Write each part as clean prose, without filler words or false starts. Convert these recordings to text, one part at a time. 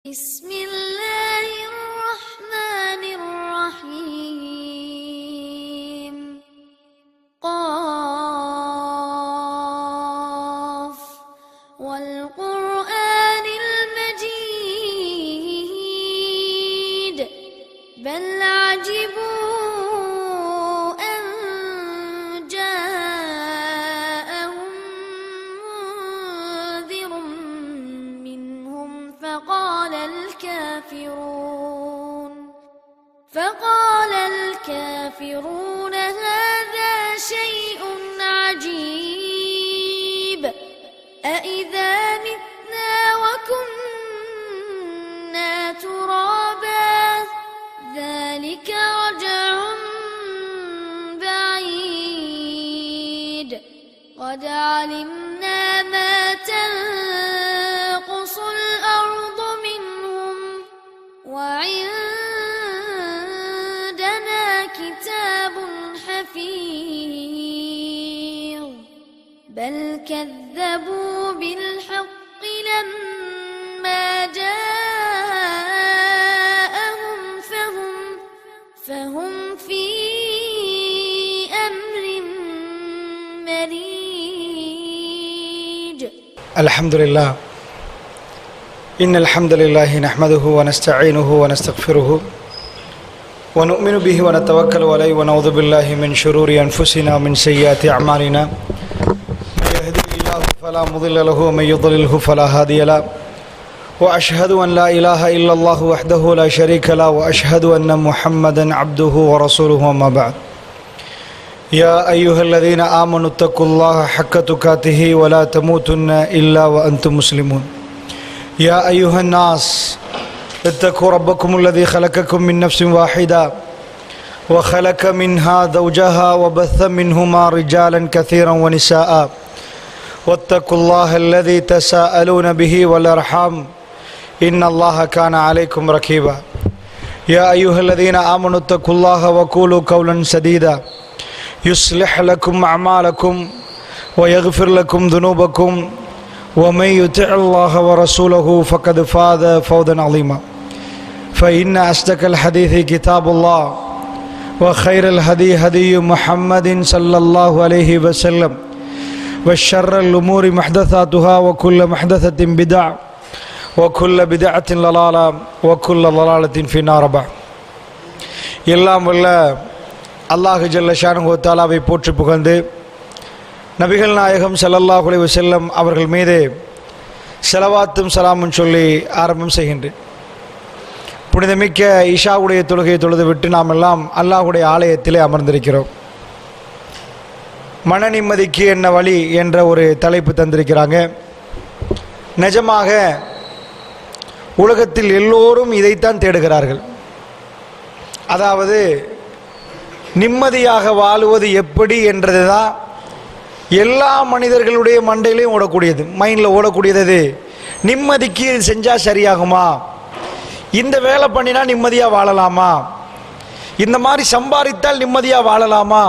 بسم الله الرحمن الرحيم قاف والقرآن المجيد بل عجبوا أن جاءهم منذر منهم فقال الكافرون هذا شيء عجيب أإذا متنا وكنا ترابا ذلك رجع بعيد قد علمنا ما تنقص الأرض منهم وعندنا كتاب حفيظ بل كذبوا بالحق لما جاءهم فهم في أمر مريج. الحمد لله إن الحمد لله نحمده ونستعينه ونستغفره ونؤمن به ونتوكل عليه ونعوذ بالله من شرور أنفسنا ومن سيئات أعمالنا من يهده الله فلا مضل له ومن يضلله فلا هادي له وأشهد أن لا إله إلا الله وحده لا شريك له وأشهد أن محمدا عبده ورسوله أما بعد يا أيها الذين آمنوا اتقوا الله حق تقاته ولا تموتن إلا وأنتم مسلمون يا أيها الناس اتقوا ربكم الذي خلقكم من نفس واحدة وخلق منها زوجها وبث منهما رجالا كثيرا ونساء واتقوا الله الذي تساءلون به والأرحام إن الله كان عليكم رقيبا يا أيها الذين آمنوا اتقوا الله وقولوا قولا سديدا يصلح لكم أعمالكم ويغفر لكم ذنوبكم ومن يطع الله ورسوله فقد فاز فوزا عظيما فإن أصدق الحديث كتاب الله وخير الهدي هدي محمد صلى الله عليه وسلم وشر الأمور محدثاتها وكل محدثة بدعة وكل بدعة ضلالة وكل ضلالة في النار. எல்லாம் வல்ல அல்லாஹ் ஜல்ல ஷானுஹு தஆலாவை போற்றி புகழ்ந்து நபிகள் நாயகம் ஸல்லல்லாஹு அலைஹி வஸல்லம் அவர்கள் மீது ஸலவாத்தும் சலாமும் சொல்லி ஆரம்பம் செய்கின்றேன். புனிதமிக்க இஷாவுடைய தொழுகையை தொழுதுவிட்டு நாம் எல்லாம் அல்லாஹுடைய ஆலயத்திலே அமர்ந்திருக்கிறோம். மன நிம்மதிக்கு என்ன வழி என்ற ஒரு தலைப்பு தந்திருக்கிறாங்க. நிஜமாக உலகத்தில் எல்லோரும் இதைத்தான் தேடுகிறார்கள். அதாவது நிம்மதியாக வாழுவது எப்படி என்றது தான் எல்லா மனிதர்களுடைய மண்டையிலையும் ஓடக்கூடியது, மைண்டில் ஓடக்கூடியது. நிம்மதிக்கு இது செஞ்சால் சரியாகுமா, இந்த வேலை பண்ணினா நிம்மதியாக வாழலாமா, இந்த மாதிரி சம்பாதித்தால் நிம்மதியாக வாழலாமா,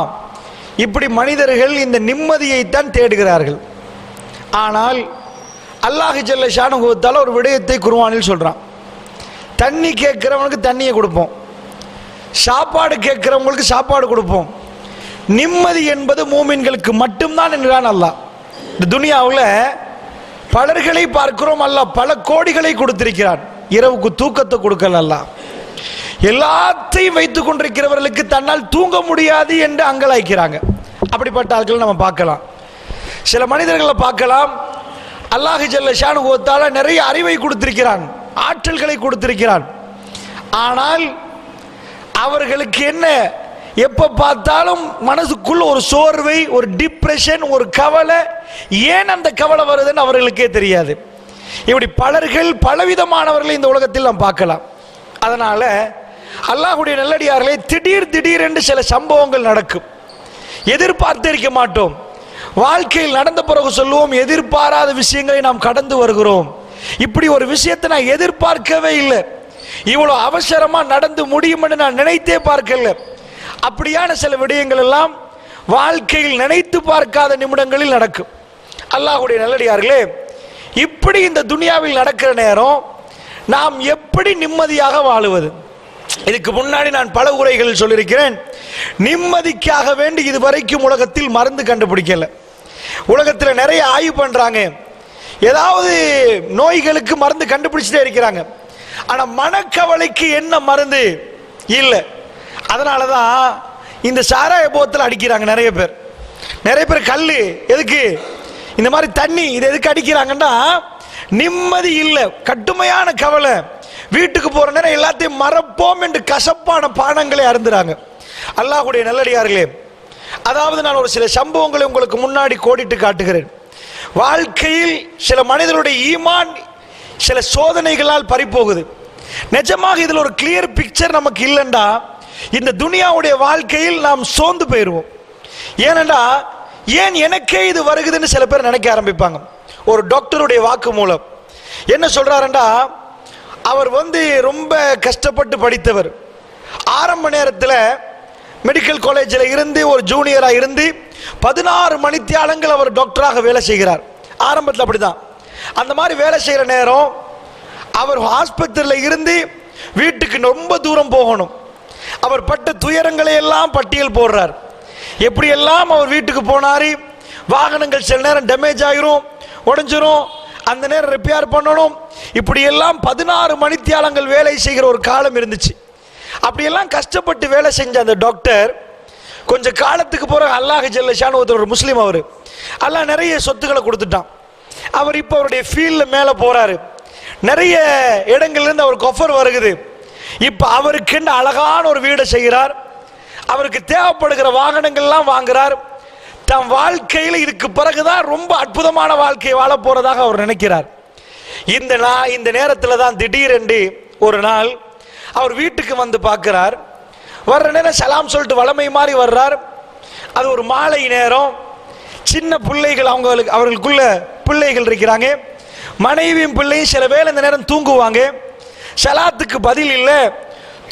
இப்படி மனிதர்கள் இந்த நிம்மதியைத்தான் தேடுகிறார்கள். ஆனால் அல்லாஹ் ஜல்ல ஷானுஹு தஆலா ஒரு விடயத்தை குர்ஆனில் சொல்கிறான். தண்ணி கேட்குறவனுக்கு தண்ணியை கொடுப்போம், சாப்பாடு கேட்குறவங்களுக்கு சாப்பாடு கொடுப்போம். நிம்மதி என்பது மூமின்களுக்கு மட்டும்தான் என்கிறான் அல்லாஹ். இந்த துனியாவில் பலர்களை பார்க்கிறோம், அல்லாஹ் பல கோடிகளை கொடுத்திருக்கிறான். இரவுக்கு தூக்கத்தை கொடுக்கல அல்லாஹ். எல்லாத்தையும் வைத்து கொண்டிருக்கிறவர்களுக்கு தன்னால் தூங்க முடியாது என்று அங்கலாய்க்கிறாங்க. அப்படிப்பட்ட ஆட்கள் நம்ம பார்க்கலாம். சில மனிதர்களை பார்க்கலாம், அல்லாஹ் ஜல்ல ஷானுஹு தஆலா நிறைய அறிவை கொடுத்திருக்கிறான், ஆற்றல்களை கொடுத்திருக்கிறான். ஆனால் அவர்களுக்கு என்ன, எப்போ பார்த்தாலும் மனசுக்குள்ள ஒரு சோர்வை, ஒரு டிப்ரெஷன், ஒரு கவலை. ஏன் அந்த கவலை வருதுன்னு அவர்களுக்கே தெரியாது. இப்படி பலர்கள் பலவிதமானவர்களை இந்த உலகத்தில் நாம் பார்க்கலாம். அதனால அல்லாஹ்வுடைய நல்லடியார்களே, திடீர் என்று சில சம்பவங்கள் நடக்கும், எதிர்பார்த்து இருக்க மாட்டோம். வாழ்க்கையில் நடந்த பிறகு சொல்லுவோம், எதிர்பாராத விஷயங்களை நாம் கடந்து வருகிறோம். இப்படி ஒரு விஷயத்தை நான் எதிர்பார்க்கவே இல்லை, இவ்வளோ அவசரமா நடந்து முடியும் என்று நான் நினைத்தே பார்க்கல. அப்படியான சில விடயங்கள் எல்லாம் வாழ்க்கையில் நினைத்து பார்க்காத நிமிடங்களில் நடக்கும். அல்லாஹ்வுடைய நல்லடியார்களே, இப்படி இந்த துனியாவில் நடக்கிற நேரம் நாம் எப்படி நிம்மதியாக வாழுவது? இதுக்கு முன்னாடி நான் பல உரைகளில் சொல்லியிருக்கிறேன். நிம்மதிக்காக வேண்டி இதுவரைக்கும் உலகத்தில் மருந்து கண்டுபிடிக்கல. உலகத்தில் நிறைய ஆய்வு பண்றாங்க, ஏதாவது நோய்களுக்கு மருந்து கண்டுபிடிச்சிட்டே இருக்கிறாங்க. ஆனா மனக்கவலைக்கு என்ன மருந்து இல்லை. அதனாலதான் இந்த சாராய போத்தல் அடிக்கிறாங்க நிறைய பேர். கல்லு எதுக்கு, இந்த மாதிரி தண்ணி இது எதுக்கு அடிக்கிறாங்கன்னா, நிம்மதி இல்லை, கடுமையான கவலை. வீட்டுக்கு போற நேரம் எல்லாத்தையும் மறப்போம் என்று கசப்பான பானங்களை அருந்துறாங்க. அல்லாஹ்வுடைய நல்லடியார்களே, அதாவது நான் ஒரு சில சம்பவங்களை உங்களுக்கு முன்னாடி கோடிட்டு காட்டுகிறேன். வாழ்க்கையில் சில மனிதர்களுடைய ஈமான் சில சோதனைகளால் பறிப்போகுது. நிஜமாக இதில் ஒரு கிளியர் பிக்சர் நமக்கு இல்லைண்டா இந்த துனியாவுடைய வாழ்க்கையில் நாம் சோர்ந்து போயிடுவோம். ஏனென்றா ஏன் எனக்கே இது வருகுதுன்னு சில பேர் நினைக்க ஆரம்பிப்பாங்க. ஒரு டாக்டருடைய வாக்கு மூலம் என்ன சொல்றாருண்டா, அவர் ரொம்ப கஷ்டப்பட்டு படித்தவர். ஆரம்ப நேரத்தில் மெடிக்கல் காலேஜில் இருந்து ஒரு ஜூனியராக இருந்து 16 மணித்தியாலங்கள் அவர் டாக்டராக வேலை செய்கிறார். ஆரம்பத்தில் அப்படிதான். அந்த மாதிரி வேலை செய்கிற நேரம் அவர் ஆஸ்பத்திரியில் இருந்து வீட்டுக்கு ரொம்ப தூரம் போகணும். அவர் பட்ட துயரங்களை எல்லாம் பட்டியல் போடுறார். எப்படியெல்லாம் அவர் வீட்டுக்கு போனார், வாகனங்கள் சில நேரம் டேமேஜ் ஆகிரும், உடஞ்சிரும், அந்த நேரம் ரிப்பேர் பண்ணணும். இப்படியெல்லாம் 16 மணித்தியாலங்கள் வேலை செய்கிற ஒரு காலம் இருந்துச்சு. அப்படியெல்லாம் கஷ்டப்பட்டு வேலை செஞ்ச அந்த டாக்டர் கொஞ்ச காலத்துக்கு பிறகு அல்லாஹ் ஜல்ல ஷானு ஒரு முஸ்லீம், அவர் அல்லாஹ் நிறைய சொத்துக்களை கொடுத்துட்டான். அவர் இப்போ அவருடைய ஃபீல்டில் மேலே போறாரு. நிறைய இடங்கள்லேருந்து அவருக்கு ஆஃபர் வருகுது. இப்போ அவருக்குன்னு அழகான ஒரு வீடை செய்கிறார். அவருக்கு தேவைப்படுகிற வாகனங்கள்லாம் வாங்குறார். தன் வாழ்க்கையில் இதுக்கு பிறகுதான் ரொம்ப அற்புதமான வாழ்க்கையை வாழ போறதாக அவர் நினைக்கிறார். இந்த நேரத்தில் தான் திடீரென்று ஒரு நாள் அவர் வீட்டுக்கு வந்து பார்க்கிறார். வர்ற நேரம் சலாம் சொல்லிட்டு வளமை மாதிரி வர்றார். அது ஒரு மாலை நேரம். சின்ன பிள்ளைகள் அவர்களுக்குள்ள பிள்ளைகள் இருக்கிறாங்க. மனைவியும் பிள்ளையும் சில வேளை இந்த நேரம் தூங்குவாங்க. சலாத்துக்கு பதில் இல்லை,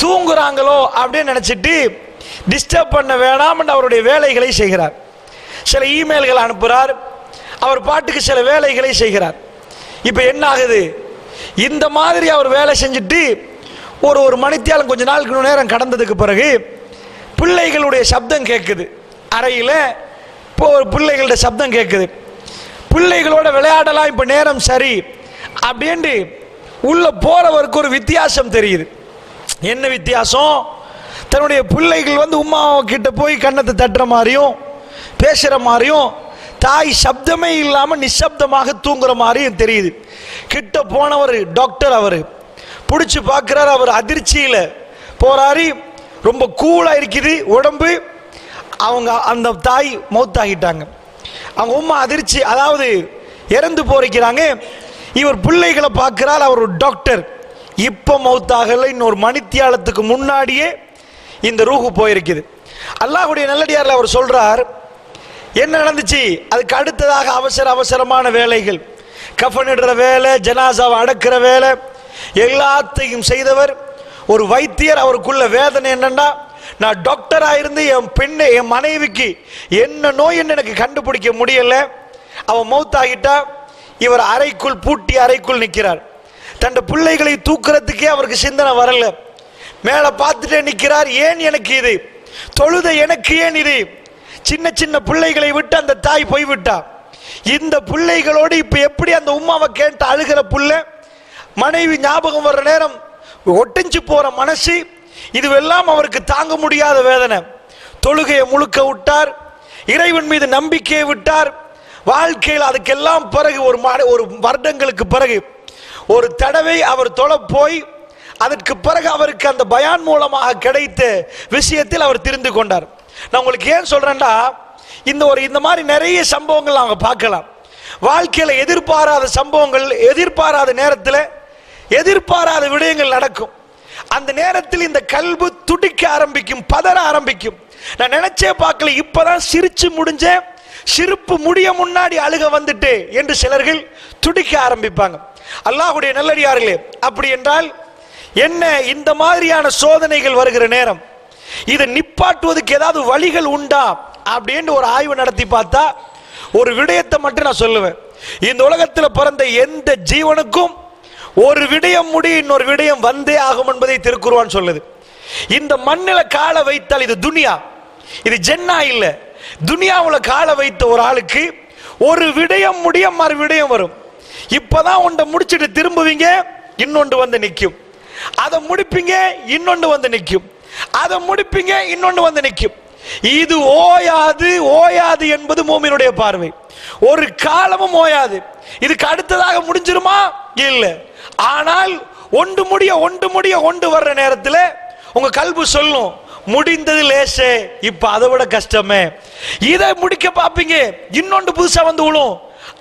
தூங்குறாங்களோ அப்படின்னு நினைச்சிட்டு டிஸ்டர்ப் பண்ண வேணாம் அவருடைய வேலைகளை செய்கிறார். சில இமெயில்கள் அனுப்புகிறார். அவர் பாட்டுக்கு சில வேலைகளை செய்கிறார். இப்போ என்ன ஆகுது, இந்த மாதிரி அவர் வேலை செஞ்சுட்டு ஒரு மணித்தியாலம் கொஞ்ச நாளுக்கு நேரம் கடந்ததுக்கு பிறகு பிள்ளைகளுடைய சப்தம் கேட்குது. அறையில் இப்போ ஒரு பிள்ளைகளுடைய சப்தம் கேட்குது. பிள்ளைகளோட விளையாடலாம், இப்போ நேரம் சரி அப்படின்ட்டு உள்ள போறவருக்கு ஒரு வித்தியாசம் தெரியுது. என்ன வித்தியாசம்? தன்னுடைய பிள்ளைகள் உமா கிட்ட போய் கன்னத்தை தட்டுற மாதிரியும் பேசுற மாதிரியும், தாய் சப்தமே இல்லாமல் நிசப்தமாக தூங்குற மாதிரியும் தெரியுது. கிட்ட போனவர் டாக்டர் அவர் பிடிச்சி பார்க்கிறார். அவர் அதிர்ச்சியில் போறாரு. ரொம்ப கூலா இருக்குது உடம்பு. அந்த தாய் மௌத்தாகிட்டாங்க. அவங்க உம்மா அதிர்ச்சி, அதாவது இறந்து போயிருக்கிறாங்க. இவர் பிள்ளைகளை பார்க்கிறார். அவர் ஒரு டாக்டர். இப்போ மௌத்தாகல, இன்னொரு மணித்தியாலத்துக்கு முன்னாடியே இந்த ரூஹு போயிருக்குது. அல்லாஹ்வுடைய நல்லடியார்ல அவர் சொல்றார், என்ன நடந்துச்சு? அதுக்கு அடுத்ததாக அவசரமான வேலைகள், கஃனிடுற வேலை, ஜனாசாவை அடக்கிற வேலை எல்லாத்தையும் செய்தவர். ஒரு வைத்தியர். அவருக்குள்ள வேதனை என்னன்னா, நான் டாக்டரா இருந்து என் மனைவிக்கு என்ன நோய் எனக்கு கண்டுபிடிக்க முடியல, அவன் மௌத்தாகிட்டா. இவர் பூட்டி அறைக்குள் நிற்கிறார். தன் பிள்ளைகளை தூக்குறதுக்கே அவருக்கு சிந்தனை வரல. மேல பார்த்துட்டே நிற்கிறார். ஏன் எனக்கு இது தொழுத, எனக்கு ஏன் இது? சின்ன சின்ன பிள்ளைகளை விட்டு அந்த தாய் போய்விட்டா. இந்த பிள்ளைகளோடு இப்ப எப்படி அந்த உம்மாவை கேட்டு அழுகிற புள்ள, மனைவி ஞாபகம் வர்ற நேரம் ஒட்டிஞ்சு போற மனசு, இதுவெல்லாம் அவருக்கு தாங்க முடியாத வேதனை. தொழுகையை முழுக்க விட்டார். இறைவன் மீது நம்பிக்கையை விட்டார். வாழ்க்கையில் அதுக்கெல்லாம் பிறகு ஒரு வருடங்களுக்கு பிறகு ஒரு தடவை அவர் தொழ போய் அதற்கு பிறகு அவருக்கு அந்த பயான் மூலமாக கிடைத்த விஷயத்தில் அவர் தெரிந்து கொண்டார். நான் உங்களுக்கு ஏன் சொல்றேன்டா, இந்த மாதிரி நிறைய சம்பவங்கள் நாங்கள் பார்க்கலாம். வாழ்க்கையில எதிர்பாராத சம்பவங்கள், எதிர்பாராத நேரத்தில் எதிர்பாராத விடயங்கள் நடக்கும். அந்த நேரத்தில் இந்த கல்பு துடிக்க ஆரம்பிக்கும், பதற ஆரம்பிக்கும். நான் நினைச்சே பார்க்கல, இப்பதான் சிரிச்சு முடிஞ்சேன், சிரிப்பு முடிய முன்னாடி அழுக வந்துட்டு என்று சிலர்கள் துடிக்க ஆரம்பிப்பாங்க. அல்லாஹ்வுடைய நல்லடியார்களே, அப்படி என்றால் என்ன, இந்த மாதிரியான சோதனைகள் வருகிற நேரம் இதை நிப்பாட்டுவதற்கு ஏதாவது வழிகள் உண்டா அப்படின்னு ஒரு ஆய்வு நடத்தி பார்த்தா ஒரு விடயத்தை மட்டும் நான் சொல்லுவேன். இந்த உலகத்தில் பிறந்த எந்த ஜீவனுக்கும் ஒரு விடயம் முடி இன்னொரு விடயம் வந்தே ஆகும் என்பதை திருக்குர்ஆன் சொல்லுது. இந்த மண்ணில கால வைத்தால் இது துனியா, இது ஜென்னா இல்ல. துனியாவுல கால வைத்த ஒரு ஆளுக்கு ஒரு விடயம் முடிய மறு விடயம் வரும். இப்பதான் ஒன்றை முடிச்சுட்டு திரும்புவீங்க, இன்னொன்று வந்து நிற்கும். அதை முடிப்பீங்க, இன்னொன்று வந்து நிற்கும். அதை முடிப்பீங்க, இன்னொன்று வந்து நிற்கும். இது ஓயாது ஓயாது என்பது மூமினுடைய பார்வை. ஒரு காலமும் ஓயாது. இதுக்கு அடுத்ததாக முடிஞ்சிருமா? இல்ல. ஆனால் ஒன்று முடிய ஒன்று வர்ற நேரத்தில் உங்க கல்பு சொல்லும், முடிந்தது லேசே, இப்ப அதை விட கஷ்டமே. இதை முடிக்க பார்ப்பீங்க, இன்னொன்று புதுசா வந்து விழும்.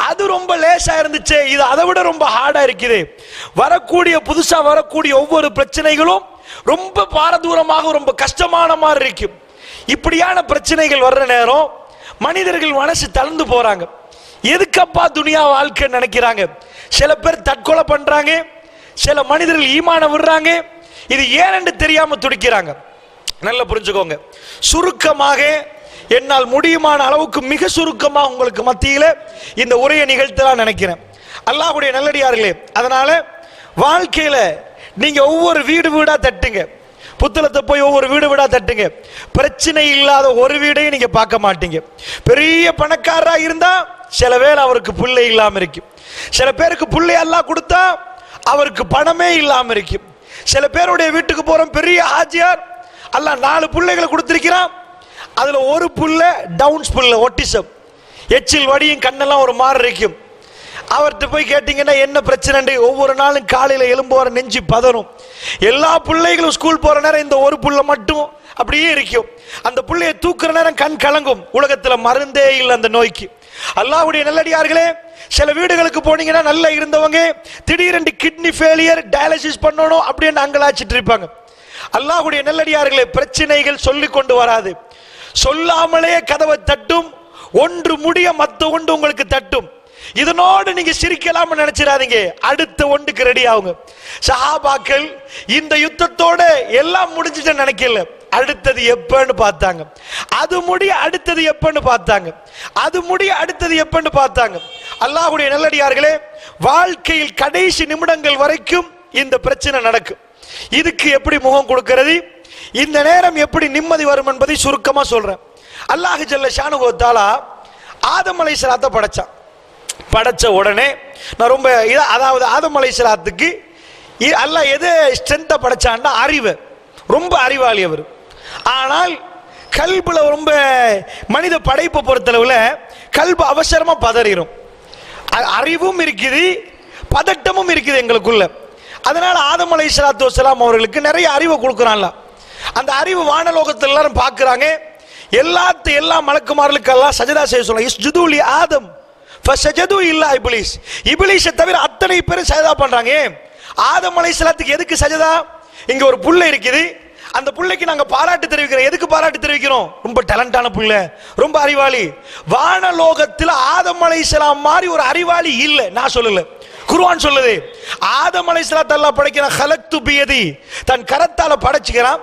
அது ரொம்ப லேசா இருந்துச்சு, இது அதை விட ரொம்ப ஹார்டா இருக்குது. புதுசா வரக்கூடிய ஒவ்வொரு பிரச்சனைகளும் ரொம்ப பாரதூரமாக ரொம்ப கஷ்டமான மாதிரி இருக்கும். இப்படியான பிரச்சனைகள் வர்ற நேரம் மனிதர்கள் மனசு தளர்ந்து போறாங்க. எதுக்கப்பா துனியா வாழ்க்கை நினைக்கிறாங்க. சில பேர் தற்கொலை பண்றாங்க, சில மனிதர்கள் ஈமான விடுறாங்க. இது ஏனென்று தெரியாம துடிக்கிறாங்க. நல்லா புரிஞ்சுக்கோங்க. சுருக்கமாக, என்னால் முடியுமான அளவுக்கு மிக சுருக்கமாக உங்களுக்கு மத்தியில் இந்த உரையை நிகழ்த்தலாம் நினைக்கிறேன். அல்லாஹ்வுடைய நல்லடியார்களே, அதனால வாழ்க்கையில நீங்க ஒவ்வொரு வீடு வீடா தட்டுங்க. புத்தளத்தை போய் ஒவ்வொரு வீடு வீடா தட்டுங்க. பிரச்சனை இல்லாத ஒரு வீடையும் நீங்க பார்க்க மாட்டீங்க. பெரிய பணக்காரரா இருந்தா சில வேளை அவருக்கு பிள்ளை இல்லாம இருக்கும். சில பேருக்கு பிள்ளை எல்லாம் கொடுத்தா அவருக்கு பணமே இல்லாம இருக்கும். சில பேருடைய வீட்டுக்கு போறோம், பெரிய ஆஜியார் அல்லாஹ் 4 பிள்ளைகளை கொடுத்திருக்கிறான். அதுல ஒரு புள்ள டவுன்ஸ் புள்ள, ஒட்டிசம், எச்சில் வடியும், கண்ணெல்லாம் ஒரு மாதிரி இருக்கும். அவர்கிட்ட போய் கேட்டீங்கன்னா என்ன பிரச்சனை? ஒவ்வொரு நாளும் காலையில எழும்போற நெஞ்சு பதறும். எல்லா பிள்ளைகளும் ஸ்கூல் போற நேரம் இந்த ஒரு புள்ள மட்டும் அப்படியே இருக்கும். அந்த புள்ளையை தூக்குற நேரம் கண் கலங்கும். உலகத்துல மருந்தே இல்லை அந்த நோய்க்கு. அல்லாஹ்வுடைய நல்லடியார்களே, சில வீடுகளுக்கு போனீங்கன்னா நல்லா இருந்தவங்க திடீரென்று கிட்னி ஃபெயிலியர், டயாலிசிஸ் பண்ணணும் அப்படின்னு அங்கலாச்சிட்டு இருப்பாங்க. அல்லாஹ்வுடைய நல்லடியார்களே, பிரச்சனைகள் சொல்லிக் கொண்டு வராது, சொல்லாமலே கதவை தட்டும். ஒன்று முடிய மத்த ஒன்று உங்களுக்கு தட்டும். இதனோடு நீங்க சிரிக்கலாம்னு நினைச்சிடாதீங்க, அடுத்த ஒன்றுக்கு ரெடி ஆகுங்க. சஹாபாக்கள் இந்த யுத்தத்தோட எல்லாம் முடிஞ்சுட்டு நினைக்கல, அடுத்தது எப்பன்னு பார்த்தாங்க. அது முடிய அடுத்தது எப்பன்னு பார்த்தாங்க. அது முடிய அடுத்தது எப்பன்னு பார்த்தாங்க. அல்லாஹ்வுடைய நல்லடியார்களே, வாழ்க்கையில் கடைசி நிமிடங்கள் வரைக்கும் இந்த பிரச்சனை நடக்கும். இதுக்கு எப்படி முகம் கொடுக்கிறது, இந்த நேரம் எப்படி நிம்மதி வரும் என்பதை சுருக்கமா சொல்றேன். அல்லாஹ் ஜல்ல ஷானுஹு வ தஆலா ஆதம் அலைஹிஸ்ஸலாத்தை படைச்சான். படைச்ச உடனே நான் ரொம்ப அதாவது ஆதம் அலைஹிஸ்ஸலாத்துக்கு அல்லாஹ் எது ஸ்ட்ரென்த்தை படைச்சான்னா அறிவு. ரொம்ப அறிவாளி அவர். ஆனால் கல்புல ரொம்ப மனித படைப்பை பொறுத்தளவுல கல்பு அவசரமா பதறிடும். அறிவும் இருக்குது, பதட்டமும் இருக்குது எங்களுக்குள்ள. அதனால ஆதம் அலைஹிஸ்ஸலாத்து வஸ்ஸலாம் அவர்களுக்கு நிறைய அறிவை கொடுக்குறான்ல. அந்த அறிவு வானலோகத்தில் எல்லாரும் பார்க்குறாங்க. எல்லா மலக்குமார்களுக்கு எல்லாம் சஜதா செய்ய சொல்றாங்க. இஸ்ஜுது லி ஆதம் ஃபஸஜது இல்லா இப்லீஸ். இப்லீஸை தவிர அத்தனை பேரும் சஜதா பண்றாங்க. ஆதம் அலைஹிஸ்ஸலாத்துக்கு எதுக்கு சஜதா? இங்க ஒரு புள்ள இருக்குது, அந்த புள்ளைக்கு நாங்க பாராட்டு தெரிவிக்கிறோம். எதுக்கு பாராட்டு தெரிவிக்கிறோம்? ரொம்ப டேலண்டான புள்ள, ரொம்ப அறிவாளி. வானலோகத்தில் ஆதம் அலைஹிஸ்ஸலாம் மாதிரி ஒரு அறிவாளி இல்ல. நான் சொல்லல, குர்ஆன் சொல்லுது. ஆதம் அலைஹிஸ்ஸலாத்தை அல்லாஹ் படைக்கிறான். ஹலக்து பியதி, தன் கரத்தால படைச்சுக்கிறான்.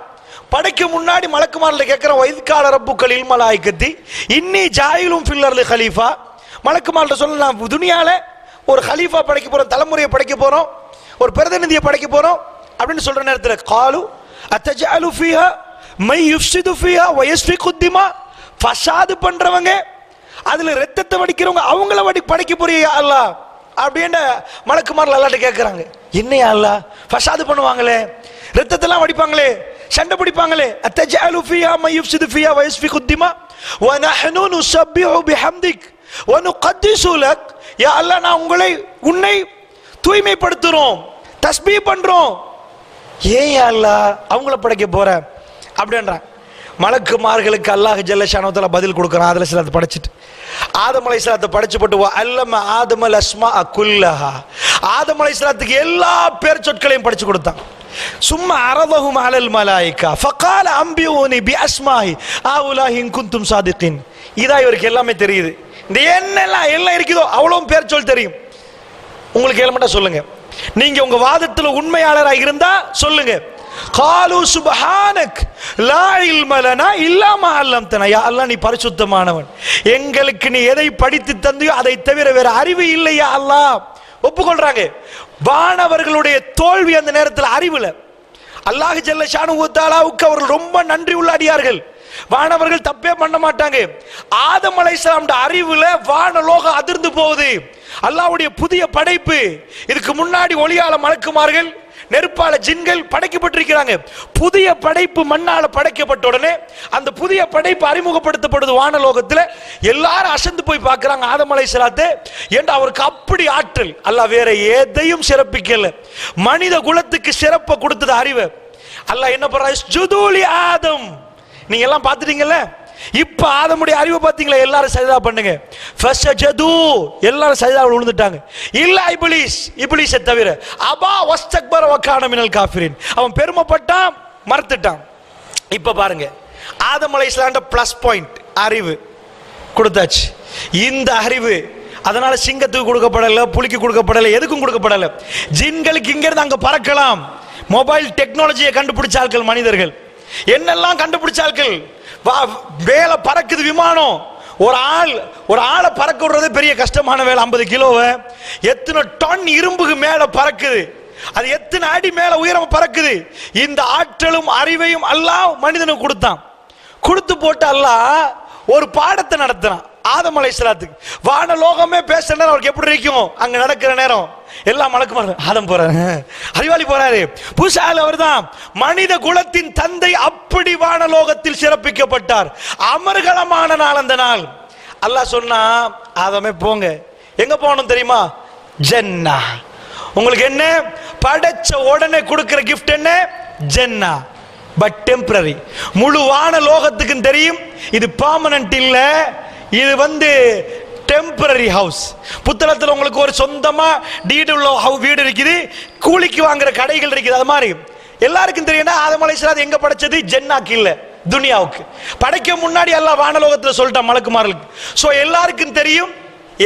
படைக்க முன்னாடி மலக்குமார்ல கேட்கிறான், வைத்கால ரப்புக்கல் இல் மலாயிகத்தி இன்னி ஜாயிலும் ஃபில் அர்லி கலீஃபா. மலக்குமார்ல சொல்ல, நான் துனியால ஒரு கலீஃபா படைக்க போறோம், தலைமுறையை படைக்க போறோம், ஒரு பிரதிநிதியை படைக்க போறோம் அப்படின்னு சொல்ற நேரத்தில் காலு அத்தஜஅலு ஃபீஹா மை யுஃப்ஸிது ஃபீஹா வ யஸ்ஃபிகு திமா. ஃபஸாது பண்றவங்க, அதுல ரத்தத்தை வடிக்கிறவங்க, அவங்கள படைக்க போறியா அல்லாஹ் அப்படின்னு மலக்குமார்ல அல்லாஹ்ட்ட கேட்கறாங்க. என்னையா அல்லாஹ் ஃபஸாது பண்ணுவாங்களே, ரத்தத்தெல்லாம் வடிப்பாங்களே, சண்டை பிடிப்பாங்களே, அத்தஜஅலு ஃபீஹா மை யுஃப்ஸிது ஃபீஹா வ யஸ்ஃபிகு திமா வ நஹ்னு நுஸப்பிஹு பிஹம்திக் வ நுகத்திஸு லக். யா அல்லாஹ், நான் உன்னை தூய்மைப்படுத்துறோம், தஸ்பீஹ் பண்றோம். ஏன் அல்லாஹ் அவங்கள படைக்க போற அப்படின்றான். மலக்குமார்களுக்கு அல்லாஹ் ஜல்ல ஷானஹு வ தஆலா பதில் கொடுக்குறான். ஆதம் அலைஹிஸ்ஸலாத்தை படைச்சிட்டு, ஆதம் அலைஹிஸ்ஸலாத்தை படைச்சு போட்டு அல்லம ஆதமல் அஸ்மாஅ குல்லஹா, ஆதம் அலைஹிஸ்ஸலாத்துக்கு எல்லா பேர் சொற்களையும் படிச்சு கொடுத்தான். சும்மா அரதஹும் அலல் மலாயிகா ஃபகால அம்பியூனி பி அஸ்மாஹி ஆவுலாஹி இன் குன்தும் சாதிகின். இதா இவருக்கு எல்லாமே தெரியுது. இந்த என்னெல்லாம் எல்லாம் இருக்குதோ அவ்வளவும் பேர் சொல் தெரியும். உங்களுக்கு ஏழமட்டா சொல்லுங்க, நீங்க உங்க வாதத்துல உண்மையாளராக இருந்தா சொல்லுங்க. காலு சுப்ஹானக் லா இல்ம லனா இல்லா மா அல்லம்தனா. யா அல்லாஹ், நீ பரிசுத்தமானவன், எங்களுக்கு நீ எதை படித்து தந்தியோ அதை தவிர வேற அறிவு இல்லையா அல்லாஹ். ஒப்புக்கொள்றாங்க. வானவர்களுடைய தோல்வி அந்த நேரத்தில் அறிவுல. அல்லாஹ் ஜல்ல ஷானுஹு தஆலாவுக்கு அவர்கள் ரொம்ப நன்றி உள்ள அடியார்கள். வானவர்கள் தப்பே பண்ண மாட்டாங்க. ஆதம் அலைஹிஸ்ஸலாம் அறிவுல வானலோகம் அதிர்ந்து போகுது. அல்லாஹ்வுடைய புதிய படைப்பு. இதுக்கு முன்னாடி ஒளியால மலக்குமார்கள், நெருப்பால ஜின்கள் படைக்கப்பட்டிருக்கிறாங்க. புதிய படைப்பு மண்ணால படைக்கப்பட்ட உடனே அந்த புதிய படைப்பு அறிமுகப்படுத்தப்படுது வானலோகத்தில். எல்லாரும் அசந்து போய் பார்க்கிறாங்க ஆதம் அலைஹிஸ்ஸலாத்தை. ஏண்டா அவருக்கு அப்படி ஆற்றல். அல்லாஹ் வேற எதையும் சிறப்பிக்கல, மனித குலத்துக்கு சிறப்பை கொடுத்தது அறிவு. அல்லாஹ் என்ன பண்றாரு? சுஜூலி ஆதம். நீங்க எல்லாம் பார்த்துட்டீங்கல்ல, இப்ப ஆதமுடைய அறிவை பார்த்தீங்களா? எல்லாரும் சஜதா பண்ணுங்க. ஃபஸஜது, எல்லாரும் சஜதாவில் விழுந்துட்டாங்க. இல்ல இப்லீஸ், இப்லீஸை தவிர. அபா வஸ்தக்பர வகான மினல் காஃபிரின், அவன் பெருமைப்பட்டான், மறுத்துட்டான். இப்ப பாருங்க, ஆதம் அலைஹிஸ்ஸலாம் பிளஸ் பாயிண்ட் அறிவு கொடுத்தாச்சு. இந்த அறிவு அதனால சிங்கத்துக்கு கொடுக்கப்படல, புலிக்கு கொடுக்கப்படல, எதுக்கும் கொடுக்கப்படல. ஜின்களுக்கு இங்க இருந்து அங்க பறக்கலாம். மொபைல் டெக்னாலஜியை கண்டுபிடிச்சார்கள் மனிதர்கள். என்னெல்லாம் கண்டுபிடிச்சார்கள். வேலை பறக்குது விமானம். ஒரு ஆளை பறக்க விடுறது பெரிய கஷ்டமான வேலை. 50 கிலோவை எத்தனை டன் இரும்புக்கு மேல பறக்குது, அது எத்தனை அடி மேல உயரம் பறக்குது. இந்த ஆற்றலும் அறிவையும் அல்லாஹ் மனிதனுக்கு கொடுத்தான். கொடுத்து போட்டு அல்லாஹ் ஒரு பாடத்தை நடத்துறான் ஆதம் அலைஹிஸ்ஸலாத்துக்கு. வானலோகமே பேசுற நேரம் அவருக்கு எப்படி இருக்கும்? அங்க நடக்கிற நேரம் எல்லாம் மலக்குமார்கள், ஆதம் போறாரு, அறிவாளி போறாரு, புசால் அவர்தான் மனித குலத்தின் தந்தை. அப்படி வானலோகத்தில் சிறப்பிக்கப்பட்டார். அமர்கலமான நாள் அந்த நாள். அல்லாஹ் சொன்னா, ஆதமே போங்க. எங்க போகணும் தெரியுமா? ஜன்னா. உங்களுக்கு என்ன படைச்ச உடனே கொடுக்கிற கிஃப்ட் என்ன? ஜன்னா. But temporary. முழு வானலோகத்துக்கு தெரியும் இது பெர்மனன்ட் இல்ல, இது டெம்பரரி ஹவுஸ். புத்தளத்தில் உங்களுக்கு ஒரு சொந்தமா டீடு உள்ள வீடு இருக்குது, கூலிக்கு வாங்குற கடைகள் இருக்குது. அது மாதிரி எல்லாருக்கும் தெரியும். ஆதம் அலைஹிஸ்ஸலாம் எங்க படைச்சது? ஜன்னாக்கு இல்ல, துனியாவுக்கு. படைக்க முன்னாடி அல்லாஹ் வானலோகத்தில் சொல்லிட்டான் மலக்குமார்களுக்கு. சோ எல்லாருக்கும் தெரியும்.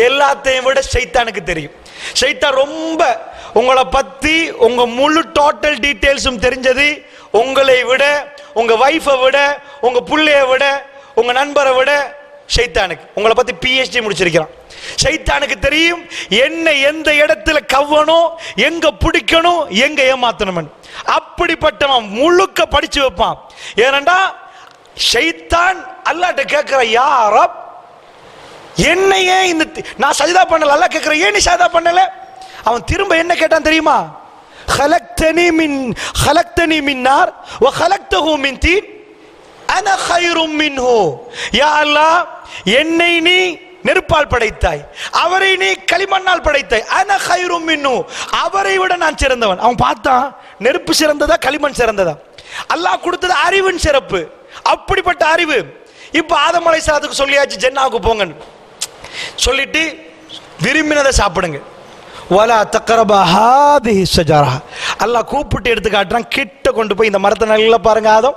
எல்லாத்தையும் விட ஷைத்தானுக்கு தெரியும். ஷைத்தான் ரொம்ப உங்களை பத்தி உங்க முழு டோட்டல் டீடைல்ஸும் தெரிஞ்சது உங்களை விட, உங்க வைஃபை விட, உங்க புள்ளைய விட, உங்க நண்பரை விட ஷைத்தானுக்கு. உங்களை பத்தி PhD முடிச்சிருக்கிறான். ஷைத்தானுக்கு தெரியும் என்ன எந்த இடத்துல கவ்வணும், எங்க பிடிக்கணும், எங்க ஏமாத்தணும். அப்படிப்பட்டவன் முழுக்க படிச்சு வைப்பான். ஏனண்டா ஷைத்தான் அல்லாஹ்ட்ட கேட்கிற, யா ரப் என்னையே இந்த நான் சஜதா பண்ணல. அல்லாஹ் கேட்கிற, ஏன் நீ சஜதா பண்ணல? அவன் திரும்ப என்ன கேட்டான் தெரியுமா? خلقتني من نار وخلقته من طين انا خير منه. யா அல்லாஹ், என்னை நீ நெருப்பால் படைத்தாய், அவரை நீ களிமண்ணால் படைத்தாய். அன கைரும் மின்னு, அவரை விட நான் சிறந்தவன். அவன் பார்த்தான், நெருப்பு சிறந்ததா களிமண் சிறந்ததா? அல்லாஹ் கொடுத்தது அறிவின் சிறப்பு. அப்படிப்பட்ட அறிவு. இப்ப ஆதம் அலைஹிஸ்ஸலாத்துக்கு சொல்லியாச்சு ஜன்னாவுக்கு போங்கன்னு சொல்லிட்டு விரும்பினதை சாப்பிடுங்க. வலா தக்ரபா ஹாதிஹி ஷஜரா. அல்லாஹ் கூப்பிட்டு எடுத்து காட்டுறான். கிட்ட கொண்டு போய் இந்த மரத்தை நல்லா பாருங்க. ஆதம்,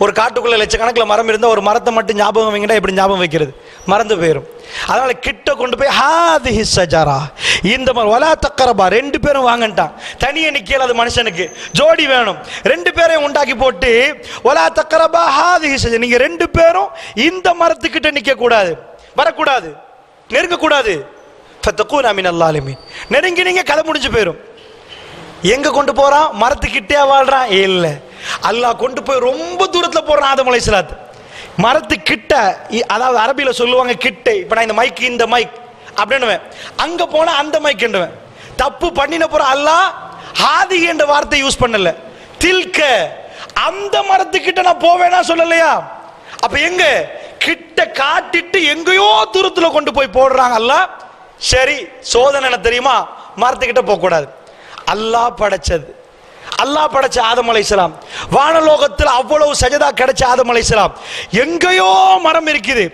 ஒரு காட்டுக்குள்ள லட்சக்கணக்கில் மரம் இருந்தால் ஒரு மரத்தை மட்டும் ஞாபகம் வைங்கன்னா எப்படி ஞாபகம் வைக்கிறது? மறந்து போயிடும். அதனால கிட்ட கொண்டு போய் ஹாதிஹி ஷஜரா, இந்த மரம். வலா தக்ரபா, 2 பேரும் வாங்கன்ட்டான். தனியே நிக்கல, அது மனுஷனுக்கு ஜோடி வேணும். 2 பேரையும் உண்டாக்கி போட்டு வலா தக்ரபா ஹாதிஹி ஷஜரா, நீங்க 2 பேரும் இந்த மரத்துக்கிட்ட நிக்க கூடாது, வரக்கூடாது, நெருங்க கூடாது. ஃபதகூனா மினல் ஸாலிமீன். நெருங்கி நீங்க கதை முடிஞ்சு போயிடும். எங்க கொண்டு போறான்? மரத்துக்கிட்டே வாழ்றான்? இல்ல, அல்லாஹ் கொண்டு போய் ரொம்ப தூரத்துல போறான் ஆதம் அலைஹிஸ்ஸலாத். மரத்துக்கிட்ட, அதாவது அரபியில சொல்லுவாங்க கிட்டே. இப்ப நான் இந்த மைக், இந்த மைக் அப்படின்னு அங்க போனா அந்த மைக் என்றுவேன். தப்பு பண்ணின போற அல்லாஹ் ஹாதி என்ற வார்த்தை யூஸ் பண்ணல. தில்க, அந்த மரத்துக்கிட்ட நான் போவேனா சொல்லலையா? அப்ப எங்க கிட்ட காட்டிட்டு எங்கேயோ தூரத்துல கொண்டு போய் போடுறாங்க அல்லாஹ். சரி, சோதனை என்ன தெரியுமா? மரத்துக்கிட்ட போக கூடாது. அல்லாஹ் படைச்சது, அல்லாஹ் படைச்ச ஆதம் அலைஹிஸ்ஸலாம். வானலோகத்தில் அவ்வளவு சஜதா கிடைச்ச ஆதம் அலைஹிஸ்ஸலாம். எங்கேயோ மரம் இருக்குது,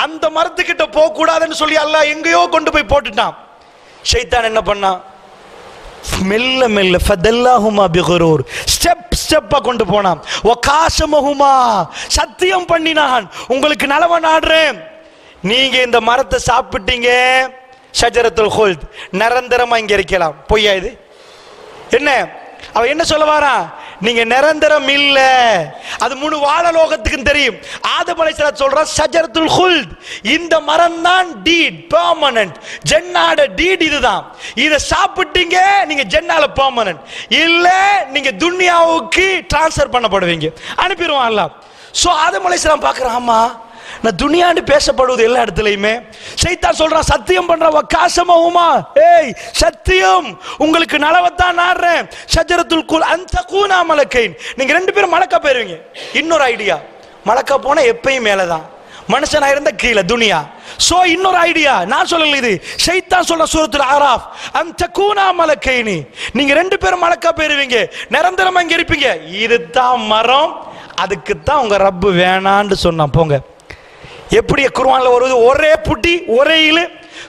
அந்த மரத்துக்கிட்ட போக கூடாதுன்னு சொல்லி அல்லாஹ் எங்கேயோ கொண்டு போய் போட்டுட்டான். ஷைத்தான் என்ன பண்ணான்? மெல்ல மெல்ல ஃபதல்லாஹுமா பிகுரூர், ஸ்டெப் ஸ்டெப்பா கொண்டு போனான். வகாசமஹுமா, சத்தியம் பண்ணினான், உங்களுக்கு நலவ நாடுறேன், நீங்க இந்த மரத்தை சாப்பிட்டீங்க, ஷஜரத்துல் ஹுல்த், நிரந்தரமா இங்க இருக்கலாம். பொய்யா இது? என்ன அவ என்ன சொல்ல வாரா, நீங்க நிரந்தரம் இல்ல. அது முழு வானலோகத்துக்கும் தெரியும். ஆதம் அலைஹிஸ்ஸலாம் சொல்றான் ஷஜரத்துல் குல்த், இந்த மரம் தான் டீட் பெர்மனன்ட். ஜன்னாட டீட் இதுதான். இத சாப்பிட்டீங்க நீங்க ஜன்னால பெர்மனன்ட், இல்ல நீங்க துன்யாவுக்கு டிரான்ஸ்ஃபர் பண்ணப்படுவீங்க, அனுப்பிடுவான் அல்லாஹ். சோ ஆதம் அலைஹிஸ்ஸலாம் பார்க்கறான், ஆமா நான் துனியாண்டு பேசப்படுவது எல்லா இடத்துலயுமே. சைத்தான் சொல்றான் சத்தியம் பண்ற வக்காசமஹுமா, ஏய் சத்தியம் உங்களுக்கு நலவத்தான் நாடுறேன். ஷஜரத்துல் குல் அன்தகூனா மலக்கைன், நீங்க ரெண்டு பேரும் மலக்கா போயிருவீங்க. இன்னொரு ஐடியா, மலக்கா போனா எப்பயும் மேலதான், மனுஷனா இருந்த கீழே துனியா. சோ இன்னொரு ஐடியா நான் சொல்லல, இது ஷைத்தான் சொல்ற சூரத்துல் ஆராஃப், அன்தகூனா மலக்கைனி, நீங்க ரெண்டு பேரும் மலக்கா போயிருவீங்க, நிரந்தரமா இங்க இருப்பீங்க. இதுதான் மரம், அதுக்கு தான் உங்க ரப்பு வேணான்னு சொன்னான். போங்க. எப்படி குர்ஆன்ல வருது, ஒரே புட்டி ஒரே இழு.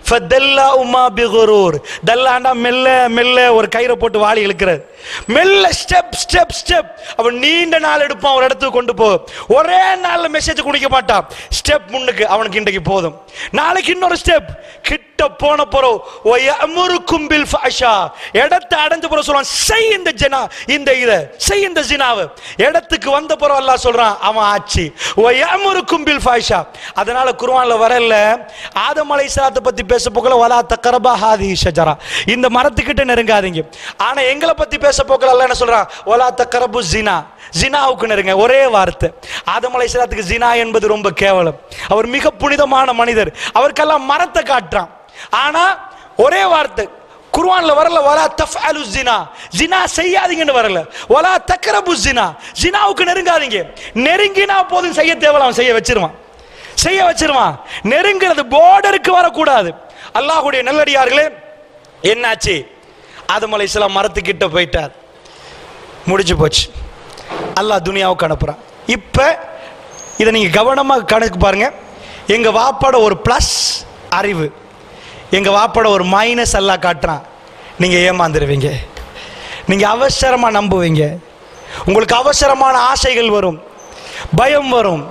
ஃபதல்லா உமா பிகுரூர், தல்லாண்டா மெல்ல மெல்ல ஒரு கயிறை போட்டு வாளி இழுக்கிறது, மெல்ல ஸ்டெப் ஸ்டெப் ஸ்டெப். அவன் நீண்ட நாள் எடுப்பான் ஒரு இடத்துக்கு கொண்டு போ. ஒரே நாள்ல மெசேஜ் குடிக்க மாட்டான். ஸ்டெப் முன்னுக்கு அவனுக்கு இன்றைக்கு போதும், நாளைக்கு இன்னொரு ஸ்டெப். கிட்ட போன போறோம் வயமுருக்கும் பில் ஃபஹஷா, இடத்தை அடைஞ்ச போற சொல்றான் செய் இந்த ஜினா, இந்த இத செய் இந்த ஜினாவை. இடத்துக்கு வந்த போறோம் அல்லாஹ் சொல்றான் அவன் ஆச்சு வயமுருக்கும் பில் ஃபஹஷா. அதனால குர்ஆன்ல வரல ஆதம் அலைஹிஸ்ஸலாத்தை பத்தி பேச போகல வலா தக்ரபா ஹாதிஹி ஷஜரா, இந்த மரத்துக்கிட்ட நெருங்காதீங்க. ஆனா எங்களை பத்தி பேச போகல அல்லாஹ் என்ன சொல்றான், வலா தக்ரபு ஜினா, ஜினாவுக்கு நெருங்க. ஒரே வார்த்தை. ஆதம் அலைஹிஸ்ஸலாத்துக்கு ஜினா என்பது ரொம்ப கேவலம். அவர் மிக புனிதமான மனிதர், அவருக்கெல்லாம் மரத்தை காட்டுறான். ஆனா ஒரே வார்த்தை குர்ஆன்ல வரல, வலா தஃஅலு ஜினா, ஜினா செய்யாதீங்கன்னு வரல, வலா தக்ரபு ஜினா, ஜினாவுக்கு நெருங்காதீங்க. நெருங்கினா போதும், செய்ய தேவல அவன் செய்ய வச்சிருவான், செய்ய வச்சிருவான். நெருங்கிறது பார்டருக்கு வரக்கூடாது. அல்லாஹ்வுடைய நல்லடியார்களே, என்னாச்சு, ஆதம் அலைஹிஸ்ஸலாம் மரத்துக்கிட்ட போயிட்டார், முடிஞ்சு போச்சு. அல்லாஹ் துனியாவுக்கு அனுப்புறான். இப்ப இதை நீங்க கவனமாக கணக்கு பாருங்க. எங்க வாப்பாட ஒரு பிளஸ் அறிவு, எங்க வாப்பாட ஒரு மைனஸ் அல்லாஹ் காட்டுறான். நீங்க ஏமாந்துருவீங்க, நீங்க அவசரமா நம்புவீங்க, உங்களுக்கு அவசரமான ஆசைகள் வரும், பயம் வரும்.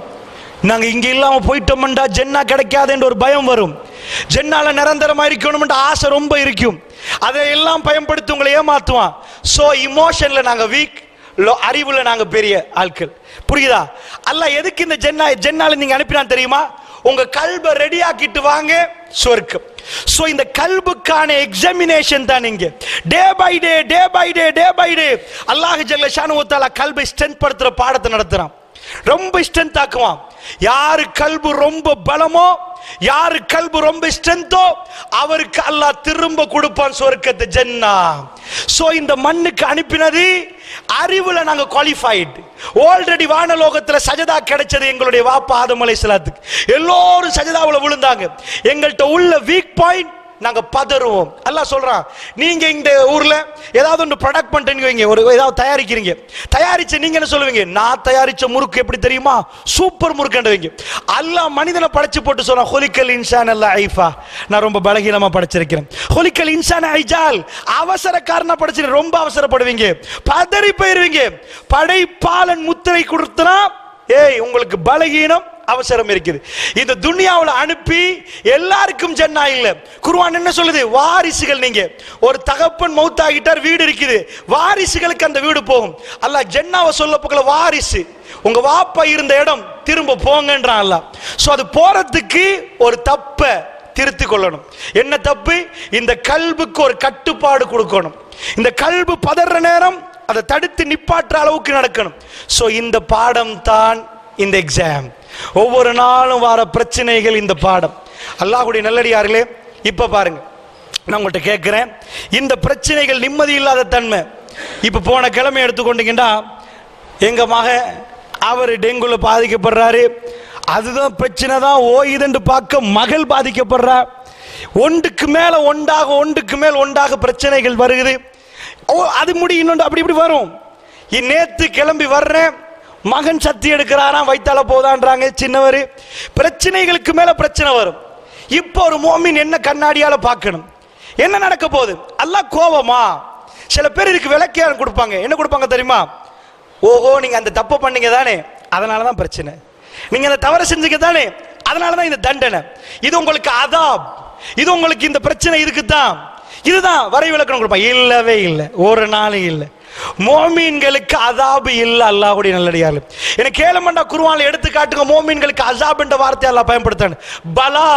நாங்க இங்க இல்லாம போயிட்டோம்டா ஜென்னா கிடைக்காதுன்ற ஒரு பயம் வரும். ஜென்னால நிரந்தரமா இருக்கணும்ன்ற ஆசை ரொம்ப இருக்கும். அதையெல்லாம் பயன்படுத்தி உங்களை ஏமாத்துவான். சோ இமோஷன்ல நாங்க வீக், அறிவுல நாங்க பெரிய ஆட்கள். புரியுதா? அல்லாஹ் எதுக்கு இந்த ஜென்னால நீங்க அனுப்பினான் தெரியுமா? உங்க கல்பை ரெடி ஆக்கிட்டு வாங்க சொர்க்கம். சோ இந்த கல்புக்கான எக்ஸாமினேஷன் தான் இங்க. Day by day day by day day by day அல்லாஹ் ஜல்ல ஷானு வ தஆலா கல்பை ஸ்ட்ரென்த் படுத்துற பாடத்தை நடத்துறான். ரொம்ப ஸ்ட்ரென்த் ஆக்குவான். யாரு கல்பு ரொம்ப பலமோ, யாரு கல்பு ரொம்ப ஸ்ட்ரென்த்தோ, அவருக்கு அல்லாஹ் திரும்ப கொடுப்பான் சொர்க்கத்தை, ஜன்னா. சோ இந்த மண்ணுக்கு அனுப்பினது அறிவுல நாங்க குவாலிஃபைட். ஆல்ரெடி வானலோகத்துல சஜதா கிடைச்சது எங்களுடைய வாப்பா ஆதம் அலைஹிஸ்ஸலாத்துக்கு. எல்லோரும் சஜதாவுல விழுந்தாங்க. எங்கள்கிட்ட உள்ள வீக் பாயிண்ட் நாங்க பதறுவோம். அல்லாஹ் சொல்றான், நீங்க இந்த ஊர்ல ஏதாவது ஒன்று ப்ரொடக்ட் பண்ணிட்டு வைங்க, ஒரு ஏதாவது தயாரிக்கிறீங்க, தயாரிச்சு நீங்க என்ன சொல்லுவீங்க, நான் தயாரிச்ச முறுக்கு எப்படி தெரியுமா, சூப்பர் முறுக்குன்றவங்க. அல்லாஹ் மனிதனை படைச்சு போட்டு சொல்றான், ஹொலிக்கல் இன்சான் அல்ல ஐஃபா, நான் ரொம்ப பலகீனமா படைச்சிருக்கிறேன். ஹொலிக்கல் இன்சான் ஐஜால், அவசரக்காரனா படைச்சிருக்கேன், ரொம்ப அவசரப்படுவீங்க, பதறி போயிருவீங்க. படைப்பாளன் முத்திரை கொடுத்தனா, ஏய் உங்களுக்கு பலகீனம் அவசரம் இருக்குது. இந்த துனியாவுல அனுப்பி எல்லாருக்கும் ஜன்னா இல்ல. குர்ஆன் என்ன சொல்லுது, வாரிசுகள். நீங்க ஒரு தகப்பன் மௌத்தாகிட்டார், வீடு இருக்குது, வாரிசுகளுக்கு அந்த வீடு போகும். அல்லாஹ் ஜன்னாவை சொல்ல போகல, வாரிசு உங்க வாப்பா இருந்த இடம் திரும்ப போங்கன்றான் அல்லாஹ். சோ அது போறதுக்கு ஒரு தப்ப திருத்திக் கொள்ளணும். என்ன தப்பு? இந்த கல்புக்கு ஒரு கட்டுப்பாடு கொடுக்கணும். இந்த கல்பு பதற நேரம் அதை தடுத்து நிப்பாற்ற அளவுக்கு நடக்கணும். சோ இந்த பாடம் தான் இந்த எக்ஸாம். ஒவ்வொரு நாளும் வர பிரச்சனைகள் இந்த பாடம். அல்லாஹ்வுடைய நல்லடியார்களே, இப்ப பாருங்க, நான் உங்கள்கிட்ட கேட்கிறேன், இந்த பிரச்சனைகள் நிம்மதி இல்லாத தன்மை. இப்ப போன கிழமை எடுத்துக்கொண்டீங்கன்னா, எங்க மக அவர் டெங்குல பாதிக்கப்படுறாரு, அதுதான் பிரச்சனை தான் ஓய்துன்னு பார்க்க மகள் பாதிக்கப்படுறா. ஒன்றுக்கு மேல ஒன்றாக பிரச்சனைகள் வருகிறது. அது முடியும், அப்படி இப்படி வரும். நேத்து கிளம்பி வர்றேன், மகன் சத்தி எடுக்கிறாராம், வைத்தால போதான்றாங்க சின்னவர். பிரச்சனைகளுக்கு மேல பிரச்சனை வரும். இப்போ ஒரு மோமின் என்ன கண்ணாடியால பார்க்கணும், என்ன நடக்க போகுது? அல்லாஹ் கோபமா? சில பேர் இதுக்கு விளக்கியாரம் கொடுப்பாங்க. என்ன கொடுப்பாங்க தெரியுமா? ஓஹோ நீங்க அந்த தப்பு பண்ணீங்க தானே, அதனாலதான் பிரச்சனை, நீங்க அந்த தவறு செஞ்சீங்க தானே, அதனாலதான் இந்த தண்டனை, இது உங்களுக்கு அதாப், இது உங்களுக்கு இந்த பிரச்சனை, இதுக்கு தான் இதுதான் வரை விளக்கணும் கொடுப்பாங்க. இல்லவே இல்லை, ஒரு நாளும் இல்லை. மோமீன்களுக்கு அதாபு இல்ல. அல்லாஹ்வுடைய நல்லடியார்கள், எனக்கு கேளுமண்டா குர்ஆன்ல எடுத்து காட்டுங்க, மோமீன்களுக்கு அஸாப் என்ற வார்த்தை அல்லாஹ் பயன்படுத்தான. பலா,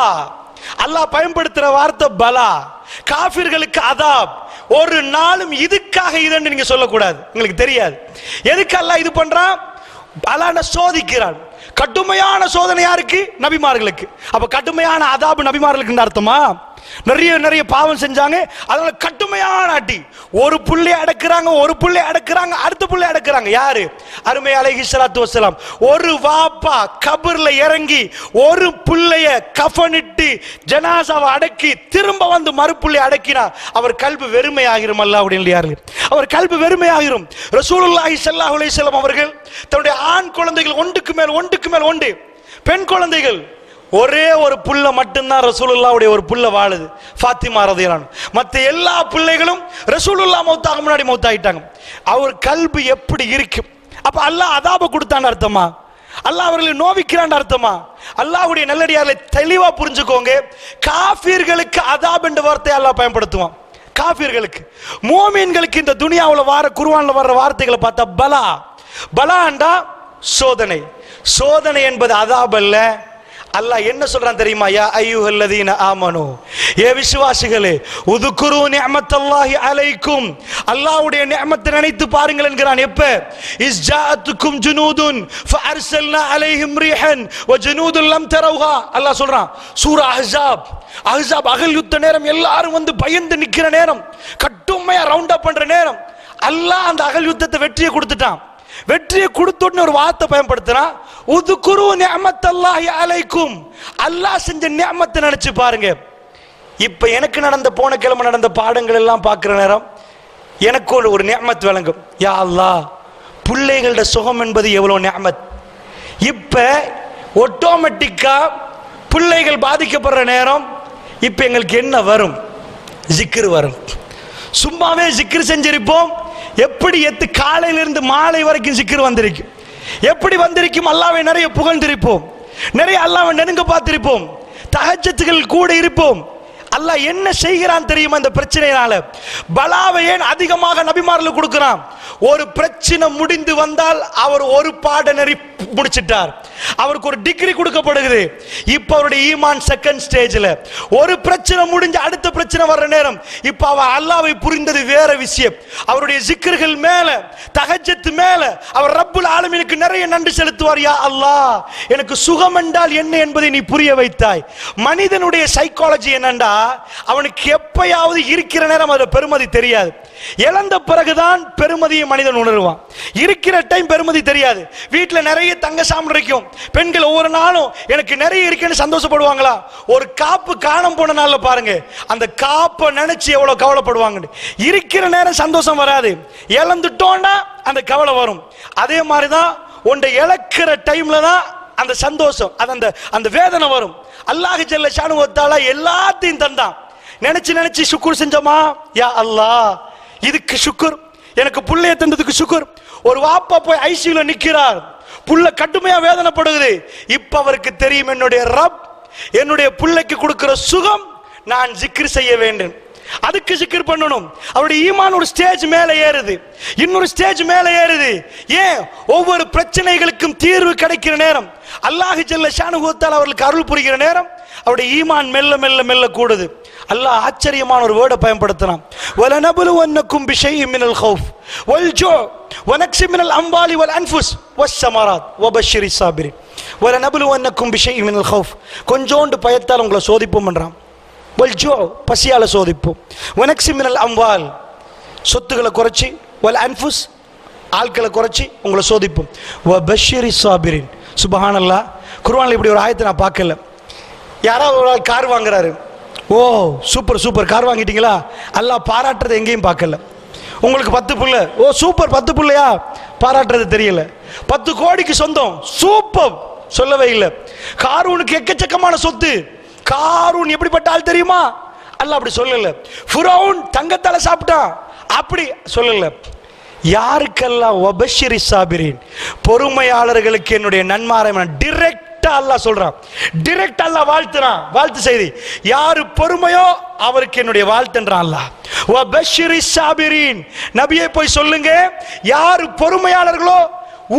அல்லாஹ் பயன்படுத்துற வார்த்தை பலா. காஃபிர்களுக்கு அதாப். ஒரு நாளும் இதுக்காக இதுன்னு நீங்க சொல்லக்கூடாது, உங்களுக்கு தெரியாது எதுக்கு அல்லாஹ் இது பண்றான். பலான சோதிக்கிறான். கடுமையான சோதனை யாருக்கு? நபிமார்களுக்கு. அப்ப கடுமையான அதாபு நபிமார்களுக்கு அர்த்தமா? நிறைய பாவம் செஞ்சாங்க, அதனால கடுமையான அடி. ஒரு புள்ளை அடக்குறாங்க, அடுத்த புள்ளை அடக்குறாங்க. யாரு? அருமை அலைஹிஸ்ஸலாத்து வஸ்ஸலாம். ஒரு வாப்பா கபர்ல இறங்கி ஒரு புள்ளைய கஃனிட்டு ஜனாசாவை அடக்கி திரும்ப வந்து மறுப்புள்ளை அடக்கினா அவர் கல்பு வெறுமையாகிரும். அல்லாஹ்வுடைய நல்லடியார்களே, அவர் கல்பு வெறுமையாகிரும். ரசூலுல்லாஹி ஸல்லல்லாஹு அலைஹி வஸல்லம் அவர்கள் தன்னுடைய ஆண் குழந்தைகள் ஒன்றுக்கு மேல் ஒன்று, பெண் குழந்தைகள் ஒரே ஒரு புள்ள மட்டும்தான் ரசூலுல்லாஹ்வுடைய ஒரு புள்ள வாழுது, ஃபாத்திமா ரலியல்லாஹு அன்ஹா. மற்ற எல்லா பிள்ளைகளும் ரசூலுல்லாஹ் மௌத்தாக முன்னாடி மௌத்தாயிட்டாங்க. அவர் கல்பு எப்படி இருக்கும்? அப்ப அல்லாஹ் அதாப கொடுத்தான்னு அர்த்தமா? அல்லாஹ் அவர்களை நோவிக்கிறான் அர்த்தமா? அல்லாஹ்வுடைய நல்லடியார்களை தெளிவா புரிஞ்சுக்கோங்க. காஃபிர்களுக்கு அதாப் என்ற வார்த்தையை அல்லாஹ் பயன்படுத்துவான். காஃபிர்களுக்கு. மோமீன்களுக்கு இந்த துனியாவில் வர குர்ஆன்ல வர்ற வார்த்தைகளை பார்த்தா பலா. பலாண்டா சோதனை. சோதனை என்பது அதாப் அல்ல. அல்லாஹ் என்ன சொல்றான் தெரியுமா? யா அய்யுஹல்லதீன ஆமனூ, ஏ விசுவாசிகளே, உதுகுரு நிஅமத்தல்லாஹி அலைக்கும், அல்லாஹ்வுடைய நிஅமத்தை நினைத்து பாருங்கள் என்கிறான். எப்ப? இஸ் ஜாஅத்துக்கும் ஜுனூதுன் ஃபஅர்சல்னா அலைஹிம் ரீஹன் வ ஜுனூதுன் லம் தரவுஹா. அல்லாஹ் சொல்றான் சூரா அஹ்ஸாப் அகல் யுத்த நேரம், எல்லாரும் வந்து பயந்து நிக்கிற நேரம், கட்டுமையா ரவுண்ட் அப் பண்ற நேரம். அல்லாஹ் அந்த அகல் யுத்தத்தை வெற்றியை கொடுத்துட்டான். வெற்றியை கொடுத்தோன்னு ஒரு வார்த்தை பயன்படுத்துறான், உதுகுரு நிஅமத்தல்லாஹி அலைக்கும், அல்லாஹ் செஞ்ச நிஅமத்தை நினைச்சு பாருங்க. இப்ப எனக்கு நடந்த போன கிழமை நடந்த பாடங்கள் எல்லாம் பார்க்கிற நேரம் எனக்கு ஒரு நிஅமத் விளங்கும். யா அல்லாஹ், பிள்ளைகளோட சுகம் என்பது எவ்வளவு நிஅமத். இப்ப ஆட்டோமேட்டிக்கா பிள்ளைகள் பாதிக்கப்படுற நேரம் இப்ப எங்களுக்கு என்ன வரும்? ஜிக்ர் வரும். சும்மாவே ஜிக்ர் செஞ்சிருப்போம். எப்படி காலையிலிருந்து மாலை வரைக்கும் ஜிக்ர் வந்திருக்கும். எப்படி வந்திருக்கும்? அல்லாஹ்வை நிறைய புகழ்ந்திருப்போம், நிறைய அல்லாஹ்வை நெருங்க பார்த்திருப்போம், தஹஜ்ஜுகள் கூட இருப்போம். அல்லாஹ் என்ன செய்கிறான் தெரியுமா? இந்த பிரச்சனையினால பலாவை ஏன் அதிகமாக நபிமார்களுக்கு கொடுக்கிறான்? ஒரு பிரச்சனை முடிந்து வந்தால் அவர் ஒரு பாடநெறி முடிச்சிட்டார், அவருக்கு ஒரு டிகிரி கொடுக்கப்படுகிறது. இப்ப அவருடைய ஈமான் செகண்ட் ஸ்டேஜ்ல. ஒரு பிரச்சனை முடிஞ்சு அடுத்த பிரச்சனை வர்ற நேரம் இப்ப அவர் அல்லாஹ்வை புரிந்தது வேற விஷயம். அவருடைய ஜிக்ர்கள் மேல, தஹஜ்ஜத் மேல அவர் ரப்புல் ஆலமீனுக்கு நிறைய நன்றி செலுத்துவார். யா அல்லாஹ், எனக்கு சுகம் என்றால் என்ன என்பதை நீ புரிய வைத்தாய். மனிதனுடைய சைக்காலஜி என்னண்டா, அவனுக்கு எப்பயாவது இருக்கிற நேரம் அதுல பெருமதி தெரியாது, இழந்த பிறகுதான் பெருமதியை மனிதன் உணர்வான். இருக்கிற டைம் பெருமதி தெரியாது. வீட்டுல நிறைய தங்க சாமான் இருக்கும், பெண்கள் ஒவ்வொரு நாளும் எனக்கு நிறைய இருக்குன்னு சந்தோஷப்படுவாங்களா? ஒரு காப்பு காணாம போன நாள்ல பாருங்க, அந்த காப்பை நினைச்சு எவ்வளவு கவலைப்படுவாங்க. இருக்கிற நேரம் சந்தோஷம் வராது, இழந்துட்டோம்னா அந்த கவலை வரும். அதே மாதிரிதான் உன்னை இழக்கிற டைம்ல தான் அந்த சந்தோஷம், அந்த வேதனை வரும். அல்லாஹ் ஜல்ல ஷானு வ தஆலா எல்லாத்தையும் தந்தான். நினைச்சு சுக்குர் செஞ்சோமா? யா அல்லாஹ், இதுக்கு சுக்குர். எனக்கு புள்ளைய தந்ததுக்கு சுக்குர். ஒரு வாப்பா போய் ஐசியூல நிக்கிறார், புள்ள கடுமையா வேதனைப்படுகிறது. இப்ப அவருக்கு தெரியும், என்னுடைய ரப் என்னுடைய புள்ளைக்கு கொடுக்கிற சுகம் நான் ஜிக்ர் செய்ய வேண்டும், அதுக்கு ஜிக்ர் பண்ணணும். அவருடைய ஈமான் ஒரு ஸ்டேஜ் மேல ஏறுது, இன்னொரு ஸ்டேஜ் மேல ஏறுது. ஏன்? ஒவ்வொரு பிரச்சனைகளுக்கும் தீர்வு கிடைக்கிற நேரம், அல்லாஹ் ஜல்ல ஷானுஹு வ தஆலா அவர்களுக்கு அருள் புரிகிற நேரம் அவருடைய ஈமான் மெல்ல மெல்ல மெல்ல கூடுது. அல்லாஹ் ஆச்சரியமான ஒரு வேர்டை பயன்படுத்தினான். வலனபுலுவன்னக்கும் பிஷைஇம் மினல் கௌஃப் வல்ஜூ வனக்ஸி மினல் அம்வாலி வல் அன்ஃபுஸ் வஸ்ஸமராத் வபஷ்ஷிரிஸ் ஸாபிரின். வலனபுலுவன்னக்கும் பிஷைஇம் மினல் கௌஃப், கொஞ்சோண்டு பயத்தால் உங்களை சோதிப்போம் என்றான். வல்ஜூ, பசியால சோதிப்போம். வனக்ஸி மினல் அம்வால், சொத்துக்களை குறைச்சி, வல் அன்ஃபுஸ், ஆட்களை குறைச்சி உங்களை சோதிப்போம். வபஷ்ஷிரிஸ் ஸாபிரின். சுப்ஹானல்லாஹ், குர்ஆன்ல இப்படி ஒரு ஆயத்தை நான் பார்க்கல. யாராவது ஒரு ஆள் கார் வாங்குறாரு, ஓ சூப்பர் சூப்பர் கார் வாங்கிட்டீங்களா, அல்லாஹ் பாராட்டுறது எங்கேயும் பார்க்கல. உங்களுக்கு 10 புள்ள, ஓ சூப்பர் 10 புள்ளையா, பாராட்டுறது தெரியல. 10 கோடிக்கு சொந்தம், சூப்பர் சொல்லவே இல்லை. காரூனுக்கு எக்கச்சக்கமான சொத்து. காரூன் எப்படிப்பட்ட ஆள் தெரியுமா? அல்லாஹ் அப்படி சொல்லல. ஃபிரௌன் தங்கத்தால சாப்பிட்டான், அப்படி சொல்லல. யாருக்கெல்லாம் வபஷ்ஷிரிஸ் ஸாபிரின், பொறுமையாளர்களுக்கு என்னுடைய நன்மாரை டைரக்டா டைரக்டா அல்லாஹ் சொல்றான், டைரக்டா அல்லாஹ் வாழ்த்துறான். வாழ்த்து செய்தி, யாரு பொறுமையோ அவருக்கு என்னுடைய வாழ்த்துன்றான் அல்லாஹ். வபஷிரிஸ் சாபிரீன், நபியே போய் சொல்லுங்க, யாரு பொறுமையாளர்களோ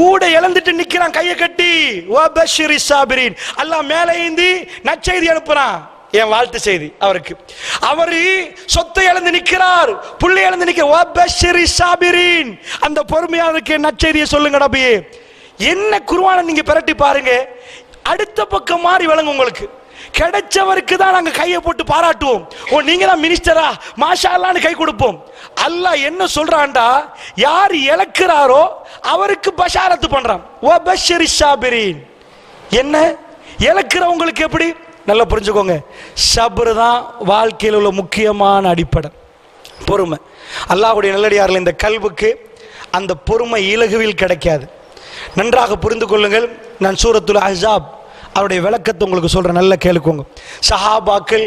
ஊட இழந்துட்டு நிக்கிறான் கையை கட்டி, வபஷிரிஸ் சாபிரீன், அல்லாஹ் மேலே ஏந்தி நற்செய்தி அனுப்புறான், என் வாழ்த்து செய்தி அவருக்கு. அவரு சொத்தை இழந்து நிற்கிறார், புள்ளை இழந்து நிற்க, வபஷிரிஸ் சாபிரீன், அந்த பொறுமையாளருக்கு நற்செய்தியை சொல்லுங்க நபியே. என்ன குர்ஆனை நீங்க பிரட்டி பாருங்க, அடுத்த பக்கம் மாறி விளங்கும் உங்களுக்கு. கிடைச்சவருக்கு தான் நாங்க கையை போட்டு பாராட்டுவோம், ஓ நீங்க தான் மினிஸ்டரா மாஷா அல்லாஹ்னு கை கொடுப்போம். அல்லாஹ் என்ன சொல்றான்டா, யார் இழக்கிறாரோ அவருக்கு பஷாரத்து பண்றான். வபஷிரிஸ் சாபிரீன், என்ன இழக்கிறவங்களுக்கு எப்படி நல்லா புரிஞ்சுக்கோங்க. சப்ர் தான் வாழ்க்கையில் உள்ள முக்கியமான அடிப்படை, பொறுமை. அல்லாஹ்வுடைய நல்லடியார்கள், இந்த கல்வுக்கு அந்த பொறுமை இலகுவில் கிடைக்காது. நன்றாக புரிந்து கொள்ளுங்கள். நான் சூரத்துல் அஹ்ஸாப் அவருடைய விளக்கத்தை உங்களுக்கு சொல்றேன், நல்லா கேளுக்கோங்க. சஹாபாக்கள்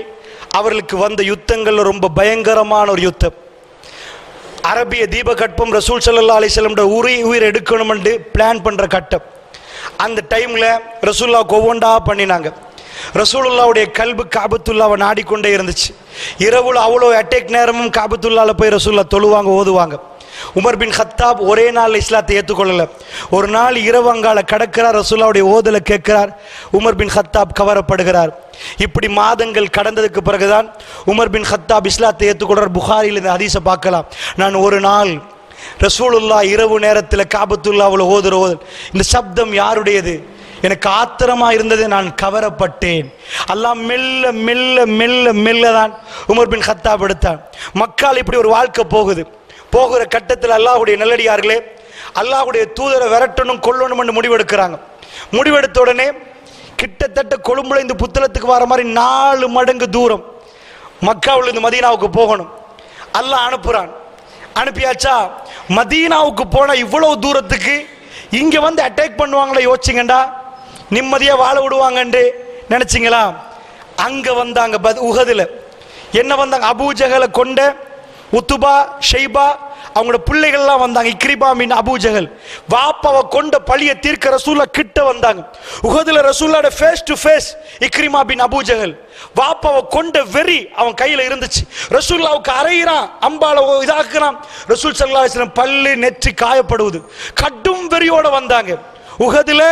அவர்களுக்கு வந்த யுத்தங்கள்ல ரொம்ப பயங்கரமான ஒரு யுத்தம், அரபிய தீபகற்பம், ரசூல் ஸல்லல்லாஹு அலைஹி வஸல்லம் உயிர் எடுக்கணும்னு பிளான் பண்ற கட்டம். அந்த டைம்ல ரசூலுல்லாஹ் ஒவ்வொன்றா பண்ணினாங்க. ரசூலுல்லாவுடைய கல்பு காபத்துல்லாவை நாடிக்கொண்டே இருந்துச்சு. இரவுல அவ்வளோ அட்டாக் நேரமும் காபத்துல்லால போய் ரசூலுல்லாஹ் தொழுவாங்க, ஓதுவாங்க. உமர் பின் கத்தாப் ஒரே நாள் இஸ்லாத்தை ஏற்றுக்கொள்ளல. ஒரு நாள் இரவு அங்கால கடக்கிறார், ரசூலுல்லாவுடைய ஓதலை கேட்கிறார். உமர் பின் கத்தாப் கவரப்படுகிறார். இப்படி மாதங்கள் கடந்ததுக்கு பிறகுதான் உமர் பின் கத்தாப் இஸ்லாத்தை ஏற்றுக்கொள்றார். புகாரில் இந்த ஹதீஸை பார்க்கலாம். நான் ஒரு நாள் ரசூலுல்லாஹ் இரவு நேரத்தில் காபத்துல்லாவில் ஓதுற ஓதல், இந்த சப்தம் யாருடையது, எனக்கு ஆத்திரமா இருந்தது, நான் கவரப்பட்டேன். அல்லாஹ் மெல்ல மெல்ல மெல்ல மெல்ல தான் உமர் பின் கத்தாப் எடுத்தான். மக்கால் இப்படி ஒரு வாழ்க்கை போகுது. போகிற கட்டத்தில் அல்லாஹ்வுடைய நல்லடியார்களே, அல்லாஹ்வுடைய தூதரை விரட்டணும் கொல்லணும் முடிவெடுக்கிறாங்க. முடிவெடுத்த உடனே கிட்டத்தட்ட கொழும்புல இந்த புத்தளத்துக்கு வர மாதிரி 4 மடங்கு தூரம் மக்காவில் இருந்து மதீனாவுக்கு போகணும். அல்லாஹ் அனுப்புறான். அனுப்பியாச்சா, மதீனாவுக்கு போன இவ்வளவு தூரத்துக்கு இங்க வந்து அட்டாக் பண்ணுவாங்களா யோசிச்சிங்கண்டா, நிம்மதியா வாழ விடுவாங்கன்னு நினைச்சிங்களா? அங்க வந்தாங்க உஹதுல. என்ன வந்தாங்க, அபூஜஹலை கொண்ட உத்துபா ஷைபா அவங்களோட பிள்ளைகள்லாம் வந்தாங்க. இக்ரிபா மின் அபூஜஹல் வாப்பாவை கொண்ட பழிய தீர்க்க ரசூலுல்லாஹ் கிட்ட வந்தாங்க. உஹதுல ரசூலுல்லாஹ் ஃபேஸ் டு ஃபேஸ் இக்ரிமா பின் அபூஜஹல் வாப்பாவை கொண்ட வெறி அவன் கையில இருந்துச்சு. ரசூலுல்லாஹ்வுக்கு அறையிறான், அம்பால இதாக்குறான். ரசூல் ஸல்லல்லாஹு அலைஹி வஸல்லம் பல்லு நெற்றி காயப்படுவது. கடும் வெறியோட வந்தாங்க. உஹதுல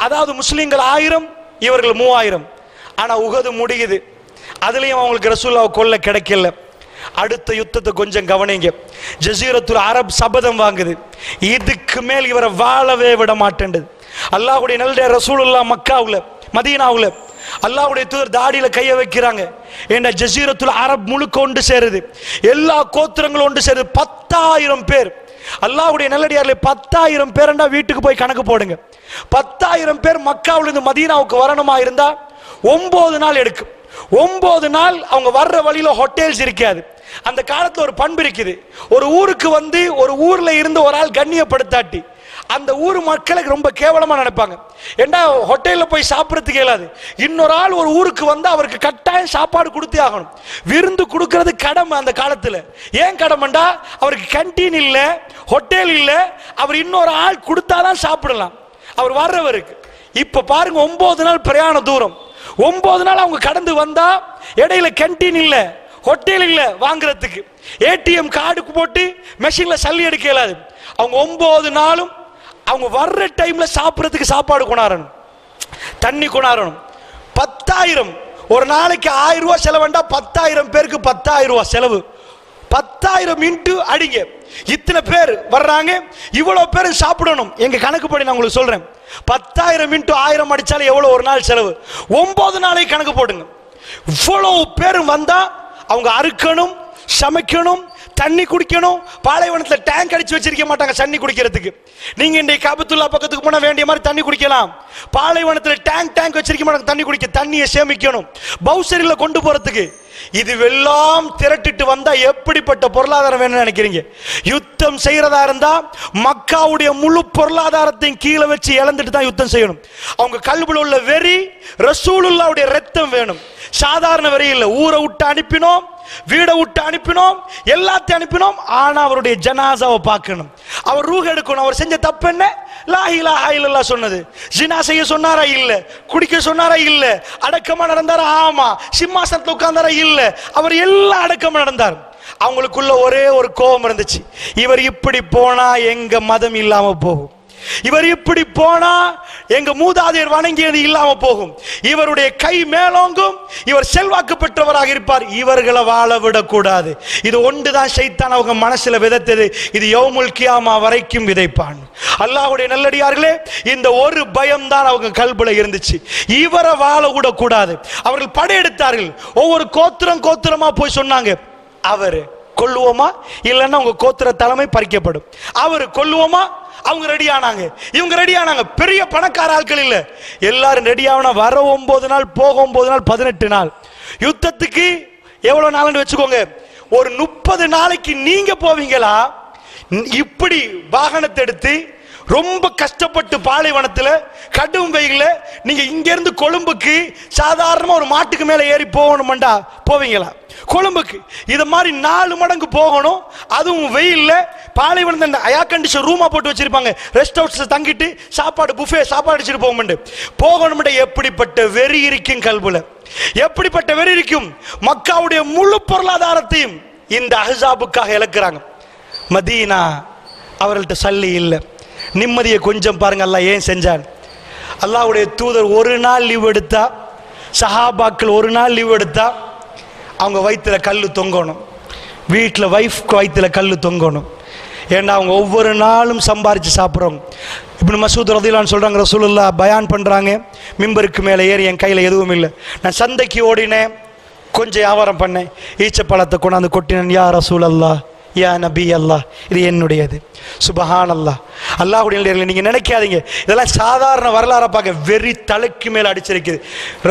அதாவது முஸ்லிம்கள் 1000, இவர்கள் 3000. ஆனா உஹது முடியுது, அதுலயும் அவங்களுக்கு ரசூலுல்லாஹ் கொல்ல கிடைக்கல. அடுத்த யுத்தத்தை கொஞ்சம் கவனிங்க. ஜஸீரத்துல் அரப் சபதம் வாங்குது, இதுக்கு மேல் இவரை வாழவே விட மாட்டேன்து. அல்லாஹ்வுடைய நல்ல ரசூலுல்லாஹ் மக்காவுல மதீனாவுல அல்லாஹ்வுடைய தூதர் தாடியில கைய வைக்கிறாங்க. ஏன்னா ஜஸீரத்துல் அரப் முழுக்க ஒன்று சேருது, எல்லா கோத்திரங்களும் ஒன்று சேருது. 10,000 பேர் அல்லாஹ்வுடைய நல்லடியார்களே, 10,000 பேர்ண்டா வீட்டுக்கு போய் கணக்கு போடுங்க. 10,000 பேர் மக்காவுல இருந்து மதீனாவுக்கு வரணுமா இருந்தா 9 நாள் எடுக்கும். 9 நாள் அவங்க வர்ற வழியில ஹோட்டல்ஸ் இருக்காது. அந்த காலத்துல ஒரு பண்பு இருக்குது, ஒரு ஊருக்கு வந்து ஒரு ஊர்ல இருந்து ஒரு ஆள் கண்ணியப்படுத்தாட்டி அந்த ஊர் மக்களுக்கு ரொம்ப கேவலமா நினைப்பாங்க. ஏண்டா ஹோட்டல்ல போய் சாப்பிடறதுக்கு இயலாது. இன்னொரு ஆள் ஒரு ஊருக்கு வந்து அவருக்கு கட்டாயம் சாப்பாடு கொடுத்தே ஆகணும். விருந்து கொடுக்கறது கடமை அந்த காலத்துல. ஏன் கடமைண்டா, அவருக்கு கேன்டீன் இல்ல, ஹோட்டல் இல்ல, அவர் இன்னொரு ஆள் கொடுத்தாதான் சாப்பிடலாம் அவர் வர்றவருக்கு. இப்ப பாருங்க, 9 நாள் பிரயாண தூரம். 9 நாள் அவங்க கடந்து வந்தா இடையில கேன்டீன் இல்ல, ஹோட்டல் இல்ல, வாங்குறதுக்கு ஏடிஎம் கார்டு போட்டு மெஷின்ல சல்லி எடுக்க இயலாது. அவங்க 9 நாளும் அவங்க வர்ற டைம்ல சாப்பிடறதுக்கு சாப்பாடு கொண்டாடணும், தண்ணி கொண்டாடணும். 10,000 ஒரு நாளைக்கு 1000 ரூபாய் செலவுண்டா 10,000 பேருக்கு 10,000 ரூபாய் செலவு. 10,000 இன்ட்டு அடிங்க, இத்தனை பேர் வர்றாங்க, இவ்வளவு பேர் சாப்பிடணும். எங்க கணக்கு படி நான் உங்களுக்கு சொல்றேன், 10,000 இன்ட்டு 1000 அடிச்சாலும் எவ்வளவு ஒரு நாள் செலவு? 9 நாளைக்கு கணக்கு போடுங்க. இவ்வளவு பேரும் வந்தா அவங்க அறுக்கணும், சமைக்கணும், தண்ணி குடிக்கணும். பாலைவனத்தில் டேங்க் அடிச்சு வச்சிருக்க மாட்டாங்க தண்ணி குடிக்கிறதுக்கு. நீங்க இன்றைக்கு காபத்துல்லா பக்கத்துக்கு போனா வேண்டிய மாதிரி தண்ணி குடிக்கலாம். பாலைவனத்தில் டேங்க் வச்சிருக்க மாட்டாங்க தண்ணி குடிக்க. தண்ணியை சேமிக்கணும் பவுசரில கொண்டு போறதுக்கு. இதுவெல்லாம் திரட்டிட்டு வந்தா எப்படிப்பட்ட பொருளாதாரம் வேணும்னு நினைக்கிறீங்க? யுத்தம் செய்யறதா இருந்தா மக்காவுடைய முழு பொருளாதாரத்தையும் கீழே வச்சு இழந்துட்டு தான் யுத்தம் செய்யணும். அவங்க கல்புல உள்ள வெறி ரசூலுல்லாவுடைய ரத்தம் வேணும், சாதாரண வெறி இல்லை. ஊரை விட்டு அனுப்பினோம், வீடை விட்டு அனுப்பினோம், எல்லாத்தையும் அனுப்பினோம். ஆனா அவருடைய ஜனாசாவை பார்க்கணும், அவர் ரூஹ் எடுக்கணும். அவர் செஞ்ச தப்பு என்ன? லா இலாஹா இல்லல்லாஹ் சொன்னது. ஜினா செய்ய சொன்னாரா? இல்ல. குடிக்க சொன்னாரா? இல்ல. அடக்கமா நடந்தாரா? ஆமா. சிம்மாசனத்துல உட்கார்ந்தாரா? இல்ல. அவர் எல்லாம் அடக்கமா நடந்தார். அவங்களுக்குள்ள ஒரே ஒரு கோபம் இருந்துச்சு, இவர் இப்படி போனா எங்க மதம் இல்லாம போகும், இவர் இப்படி போனா எங்க மூதாதையர் வணங்கியது இல்லாம போகும், இவருடைய கை மேலோங்கும், இவர் செல்வாக்கு பெற்றவராக இருப்பார், இவர்களை வாழ விடக்கூடாது. இது ஒன்றுதான் ஷைத்தான் அவங்க மனசுல விதைத்தது. இது யௌமுல் கியாமா வரைக்கும் விதைப்பான். அல்லாஹ்வுடைய நல்லடியார்களே, இந்த ஒரு பயம் தான் அவங்க கல்புல இருந்துச்சு, இவரை வாழ விடக்கூடாது. அவர்கள் படையெடுத்தார்கள். ஒவ்வொரு கோத்திரமா போய் சொன்னாங்க, அவரு கொல்லுவோமா இல்லைன்னா உங்க கோத்திர தலைமை பறிக்கப்படும். அவரு கொல்லுவோமா? அவங்க ரெடி ஆனாங்க, இவங்க ரெடி ஆனாங்க. பெரிய பணக்கார ஆட்கள் இல்ல, எல்லாரும் ரெடி ஆனா வர 9 நாள், போக 9 நாள், 18 நாள். யுத்தத்துக்கு எவ்வளவு நாள்னு வச்சுக்கோங்க, ஒரு 30 நாளைக்கு நீங்க போவீங்களா? இப்படி வாகனத்தை எடுத்து ரொம்ப கஷ்டப்பட்டு பாலைவனத்துல கடும் வெயில நீங்க இங்க இருந்து கொழும்புக்கு சாதாரணமா ஒரு மாட்டுக்கு மேல ஏறி போகணும்டா, போவீங்களா? கொழும்புக்கு இது மாதிரி 4 மடங்கு போகணும், அதுவும் வெயில்ல. பாலைவனத்தை ஏர் கண்டிஷன் ரூமா போட்டு வச்சிருப்பாங்க, ரெஸ்ட் ஹவுஸ் தங்கிட்டு சாப்பாடு புஃபே சாப்பாடு அடிச்சுட்டு போகணும். எப்படிப்பட்ட வெறி இருக்கும் கல்புல, எப்படிப்பட்ட வெறி இருக்கும். மக்காவுடைய முழு பொருளாதாரத்தையும் இந்த அஹ்ஸாபுக்காக இழக்கிறாங்க. மதீனா அவர்கள்ட்ட சல்லி இல்லை, நிம்மதியை கொஞ்சம் பாருங்க அல்லாஹ் ஏன் செஞ்சான். அல்லாஹ்வுடைய தூதர் ஒரு நாள் லீவ் எடுத்தா, சஹாபாக்கள் ஒரு நாள் லீவ் எடுத்தா அவங்க வயிற்றுல கல்லு தொங்கணும், வீட்டில் வைஃப்க்கு வயிற்றுல கல்லு தொங்கணும். ஏன்னா அவங்க ஒவ்வொரு நாளும் சம்பாரிச்சு சாப்பிட்றவங்க. இப்னு மஸ்ஊத் ரலியல்லாஹு அன்ஹு சொல்றாங்க, ரசூலுல்லாஹ் பயான் பண்றாங்க, மிம்பருக்கு மேலே ஏறி என் கையில் எதுவும் இல்லை, நான் சந்தைக்கு ஓடினேன், கொஞ்சம் வியாபாரம் பண்ணேன், ஈச்சப்பழத்தை கொண்டாந்து கொட்டினேன், யா ரசூலல்லாஹ் யா நபி அல்லாஹ், இது என்னுடையது. சுபஹான் அல்லாஹ். அல்லாஹ்வுடைய நீங்க நினைக்காதீங்க இதெல்லாம் சாதாரண வரலாறை பார்க்க வெறி தலைக்கு மேல அடிச்சிருக்குது.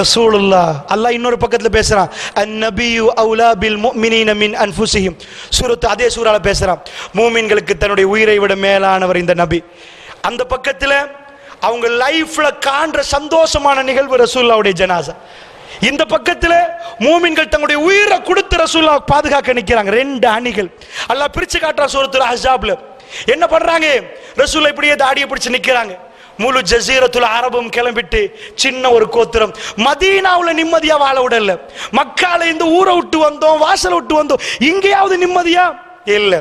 ரசூலுல்லாஹ் அல்லாஹ் இன்னொரு பக்கத்துல பேசுறான், அந்நபியு அவுலா பில் முஃமினீன மின் அன்ஃபுஸிஹிம், சூரத் அதே சூறால பேசுறான், மூமின்களுக்கு தன்னுடைய உயிரை விட மேலானவர் இந்த நபி. அந்த பக்கத்துல அவங்க லைஃப்ல காண்ற சந்தோஷமான நிகழ்வு ரசூலுல்லாஹ்வுடைய ஜனாஸா. இந்த பக்கத்துல மூமின்கள் தங்களுடைய உயிரை கொடுத்து ரசூலுல்லாஹ் பாதுகாக்க நிக்கிறாங்க. 2 அணிகள் அல்லாஹ் பிரிச்சு காட்டுறான் சூரத்துல் அஹ்ஸாப்ல. என்ன பண்றாங்க? ரசூலுல்லாஹ் இப்படியே தாடியை பிடிச்சு நிக்கிறாங்க. முழு ஜஸீரத்துல் அரபும் கிளம்பிட்டு சின்ன ஒரு கோத்திரம் மதீனாவுல நிம்மதியா வாழ விடல. மக்கால இந்த ஊரை விட்டு வந்தோம், வாசலை விட்டு வந்தோம், இங்கேயாவது நிம்மதியா இல்ல.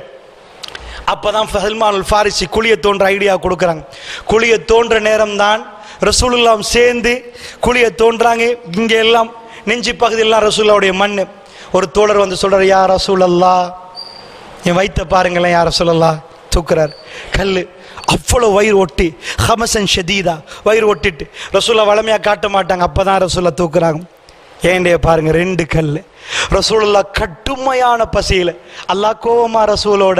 அப்பதான் சல்மானுல் ஃபாரிசி குழியை தோன்ற ஐடியா கொடுக்குறாங்க. குழியை தோன்ற நேரம் தான் ரசூலுல்லாஹ் சேர்ந்து குழியை தோன்றாங்க. இங்க எல்லாம் நெஞ்சி பகுதியெல்லாம் ரசூலுல்லாஹ்வுடைய மண். ஒரு தோழர் வந்து சொல்றாரு, யா ரசூலல்லாஹ் என் வயிற்ற பாருங்களேன், யா ரசூலல்லாஹ் தூக்குறார் கல்லு, அவ்வளோ வயிறு ஒட்டி, ஹமசன் ஷதீதா வயிறு ஒட்டிட்டு. ரசூலுல்லாஹ் வளமையா காட்ட மாட்டாங்க, அப்பதான் ரசூலுல்லாஹ் தூக்குறாங்க. ஏண்டைய பாருங்க 2 கல். ரசூலுல்லாஹ் கடுமையான பசியில. அல்லாஹ் கோவமா ரசூலோட?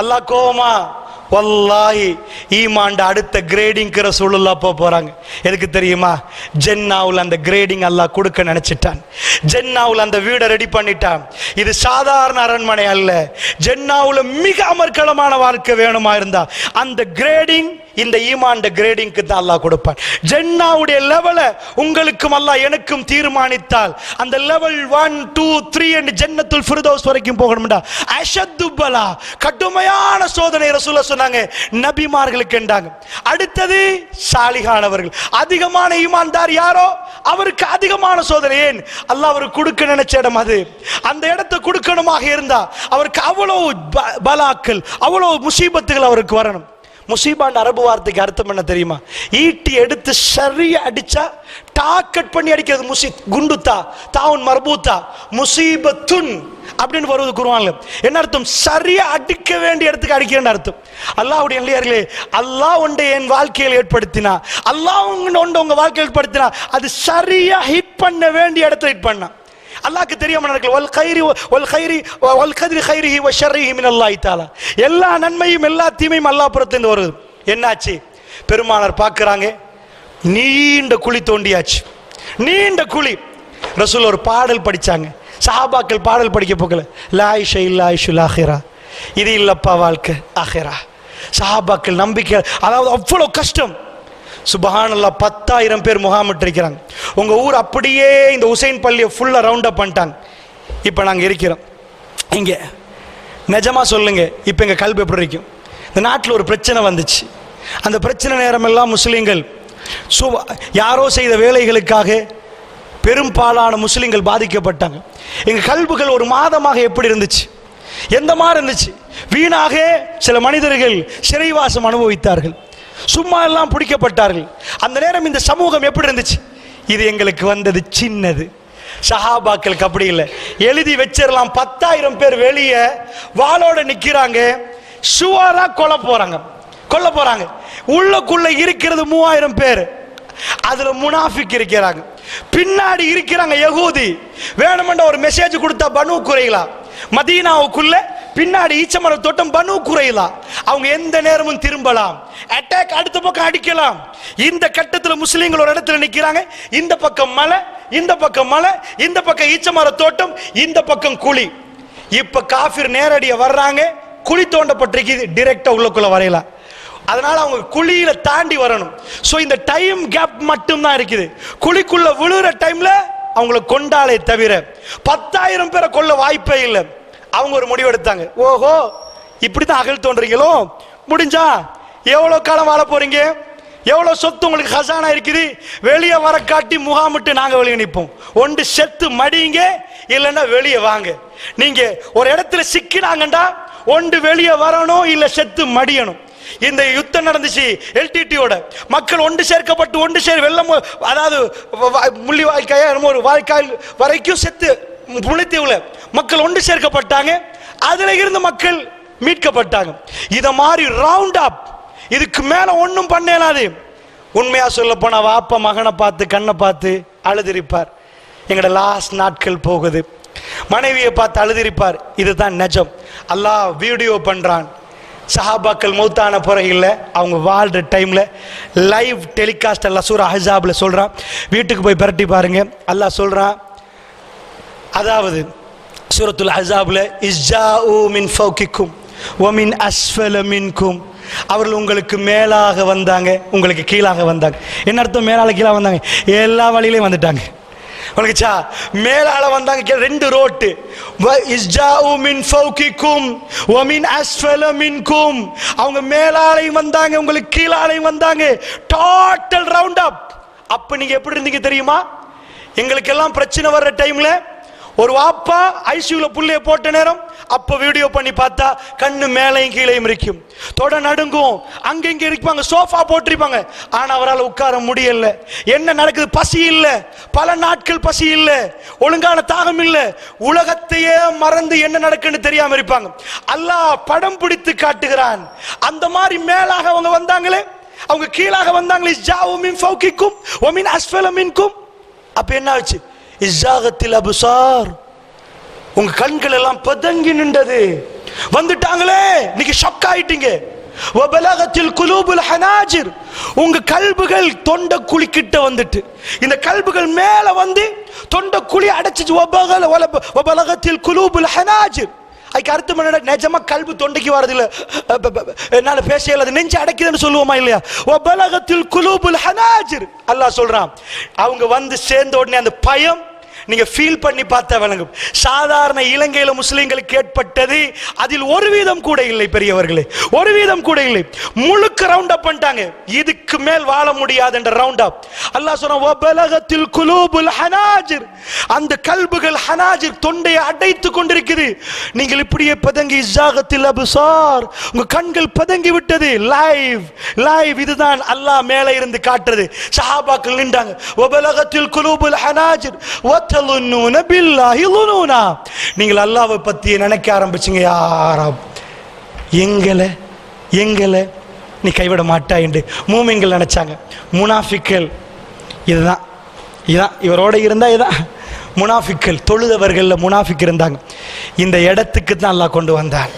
அல்லாஹ் கோவமா? வல்லாஹி ஈமான்ட அடுத்த கிரேடிங்க்கு ரசூலுல்லாஹ் போறாங்க. எதுக்கு தெரியுமா? ஜன்னாவுல அந்த கிரேடிங் அல்லாஹ் கொடுக்க நினைச்சிட்டான். ஜன்னாவுல அந்த வீடை ரெடி பண்ணிட்டான். இது சாதாரண அரண்மனை அல்ல. ஜன்னாவுல மிக அமர்க்களமான வாழ்க்கை வேணுமா இருந்தா அந்த கிரேடிங் இந்த ஈமான்ட கிரேடிங்க்கு தான் அல்லாஹ் கொடுப்பான். ஜன்னாவுடைய லெவலை உங்களுக்கும் அல்லாஹ் எனக்கும் தீர்மானித்தால் அந்த லெவல் 1, 2, 3 என்று ஜன்னத்துல் ஃபிர்தௌஸ் வரைக்கும் போகணும்டா. அஷத்து பலா, கடுமையான சோதனை ரசூலுல்லாஹ் சொன்னாங்க நபிமார்களுக்கு என்றாங்க. அடுத்தது சாலிகானவர்கள், அதிகமான ஈமான்தார் யாரோ அவருக்கு அதிகமான சோதனை. ஏன்? அல்லாஹ் அவருக்கு கொடுக்க நினைச்ச இடம் அது. அந்த இடத்தை கொடுக்கணுமாக இருந்தா அவருக்கு அவ்வளவு பலாக்கள், அவ்வளவு முசீபத்துகள் அவருக்கு வரணும். முசீபாண்ட அரபு வார்த்தைக்கு அர்த்தம் என்ன தெரியுமா? ஈட்டி எடுத்து சரியா அடிச்சா டாக்கெட் பண்ணி அடிக்கிறது முசீப். குண்டுத்தா தாவுன் மர்பூத்தா முசீபத்துன் அப்படின்னு வருவது குர்ஆன்ல. என்ன அர்த்தம்? சரியா அடிக்க வேண்டிய இடத்துக்கு அடிக்கிறேன் அர்த்தம். அல்லாஹ்வுடைய நல்லடியார்களே, அல்லாஹ் ஒன்றை என் வாழ்க்கையில் ஏற்படுத்தினா, அல்லாஹ் ஒன்றை உங்க வாழ்க்கையில் ஏற்படுத்தினா அது சரியா ஹிட் பண்ண வேண்டிய இடத்துல ஹிட் பண்ணா. அல்லாஹ்க்கு தெரியாம நடக்கல. வல் கத்ரி கைரிஹி வ ஷர்ரிஹி மினல்லாஹி தஆலா. எல்லா நன்மையும் எல்லா தீமையும் அல்லாஹ் புறத்திலிருந்து வருது. என்னாச்சு? பெருமானார் பார்க்கறாங்க, நீண்ட குழி தோண்டியாச்சு, நீண்ட குழி. ரசூல் ஒரு பாடல் படிச்சாங்க. சஹாபாக்கள் பாடல் படிக்க போகல, லா இஷ இல்லா இஷுல் ஆஹிரா, இது இல்லப்பா வாழ்க்கை ஆஹிரா. சஹாபாக்கள் நம்பிக்கை, அதாவது அவ்வளவு கஷ்டம். சுபஹானல்லாஹ் 10,000 பேர் முகாமிட்டிருக்கிறாங்க. உங்க ஊர் அப்படியே இந்த உசைன் பள்ளியை ஃபுல்லா ரவுண்ட் அப் பண்ணிட்டாங்க. இப்போ நாங்கள் இருக்கிறோம் இங்கே. நிஜமாக சொல்லுங்க, இப்போ எங்கள் கல்வி எப்படி இருக்கும்? இந்த நாட்டில் ஒரு பிரச்சனை வந்துச்சு. அந்த பிரச்சனை நேரமெல்லாம் முஸ்லீம்கள் யாரோ செய்த வேலைகளுக்காக பெரும்பாலான முஸ்லீம்கள் பாதிக்கப்பட்டாங்க. எங்கள் கல்விகள் ஒரு மாதமாக எப்படி இருந்துச்சு? எந்த மாதிரி இருந்துச்சு? வீணாக சில மனிதர்கள் சிறைவாசம் அனுபவித்தார்கள், சும்மா எல்லாம் பிடிக்கப்பட்டார்கள். அந்த நேரம் இந்த சமூகம் எப்படி இருந்துச்சு? இது எங்களுக்கு வந்தது சின்னது. சஹாபாக்களுக்கு அப்படி இல்லை, எழுதி வச்சிடலாம். 10,000 பேர் வெளியே வாளோட நிற்கிறாங்க, ஷுவரா கொல்ல போறாங்க. உள்ளக்குள்ள இருக்கிறது 3000 பேர். அதுல முனாஃபிக் இருக்கிறாங்க, பின்னாடி இருக்கிறாங்க யகூதி. வேணுமென்ற ஒரு மெசேஜ் கொடுத்தா பனு குறைலா மதீனாவுக்குள்ள பின்னாடி ஈச்சமர தோட்டம் பனு குறைலா, அவங்க எந்த நேரமும் திரும்பலாம், அட்டாக் அடுத்த பக்கம் அடிக்கலாம். இந்த கட்டத்தில் முஸ்லீம்கள் ஒரு இடத்துல நிற்கிறாங்க. இந்த பக்கம் மலை, இந்த பக்கம் மலை, இந்த பக்கம் ஈச்சமர தோட்டம், இந்த பக்கம் குழி. இப்ப காஃபிர் நேரடியா வர்றாங்க, குழி தோண்டப்பட்டிருக்கு, டைரக்டா உள்ளக்குள்ள வரையலாம். அதனால அவங்க குழியில தாண்டி வரணும். சோ இந்த டைம் கேப் மட்டும் தான் இருக்குது. குழிக்குள்ள விழுற டைம்ல அவங்கள கொண்டாலே தவிர 10,000 பேரை கொல்ல வாய்ப்பே இல்லை. அவங்க ஒரு முடிவு எடுத்தாங்க, ஓஹோ இப்படித்தான் அகல் தோன்றீங்களோ, முடிஞ்சா எவ்வளவு காலம் வாழ போறீங்க, எவ்வளவு சொத்து உங்களுக்கு ஹசானா இருக்குது, வெளியே வர காட்டி முகாமிட்டு நாங்க வெளியே நிற்போம். ஒன்று செத்து மடிங்க, இல்லைன்னா வெளியே வாங்க. நீங்க ஒரு இடத்துல சிக்கினாங்கண்டா ஒன்று வெளியே வரணும், இல்ல செத்து மடியணும். இந்த யுத்தம் நடந்துச்சு எல்டிடியோட. மக்கள் ஒன்று சேர்க்கப்பட்டு ஒன்று சேர் வெள்ளம், அதாவது முள்ளி வாய்க்காய ஒரு வாய்க்கால் வரைக்கும் செத்து முளைத்தீவுல மக்கள் ஒன்று சேர்க்கப்பட்டாங்க. அதுல இருந்து மக்கள் மீட்கப்பட்டாங்க. இத மாதிரி ரவுண்ட் அப், இதுக்கு மேல ஒன்றும் பண்ணலாது. உண்மையா சொல்ல போனா வாப்பா மகனை பார்த்து கண்ணை பார்த்து அழுதிருப்பார். எங்கட லாஸ்ட் நாட்கள் போகுது. மனைவியை பார்த்து அழுதிருப்பார். இதுதான் நிஜம். அல்லாஹ் வீடியோ பண்றான். சஹாபாக்கள் மௌத்தான பிறகு அவங்க வாழ்ற டைம்ல லைவ் டெலிகாஸ்ட் அல்லாஹ் சூரா அஹ்ஸாப்ல சொல்றான். வீட்டுக்கு போய் பிரட்டி பாருங்க. அல்லாஹ் சொல்றான், அதாவது சூரத்துல் அஹ்ஸாப்ல இஸ்ஜாஉ மின் ஃபௌகிக்கும் வ மின் அஸ்ஃபல மின்கும், அவர்கள் உங்களுக்கு மேலாக வந்தாங்க, உங்களுக்கு கீழாக வந்தாங்க. என்ன அர்த்தம்? மேலால கீழே வந்தாங்க, எல்லா வழியிலையும் வந்துட்டாங்க. உனக்குச்சா மேலால வந்தாங்க, 2 ரோட்டு. இஸ்ஜாஉ மின் ஃபௌகிக்கும் வ மின் அஸ்ஃபல மின்கும், அவங்க மேலாலையும் வந்தாங்க, உங்களுக்கு கீழாலையும் வந்தாங்க. Total round up. அப்ப நீங்க எப்படி இருந்தீங்க தெரியுமா? எங்களுக்கு எல்லாம் பிரச்சனை வர்ற டைம்ல ஒரு வாப்பா ஐசியூல புள்ளைய போட்ட நேரம் அப்ப வீடியோ பண்ணி பார்த்தா கண்ணு மேலையும் கீழையும் இருக்கும், தொட நடுங்கும், அங்கங்க இருப்பாங்க, சோஃபா போட்டிருப்பாங்க. ஆனா அவரால் உட்கார முடியல. என்ன நடக்குது? பசி இல்ல, பல நாட்கள் பசி இல்ல, ஒழுங்கான தாகம் இல்ல, உலகத்தையே மறந்து என்ன நடக்குன்னு தெரியாம இருப்பாங்க. அல்லாஹ் படம் பிடித்து காட்டுகிறான். அந்த மாதிரி மேலாக அவங்க வந்தாங்களே, அவங்க கீழாக வந்தாங்களே. இஸ்ஜாஉ மின் ஃபௌகிக்கும் வ மின் அஸ்ஃபல மின்கும். அப்ப என்ன ஆச்சு? இஸ்ஸாகத்தில் அப்சார், உங்க கண்கள் எல்லாம் பதங்கி நின்றது. வந்துட்டாங்களே, நீங்க ஷாக் ஆயிட்டீங்க. வபலகத்தில் குலூபுல் ஹனாஜிர், உங்க கல்புகள் தொண்ட குழி கிட்ட வந்துட்டு, இந்த கல்புகள் மேல வந்து தொண்ட குழி அடைச்சிச்சு. வபலகத்தில் குலூபுல் ஹனாஜிர், அதுக்கு அர்த்தம் என்ன? நிஜமா கல்பு தொண்டைக்கு வரது இல்ல, என்னால பேச இயலாது, நெஞ்சு அடைக்குதுன்னு சொல்லுவோமா இல்லையா? வபலகத்தில் குலூபுல் ஹனாஜிர், அல்லாஹ் சொல்றான். அவங்க வந்து சேர்ந்த உடனே அந்த பயம் நீங்க ஃபீல் பண்ணி பார்த்தா விளங்கும். சாதாரண இலங்கையில முஸ்லிம்களுக்கு ஏற்பட்டது அதில் 1% கூட இல்லை பெரியவர்களே, 1% கூட இல்லை. முழுக்க ரவுண்ட் அப் பண்ணிட்டாங்க. இதுக்கு மேல் வாழ முடியாது என்ற ரவுண்ட் அப். அல்லாஹ் சொன்னான், வபலகத்தில் குலூபுல் ஹனாஜிர், அந்த கல்புகள் ஹனாஜிர் தொண்டையை அடைத்து கொண்டிருக்குது. நீங்கள் இப்படியே பதங்கி, இஸ்ஸாகத்தில் அப்சார், உங்க கண்கள் பதங்கி விட்டது. லைவ் லைவ், இதுதான் அல்லாஹ் மேலே இருந்து காட்டுறது. சஹாபாக்கள் நின்றாங்க. வபலகத்தில் குலூபுல் ஹனாஜிர் நீங்கள் அல்லாஹ்வை பத்தி நினைக்க ஆரம்பிச்சீங்க, யாரா எங்களை நீ கைவிட மாட்டா என்று மூமின்கள் நினைச்சாங்க. முனாஃபிக்கள் இதுதான் இவரோட இருந்தா இதுதான் முனாஃபிக்கள். தொழுதவர்கள் முனாஃபிக் இருந்தாங்க. இந்த இடத்துக்கு தான் அல்லாஹ் கொண்டு வந்தார்.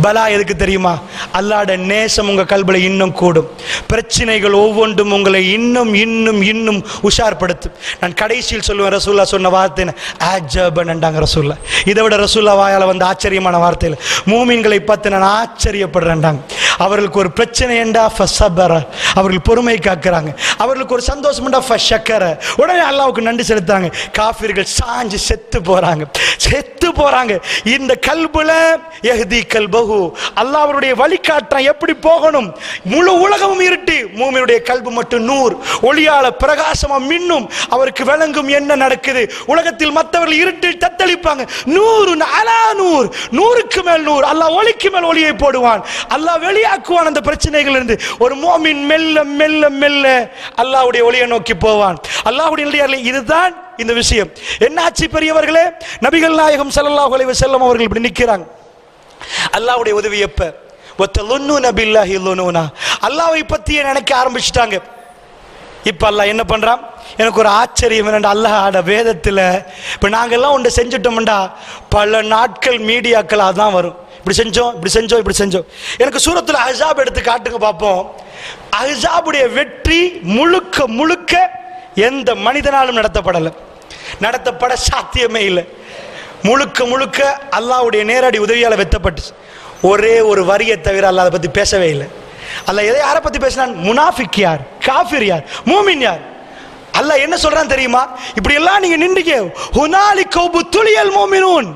பலா எதுக்கு தெரியுமா? அல்லாஹ்வுடைய நேசம் உங்க கல்வில இன்னும் கூடும். பிரச்சனைகள் ஒவ்வொன்றும் உங்களை இன்னும் இன்னும் இன்னும் உஷார்படுத்தும். நான் கடைசியில் சொல்லுவேன், ரசூலுல்லாஹ் சொன்ன வார்த்தை அஜபன் என்றாங்க ரசூலுல்லாஹ். இதை விட ரசூலுல்லாஹ் வாயால வந்த ஆச்சரியமான வார்த்தையில் மூமின்களை பார்த்து நான் ஆச்சரியப்படுறேன்டாங்க. அவர்களுக்கு ஒரு பிரச்சனை என்றா ஃபஸபர, அவர்கள் பொறுமை காக்குறாங்க. அவர்களுக்கு ஒரு சந்தோஷம் என்றா ஃபஷக்கர, உடனே அல்லாஹ்வுக்கு நன்றி செலுத்தாங்க. காஃபிர்கள் சாஞ்சு செத்து போறாங்க. இந்த கல்புல யஹ்தி கல்பஹு, அல்லாஹ் அவருடைய வழிகாட்டான் எப்படி போகணும். முழு உலகமும் இருட்டு, மூமினுடைய கல்பு மட்டும் நூர், ஒளியால பிரகாசமா மின்னும். அவருக்கு விளங்கும் என்ன நடக்குது. உலகத்தில் மற்றவர்கள் இருட்டில் தத்தளிப்பாங்க. நூறு அலா நூறு, நூறுக்கு மேல் நூறு. அல்லாஹ் ஒளிக்கு மேல் ஒளியை போடுவான். அல்லாஹ் வெளியாக்குவான் அந்த பிரச்சனைகள் இருந்து. ஒரு மோமின் மெல்ல மெல்ல மெல்ல அல்லாஹ்வுடைய ஒளியை நோக்கி போவான். அல்லாஹ்வுடைய இதுதான் இந்த விஷயம். என்னாச்சு பெரியவர்களே, நபிகள் நாயகம் ஸல்லல்லாஹு அலைஹி வஸல்லம் அவர்கள் இப்படி நிக்கிறாங்க. அல்லாஹ்வுடைய உதவி எப்ப? வத்தலுன்னுன பில்லாஹி லுனுனா, அல்லாஹ்வை பத்தியே நினைக்க ஆரம்பிச்சிட்டாங்க. இப்ப அல்லாஹ் என்ன பண்றான்? எனக்கு ஒரு ஆச்சரியம் என்னடா, அல்லாஹ் வேதத்துல இப்ப நாங்கெல்லாம் ஒன்று செஞ்சுட்டோம்டா பல நாட்கள் மீடியாக்கள் அதான் வரும். இப்படி செஞ்சோம் இப்படி செஞ்சோம் இப்படி செஞ்சோம். எனக்கு சூரத்துல அஹ்ஸாப் எடுத்து காட்டுங்க பார்ப்போம். அஹ்ஸாபுடைய வெற்றி முழுக்க முழுக்க எந்த மனிதனாலும் நடத்தப்பட சாத்தியமே இல்லை. முழுக்க முழுக்க அல்லாஹ்வுடைய நேரடி உதவியால வெத்தப்பட்டுச்சு. ஒரே ஒரு வரியை தவிர அல்லாஹ் அதை பத்தி பேசவே இல்லை. அல்லாஹ் எதை யாரை பத்தி பேசினான்? முனாஃபிக் யார், காஃபிர் யார், மூமின் யார். அல்லாஹ் என்ன சொல்றான் தெரியுமா? இப்படி எல்லாம் நீங்க நின்றீங்க, ஹுனாலிக புத்துலியல் மூமினூன்,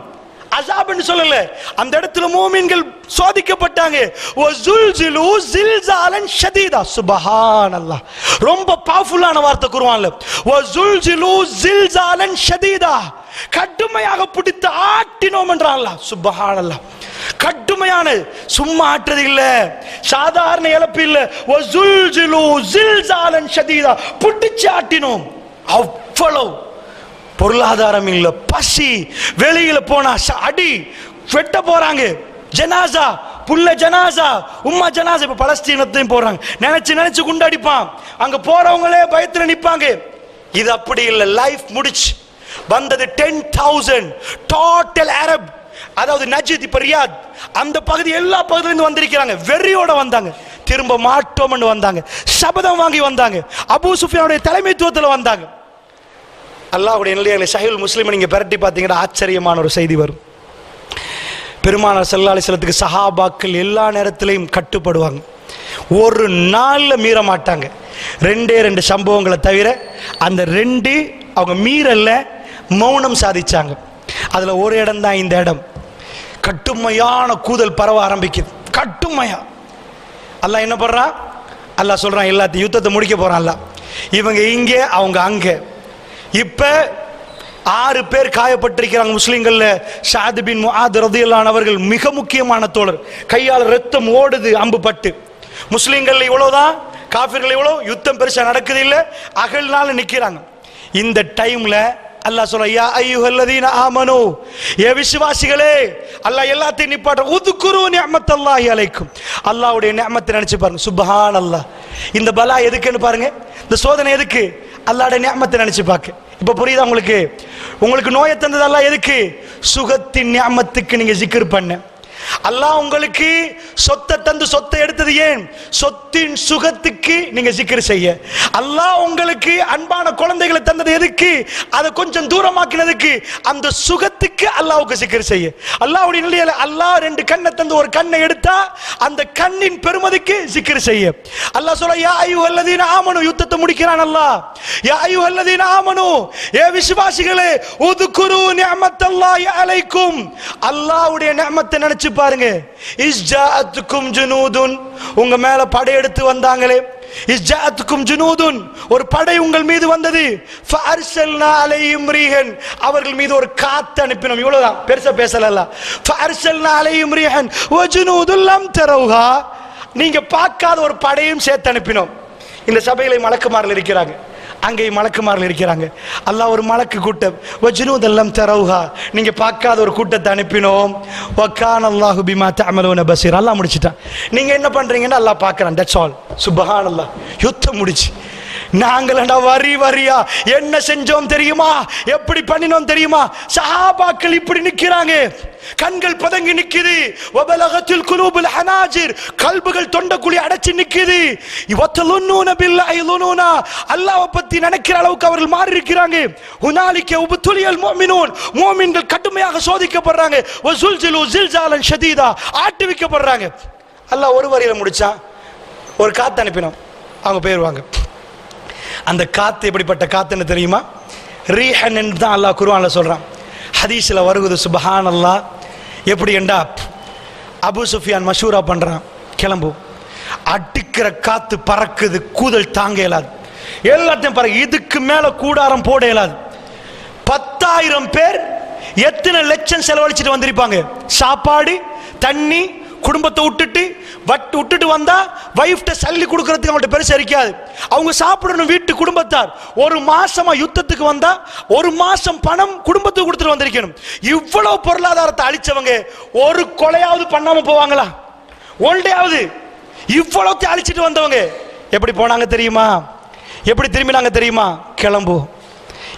அஸாப்னு சொல்லல, அந்த இடத்துல மூமின்கள் சோதிக்கப்பட்டாங்க. வஸுல்ஸிலு ஸில்ஸாலன் ஷதீதா. சுப்ஹானல்லாஹ், ரொம்ப பவர்ஃபுல்லான வார்த்தை குர்ஆன்ல. வஸுல்ஸிலு ஸில்ஸாலன் ஷதீதா, கடுமையாக பிடித்து ஆட்டினோம் என்றான் அல்லாஹ். சுப்ஹானல்லாஹ், கடுமையான, சும்மா ஆட்டுறது இல்ல, சாதாரண இழப்பு இல்ல. வஸுல்ஸிலு ஸில்ஸாலன் ஷதீதா, பிடிச்சு ஆட்டினோம். அவ்வளவு பொருளாதாரம் இல்ல, பசி, வெளியில போனா அடி, வெட்ட போறாங்க. ஜனாசா, புள்ள ஜனாசா, உம்மா ஜனாசா. இப்ப பலஸ்தீனத்தையும் போறாங்க, நினைச்சு நினைச்சு குண்டடிப்பான். அங்க போறவங்களே பயத்துல நிப்பாங்க. இது அப்படி இல்ல, லைஃப் முடிச்சு வந்தது 10,000 டோட்டல் அரப், அதாவது நஜித், இப்ப ரியாத், அந்த பகுதி எல்லா பகுதியிலிருந்து வந்திருக்கிறாங்க. வெறியோட வந்தாங்க, திரும்ப மாட்டோம்னு வந்தாங்க, சபதம் வாங்கி வந்தாங்க, அபூ சுஃபியானுடைய தலைமைத்துவத்தில் வந்தாங்க. அல்லாஹ்வுடைய நிலைகளை சஹீஹுல் முஸ்லிம் நீங்க பிரட்டி பார்த்தீங்கன்னா ஆச்சரியமான ஒரு செய்தி வரும். பெருமானார் ஸல்லல்லாஹு அலைஹி வஸல்லத்துக்கு சஹாபாக்கள் எல்லா நேரத்திலையும் கட்டுப்படுவாங்க, ஒரு நாள்ல மீற மாட்டாங்க. 2 சம்பவங்களை தவிர அந்த 2 அவங்க மீறல்ல, மௌனம் சாதிச்சாங்க. அதுல ஒரு இடம் தான் இந்த இடம். கட்டுமையான கூதல் பரவ ஆரம்பிக்குது, கட்டுமையா. அல்லாஹ் என்ன பண்றான்? அல்லாஹ் சொல்றான் எல்லாத்தையும் யுத்தத்தை முடிக்க போறான். அல்லாஹ் இவங்க இங்கே அவங்க அங்க. இப்ப 6 பேர் காயப்பட்டிருக்கிறாங்க முஸ்லிம்கள்ல. ஸஅத் பின் முஆத் ரலியல்லாஹு அன்ஹு அவர்கள் மிக முக்கியமான தோழர், கையால் ரத்தம் ஓடுது அம்பு பட்டு. முஸ்லிம்கள் இவ்வளவுதான், காஃபிர்கள் இவ்வளவு, யுத்தம் பெருசா நடக்குது இல்ல, அகல்னால நிக்கிறாங்க. இந்த டைம்ல அல்லாஹ் சொல்ற, யா அய்யுஹல்லதீன ஆமனூ, ஏ விசுவாசிகளே, அல்லாஹ் எல்லாத்தையும் நிப்பாட்ட, உத்குரு நிஅமத்தல்லாஹி அலைக்கும், அல்லாஹ்வுடைய நிஅமத்தை நினைச்சு பாருங்க. சுப்ஹானல்லாஹ், இந்த பலா எதுக்குன்னு பாருங்க, இந்த சோதனை எதுக்கு? அல்லாஹ்வுடைய நிஅமத்தை நினைச்சு பாக்க. இப்ப புரியுதா உங்களுக்கு? உங்களுக்கு நோயை தந்தது அல்லாஹ் எதுக்கு? சுகத்தின் நிஅமத்துக்கு நீங்க zikr பண்ண. அல்லாஹ் உங்களுக்கு சொத்தை தந்து சொத்தை எடுத்தது ஏன்? சொத்தின் சுகத்துக்கு நீங்க zikr செய்ய. அல்லாஹ் உங்களுக்கு அன்பான குழந்தைகளை தந்தது எதுக்கு? அதை கொஞ்சம் தூரமாக்கினதுக்கு. அந்த சுகத்துக்கு அல்லாஹ்வுக்கு zikr செய்ய. அல்லாஹ்வுடைய நிலையில அல்லாஹ் 2 கண்ணை தந்து ஒரு கண்ணை எடுத்தா அந்த கண்ணின் பெருமதிக்கு zikr செய்ய. அல்லாஹ் சொல்ல, யா அய்யுஹல்லதீன ஆமனு, யுத்தத்தை முடிக்கிறான் அல்லாஹ். யா அய்யுஹல்லதீன ஆமனு, ஏ விசுவாசிகளே, உத்குரு நிஅமத்தல்லாஹி அலைக்கும், அல்லாஹ்வுடைய நிஅமத்தை நினைச்சு பாருங்க. இஸ்ஜாஅத்துக்கும் ஜுனூதுன், உங்க மேல படையெடுத்து வந்தாங்களே. இஸ்ஜாஅத்துக்கும் ஜுனூதுன், ஒரு படை உங்கள் மீது வந்தது. ஃபஅர்ஸல்னா அலைஹிம் ரீஹன், அவர்கள் மீது ஒரு காத்து அனுப்பினோம். இவ்வளவுதான், பெருசா பேசல. ஃபஅர்ஸல்னா அலைஹிம் ரீஹன் வ ஜுனூதுன் லம் தரவுஹா, நீங்க பார்க்காத ஒரு படையும் சேர்த்து அனுப்பினோம். இந்த சபையில மலக்குமார்கள் இருக்கிறாங்க, அங்கேயும் மலக்குமார்கள் இருக்கிறாங்க. அல்லாஹ் ஒரு மலக்கு கூட்டம், வஜ்னூதல்லம் தரவுஹா, நீங்க பார்க்காத ஒரு கூட்டத்தை அனுப்பினோம். வகான அல்லாஹு பிமா தஅமலூன பஸீர், அல்லாஹ் முடிச்சிட்டான். நீங்க என்ன பண்றீங்கன்னு அல்லாஹ் பார்க்கறான். That's all. சுப்ஹானல்லாஹ். யுத்தம் முடிச்சு நாங்களா வரி வரியா என்ன செஞ்சோம் தெரியுமா, எப்படி பண்ணினோம் தெரியுமா? சஹாபாக்கள் இப்படி நிக்கிறாங்க, கண்கள் பதங்கி நிக்குது. வபலகத்தில் குலூபுல் ஹனாஜிர், கல்புகள் தொண்டக்குழி அடைச்சு நிக்குது. வத்தலுன்னூன பில்லாஹி லுனூனா, அல்லாஹ்வை பத்தி நினைக்கிற அளவுக்கு அவர்கள் மாறி இருக்கிறாங்க. ஹுனாலிக உப்துலியல் முஃமினூன், முஃமின்கள் கடுமையாக சோதிக்கப்படுறாங்க. வஸுல்ஜிலு ஜில்ஜாலன் ஷதீதா, ஆட்டுவிக்கப்படுறாங்க. அல்லாஹ் ஒரு வரியில முடிச்சான், ஒரு காத்து அனுப்பினோம், அவங்க போயிருவாங்க. அந்த காத்து எப்படிப்பட்ட காத்துன்னு தெரியுமா? ரீஹன் என்று தான் அல்லாஹ் குர்ஆன்ல சொல்றான். ஹதீஸ்ல வருகுது சுப்ஹானல்லாஹ். எப்படி என்றா, அபூ சுஃபியான் மஷூரா பண்றான், கிளம்பு, அடிக்கிற காத்து பறக்குது, கூதல் தாங்க இயலாது, எல்லாத்தையும் பறக்கு, இதுக்கு மேல கூடாரம் போட இயலாது. 10,000 பேர் எத்தனை லட்சம் செலவழிச்சிட்டு வந்திருப்பாங்க, சாப்பாடு தண்ணி குடும்பத்தை விட்டுட்டு வந்தா வைஃப்ட சல்லி கொடுக்கறதுக்கு அவங்கள்ட்ட பெருசா இருக்காது, அவங்க சாப்பிடணும் வீட்டு குடும்பத்தார். ஒரு மாசமா யுத்தத்துக்கு வந்தா ஒரு மாசம் பணம் குடும்பத்துக்கு கொடுத்துட்டு வந்திருக்கணும். இவ்வளவு பொருளாதாரத்தை அழிச்சவங்க ஒரு கொலையாவது பண்ணாம போவாங்களா? ஒன்றையாவது இவ்வளவு அழிச்சிட்டு வந்தவங்க எப்படி போனாங்க தெரியுமா? எப்படி திரும்பினாங்க தெரியுமா? கிளம்பு,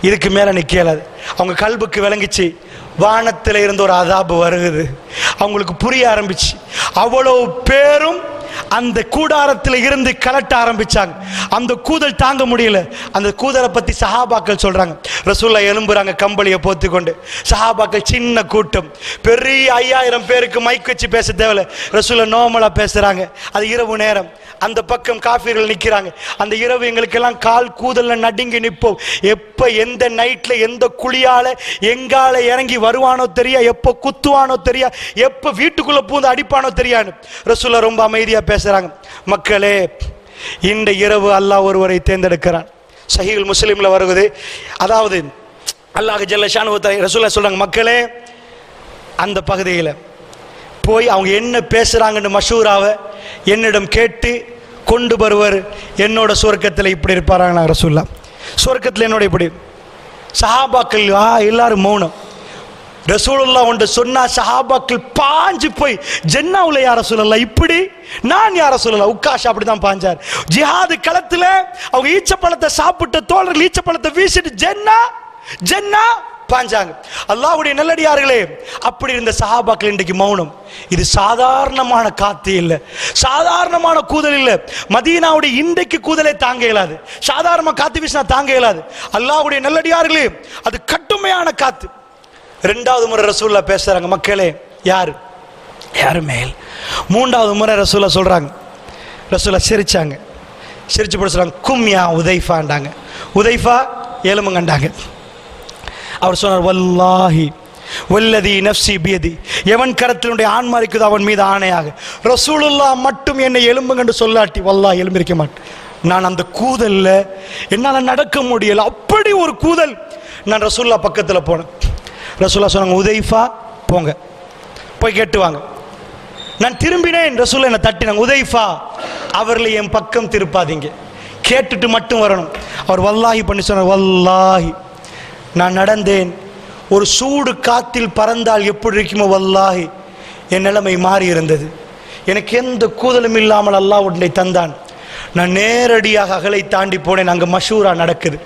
இதுக்கு மேல நிக்கலாது. அவங்க கல்புக்கு விளங்கிச்சு, வானத்தில் இருந்து ஒரு அதாபு வருகுது. அவங்களுக்கு புரிய ஆரம்பிச்சு, அவ்வளவு பேரும் அந்த கூடாரத்தில் இருந்து கலட்ட ஆரம்பிச்சாங்க. அந்த கூதல் தாங்க முடியல. அந்த கூதலை பத்தி சஹாபாக்கள் சொல்றாங்க. ரசூலுல்லாஹ் எழும்புறாங்க கம்பளியை போத்தி கொண்டு. சஹாபாக்கள் சின்ன கூட்டம், பெரிய 5000 பேருக்கு மைக் வச்சு பேச தேவையில்ல. ரசூலுல்லாஹ் நோமலா பேசுறாங்க. அது இரவு நேரம், அந்த பக்கம் காஃபிர்கள் நிக்கிறாங்க. அந்த இரவு எங்களுக்கெல்லாம் கால் கூதல்ல நடுங்கி நிற்போம். எப்ப எந்த நைட்ல எந்த குழியால எங்கால இறங்கி வருவானோ தெரியா, எப்ப குத்துவானோ தெரியா, எப்ப வீட்டுக்குள்ள பூந்து அடிப்பானோ தெரியாது. ரசூலுல்லாஹ் ரொம்ப அமைதியா பேசுறாங்க. மக்களே, இந்த இரவு அல்லாஹ் ஒருவரை தேர்ந்தெடுக்கிறான். சஹீஹுல் முஸ்லிம்ல வருகிறது. அதாவது அல்லாஹ் ஜல்ல ஷானுஹு தஆலா ரசூலுல்லாஹ் சொல்றாங்க, மக்களே அந்த பகுதியில் போய் அவங்க என்ன பேசுறாங்கன்னு மஷூராவை என்னிடம் கேட்டு கொண்டு வருவர். என்னோட சுவர்க்கத்தில் இப்படி இருப்பாராங்க ரசூலுல்லாஹ். சுவர்க்கத்தில் என்னோட இப்படி. சஹாபாக்கள் எல்லாரும் மௌனம். ரசூலுல்லாஹ் ஒன்று சொன்னா சஹாபாக்கள் பாஞ்சு போய், ஜன்னாவுல யா ரசூலுல்லாஹ் இப்படி, நான் யா ரசூலுல்லாஹ். உக்காஷ் அப்படிதான் பாஞ்சார். ஜிஹாது களத்துல அவங்க ஈச்சப்பழத்தை சாப்பிட்ட தோழர்கள் ஈச்சப்பழத்தை வீசிட்டு ஜன்னா ஜன்னா பாஞ்சாங்க. அல்லாஹ்வுடைய நல்லடியார்களே, அப்படி இருந்த சஹாபாக்கள் இன்றைக்கு மௌனம். இது சாதாரணமான காத்து இல்லை, சாதாரணமான கூதல் இல்லை. மதீனாவுடைய இன்றைக்கு கூதலை தாங்க இயலாது, சாதாரண காத்து வீசினா தாங்க இயலாது. அல்லாஹ்வுடைய நல்லடியார்களே, அது கடுமையான காத்து. 2வது முறை ரசூலுல்லாஹ் பேசுறாங்க, மக்களே யாரு மேல். 3வது முறை ரசூலுல்லாஹ் சொல்றாங்க. ரசூலுல்லாஹ் சிரிச்சாங்க, சிரிச்சு போட சொல்றாங்க, கும்யா உதைஃபாண்டாங்க. உதைஃபா எலும்புங்கண்டாங்க. அவர் சொன்னார், வல்லாஹி வல்லதி நஃப்சி பியதி, எவன் கரத்தினுடைய ஆன்மா இருக்குதோ அவன் மீது ஆணையாக, ரசூலுல்லாஹ் மட்டும் என்னை எலும்புங்கன்னு சொல்லாட்டி வல்லாஹ் எலும்பிருக்க மாட்டேன். நான் அந்த கூதல்ல என்னால் நடக்க முடியல, அப்படி ஒரு கூதல். நான் ரசூலுல்லாஹ் பக்கத்தில் போனேன். ரசூலுல்லாஹ் சொன்னாங்க, உதைஃபா போங்க, போய் கேட்டுவாங்க. நான் திரும்பினேன். ரசூலுல்லாஹ் என்னை தட்டினாங்க, உதைஃபா அவர்களை என் பக்கம் திருப்பாதீங்க, கேட்டுட்டு மட்டும் வரணும். அவர் வல்லாஹி பண்ணி சொன்னார், வல்லாஹி நான் நடந்தேன், ஒரு சூடு காத்தில் பறந்தால் எப்படி இருக்குமோ வல்லாஹி என் நிலைமை மாறி இருந்தது. எனக்கு எந்த கூதலும் இல்லாமல் அல்லாஹ் உன்னை தந்தான். நான் நேரடியாக அகலை தாண்டி போனேன். அங்கே மஷூரா நடக்குது.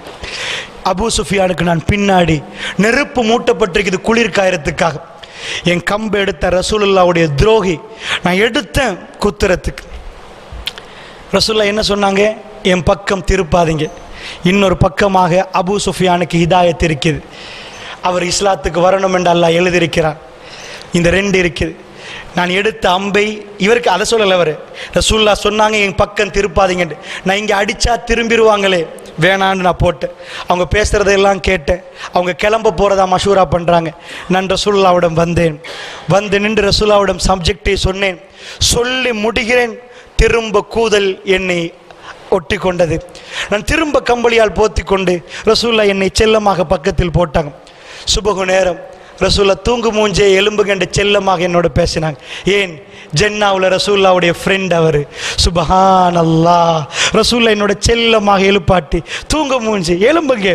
அபூ சுஃபியானுக்கு நான் பின்னாடி நெருப்பு மூட்டப்பட்டிருக்குது குளிர் காயறதுக்காக. என் கம்பை எடுத்த ரசூலுல்லாஹ்வுடைய துரோகி நான் எடுத்தேன் குத்துறதுக்கு. ரசூலுல்லாஹ் என்ன சொன்னாங்க, என் பக்கம் திருப்பாதீங்க. இன்னொரு பக்கமாக அபூ சுஃபியானுக்கு ஹிதாயத் இருக்குது, அவர் இஸ்லாத்துக்கு வரணும் என்று அல்லாஹ் எழுதியிருக்கிறார். இந்த 2 இருக்குது. நான் எடுத்த அம்பை இவருக்கு அதை சொல்லலை. அவர் ரசூலுல்லாஹ் சொன்னாங்க, என் பக்கம் திருப்பாதீங்கன்னு. நான் இங்கே அடித்தா திரும்பிடுவாங்களே, வேணான்னு நான் போட்டேன். அவங்க பேசுகிறதெல்லாம் கேட்டேன். அவங்க கிளம்ப போகிறதா மஷூரா பண்ணுறாங்க. நான் ரசூலுல்லாஹ்விடம் வந்தேன். வந்து நின்று ரசூலுல்லாஹ்விடம் சப்ஜெக்டை சொன்னேன். சொல்லி முடிகிறேன், திரும்ப கூதல் என்னை ஒட்டி கொண்டது. நான் திரும்ப கம்பளியால் போத்தி கொண்டு ரசூலுல்லாஹ் என்னை செல்லமாக பக்கத்தில் போட்டாங்க. சுபகு நேரம் ரசூல்லா தூங்கு மூஞ்சே எலும்புகண்ட செல்லமாக என்னோட பேசினாங்க. ஏன்? ஜென்னாவுல ரசூல்லாவுடைய ஃப்ரெண்ட் அவர். சுபஹான் அல்லாஹ். ரசூல்லா என்னோட செல்லமாக எழுப்பாட்டி தூங்கு மூஞ்சி எலும்புங்க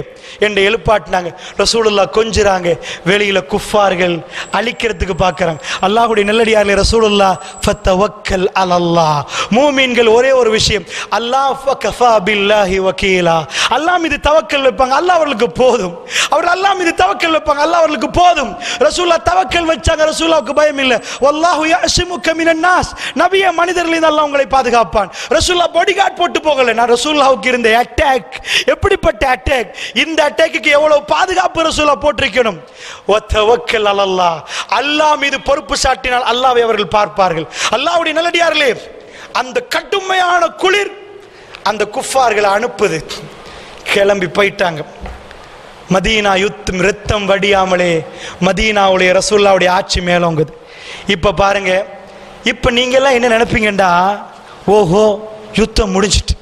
என்று எழுப்பாட்டினாங்க. ரசூலுல்லாஹ் கொஞ்சுறாங்க. வெளியில குஃபார்கள் அழிக்கிறதுக்கு பார்க்கறாங்க. அல்லாஹ்வுடைய நல்லடியார்களே, ரசூலுல்லாஹ் ஃபத்தவக்கல் அலல்லாஹ், மூமின்கள் ஒரே ஒரு விஷயம், அல்லாஹ் ஃபகஃபா பில்லாஹி வகீலா, அல்லாஹ் மீது தவக்கல் வைப்பாங்க, அல்லாஹ் அவர்களுக்கு போதும். அவர் அல்லாஹ் மீது தவக்கல் வைப்பாங்க, அல்லாஹ் அவர்களுக்கு போதும். ரசூலுல்லாஹ் தவக்கல் வச்சாங்க. ரசூலுல்லாஹ்வுக்கு பயம் இல்லை. வல்லாஹு யஅஸிமுக மினன் நாஸ், நபியே மனிதர்களிலிருந்து அல்லாஹ் உங்களை பாதுகாப்பான். ரசூலுல்லாஹ் பாடிகார்ட் போட்டு போகல. நான் ரசூலுல்லாஹ்வுக்கு இருந்த அட்டாக் எப்படிப்பட்ட அட்டாக், இந்த அட்டாக்கு எவ்வளவு பாதுகாப்பு ரசூலுல்லாஹ் போட்டிருக்கணும். வதவக்கல் அலல்லாஹ், அல்லாஹ் மீது பொறுப்பு சாட்டினால் அல்லாஹ்வை அவர்கள் பார்ப்பார்கள். அல்லாஹ்வுடைய நல்லடியார்களே, அந்த கடுமையான குளிர் அந்த குஃபார்களை அனுப்புது. கிளம்பி போயிட்டாங்க. மதீனா யுத்தம், ரத்தம் வடியாமலே மதீனாவுடைய ரசூலுல்லாஹ்வுடைய ஆட்சி மேலோங்குது. இப்ப பாருங்க, இப்ப நீங்க எல்லாம் என்ன நினைப்பீங்கடா, ஓஹோ யுத்தம் முடிஞ்சிட்டு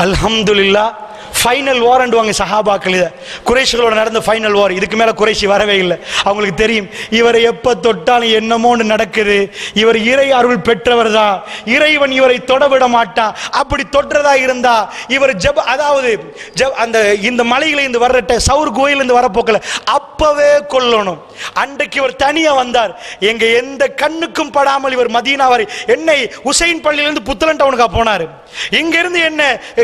அல்ஹம்துலில்லாஹ் ஃபைனல் வாரண்டுவாங்க சஹாபாக்கள். இதை குறைஷிகளோட நடந்த ஃபைனல் வார். இதுக்கு மேலே குறைஷி வரவே இல்லை. அவங்களுக்கு தெரியும் இவரை எப்போ தொட்டாலும் என்னமோன்னு நடக்குது, இவர் இறை அருள் பெற்றவர் தான், இறைவன் இவரை தொடவிட மாட்டான். அப்படி தொற்றதா இருந்தா இவர் அதாவது அந்த இந்த மலையிலிருந்து வர்ற சவுர் கோயிலிருந்து வரப்போக்கல அப்பவே கொல்லணும். அன்றைக்கு இவர் தனியா வந்தார். எங்க எந்த கண்ணுக்கும் படாமல் இவர் மதீனா வரை, என்னை உசைன் பள்ளியிலிருந்து புத்தளன் டவுனுக்கா போனாரு, இங்க இருந்து என்ன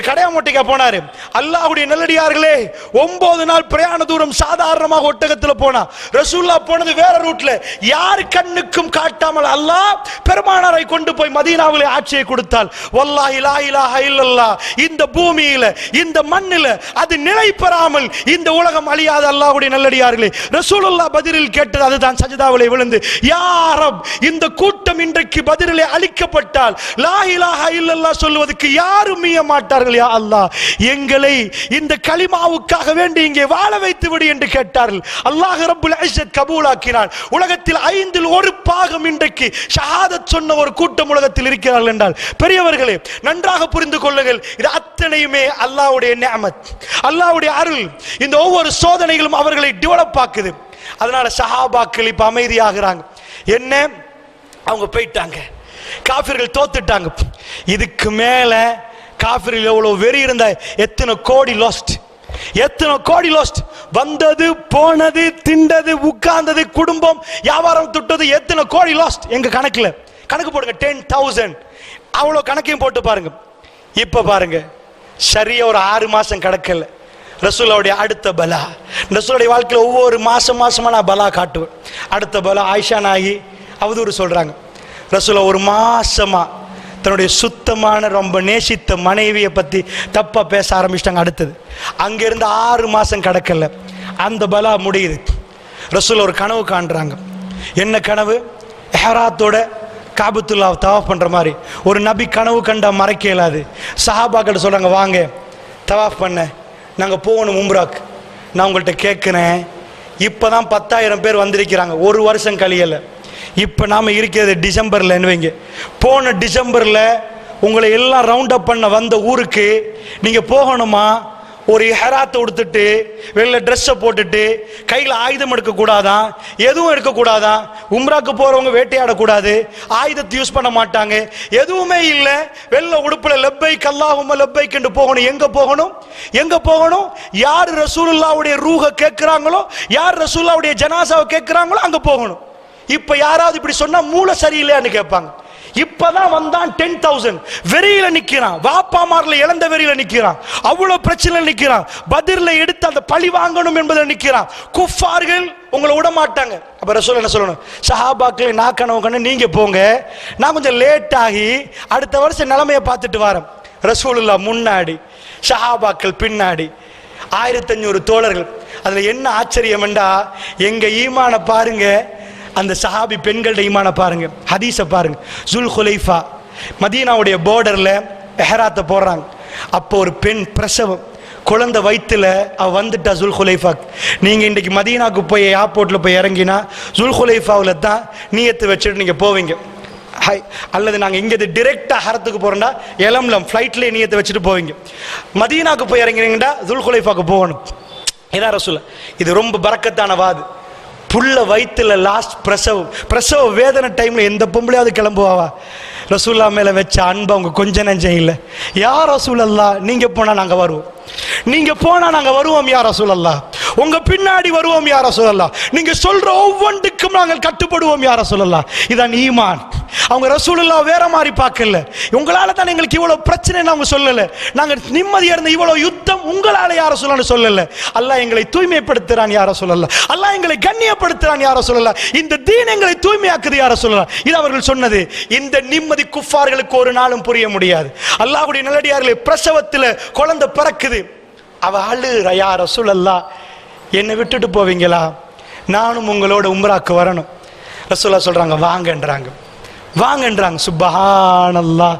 கடையாமொட்டைக்கா போனாரு. அல்லாஹ்வுடைய நல்லடியார்களே, 9 நாள் பிரயாண தூரம் சாதாரணமாக ஒட்டகத்தில் போனா. ரசூலுல்லாஹ் போனது வேற ரூட்ல, யார் கண்ணுக்கும் காட்டாமல் அல்லாஹ் பெருமானாரை கொண்டு போய் மதீனாவிலே ஆட்சியை கொடுத்தால், வல்லாஹி லா இலாஹா இல்லல்லாஹ், இந்த பூமியில இந்த மண்ணில அது நிலை பெறாமல் இந்த உலகம் அழியாத. அல்லாஹ்வுடைய நல்லடியார்களே, ரசூலுல்லாஹ் பதிலில் கேட்டது அதுதான். சஜதாவிலே விழுந்து, யா ரப், இந்த கூட்டம் இன்றைக்கு பதிலிலே அழிக்கப்பட்டால் லா இலாஹா இல்லல்லாஹ் சொல்வதற்கு யாரும் மீய மாட்டார்கள். யா அல்லாஹ், எங்களை இந்த கலிமாவுக்காக வேண்டி இங்கே வாழ வைத்து விடு என்று கேட்டார்கள். அல்லாஹ் ரப்புல் இஸ்ஸத் கபூலாக்கினார். உலகத்தில் 5 1 பாகம் இன்றைக்கு ஷஹாதத் சொன்ன ஒரு கூட்டம் உலகத்தில் இருக்கிறார்கள் என்றால், பெரியவர்களே நன்றாக புரிந்து கொள்ளுங்கள், இது அத்தனையுமே அல்லாஹ்வுடைய நிஅமத், அல்லாஹ்வுடைய அருள். இந்த ஒவ்வொரு சோதனைகளும் அவர்களை டெவலப் ஆக்குது. அதனால சஹாபாக்கள் இப்ப அமைதியாகிறாங்க. என்ன, அவங்க போயிட்டாங்க, காஃபிர்கள் தோத்துட்டாங்க. இதுக்கு மேல காஃபிர்கள் எவ்வளவு வெறி இருந்தா, எத்தனை கோடி லாஸ்ட், எத்தனை கோடி லாஸ்ட். வந்தது போனது திண்டது உட்கார்ந்தது குடும்பம் வியாபாரம் தொட்டது, எத்தனை கோடி லாஸ்ட். எங்க கணக்குல கணக்கு போடுங்க, 10,000 அவ்வளவு கணக்கையும் போட்டு பாருங்க. இப்ப பாருங்க, சரியா ஒரு 6 மாசம் கிடக்கல. ரசூலுல்லாஹ்வுடைய அடுத்த பலா, ரசூலுடைய வாழ்க்கையில் ஒவ்வொரு மாசமா நான் பலா காட்டுவேன். அடுத்த பலா ஆயிஷா நாயகி அவதூறு சொல்றாங்க. ரசூலுல்லாஹ் ஒரு மாசமா தன்னுடைய சுத்தமான ரொம்ப நேசித்த மனைவியை பத்தி தப்பா பேச ஆரம்பிச்சிட்டாங்க. அடுத்தது அங்கிருந்து 6 மாசம் கிடக்கல, அந்த பலா முடியுது. ரசூலுல்லாஹ் ஒரு கனவு காண்றாங்க. என்ன கனவு? இஹ்ராத்தோட காபத்துல்லாஹ் தவாஃப் பண்ற மாதிரி. ஒரு நபி கனவு கண்டா மறைக்க இயலாது. சஹாபாக்கிட்ட சொல்றாங்க, வாங்க தவாஃப் பண்ண, நாங்க போகணும் உம்ராக்கு. நான் உங்கள்கிட்ட கேட்கிறேன், இப்பதான் 10,000 பேர் வந்திருக்கிறாங்க, 1 வருஷம் கழியல. இப்ப நாம இருக்கிறது டிசம்பர்ல என்னவீங்க, போன டிசம்பர்ல உங்களை எல்லாம் ரவுண்ட் அப் பண்ண வந்த ஊருக்கு நீங்க போகணுமா? ஒரு இஹ்ராத்தை உடுத்துட்டு வெள்ளை ட்ரெஸ்ஸை போட்டுட்டு கையில் ஆயுதம் எடுக்கக்கூடாதான், எதுவும் எடுக்கக்கூடாதான். உம்ராக்கு போறவங்க வேட்டையாடக்கூடாது, ஆயுதத்தை யூஸ் பண்ண மாட்டாங்க, எதுவுமே இல்லை. வெள்ளை உடுப்புல லப்பைக் அல்லாஹும்ம லப்பைக் என்று போகணும். எங்க போகணும்? எங்க போகணும்? யார் ரசூலுல்லாஹ்வுடைய ரூஹ கேட்கிறாங்களோ, யார் ரசூலுல்லாஹ்வுடைய ஜனாசாவை கேட்கிறாங்களோ அங்க போகணும். இப்ப யாராவது இப்படி சொன்னா மூளை சரியில்லையான்னு கேட்பாங்க. இப்பதான் வந்தான் 10,000 வெறியில நிக்கிறான், வாப்பாமார்ல இழந்த வெறியில நிக்கிறான், அவ்வளவு பிரச்சனை நிக்கிறான், பதிர்ல எடுத்து அந்த பழி வாங்கணும் என்பதில் நிக்கிறான். குஃபார்கள் உங்களை விட மாட்டாங்க. அப்ப ரசூல் என்ன சொல்லணும்? சஹாபாக்களை நான் கனவு கண்டு நீங்க போங்க, நான் கொஞ்சம் லேட் ஆகி அடுத்த வருஷம் நிலைமையை பார்த்துட்டு வரேன். ரசூலுல்லாஹ் முன்னாடி, சஹாபாக்கள் பின்னாடி, 1500 தோழர்கள். அதுல என்ன ஆச்சரியம் என்றா, எங்க ஈமான பாருங்க, அந்த சஹாபி பெண்களுடைய ஈமான பாருங்க, ஹதீஸ பாருங்க. ஜுல்ஹுலைஃபா மதீனாவுடைய பார்டர்ல இஹ்ராத்தை போடுறாங்க. அப்போ ஒரு பெண் பிரசவம், குழந்தை வயிற்றுல அவ வந்துட்டா ஜுல்ஹுலைஃபா. நீங்க இன்னைக்கு மதீனாவுக்கு போய் ஏர்போர்ட்ல போய் இறங்கினா ஜுல்ஹுலைஃபாவில் தான் நீயத்து வச்சுட்டு நீங்க போவீங்க. அல்லது நாங்க இங்க டிரெக்டா ஹரத்துக்கு போறோம்னா எலம்லம் ஃபிளைட்ல நீயத்தை வச்சுட்டு போவீங்க. மதீனாவுக்கு போய் இறங்கினீங்கன்னா ஜுல்ஹுலைஃபாக்கு போகணும். இதான் ரசூல். இது ரொம்ப பரக்கத்தான வாது. புள்ள வயிற்றுல லாஸ்ட் பிரசவ வேதனை டைம்ல எந்த பொம்பளையாவது கிளம்புவாவா? ரசூல்லா மேல வச்ச அன்பு அவங்க கொஞ்ச நெஞ்சம் இல்லை. யா ரசூலல்லாஹ், நீங்க போனா நாங்க வருவோம், நீங்க போனா நாங்க வருவோம் யா ரசூலல்லாஹ், உங்க பின்னாடி வருவோம் யா ரசூலல்லாஹ், நீங்க சொல்ற ஒவ்வொன்றுக்கும் நாங்கள் கட்டுப்படுவோம் யா ரசூலல்லாஹ். இதான் ஈமான். அவங்க ரசூலுல்லாஹ் வேற மாதிரி பார்க்கல. உங்களால தான் எங்களுக்கு இவ்வளவு பிரச்சனை அவங்க சொல்லல, நாங்க நிம்மதியா இருந்த இவ்வளவு யுத்தம் உங்களால யா ரசூலுல்லாஹ் சொல்லல. அல்லாஹ் எங்களை தூய்மைப்படுத்துறான் யா ரசூலல்லாஹ், அல்லாஹ் எங்களை கண்ணியப்படுத்துறான் யா ரசூலல்லாஹ், இந்த தீன் எங்களை தூய்மையாக்குது யா ரசூலல்லாஹ். இது அவர்கள் சொன்னது. இந்த நிம்மதி குஃபார்களுக்கு ஒரு நாளும் புரிய முடியாது. அல்லாஹ்வுடைய நல்லடியார்களே, பிரசவத்துல குழந்தை பிறக்குது, அவ அழுற, யா ரசூலல்லாஹ் என்னை விட்டுட்டு போவீங்களா, நானும் உங்களோட உம்ராக்கு வரணும். ரசூலுல்லாஹ் சொல்றாங்க வாங்கன்றாங்க, வாங்கன்றாங்க. சுப்ஹானல்லாஹ்,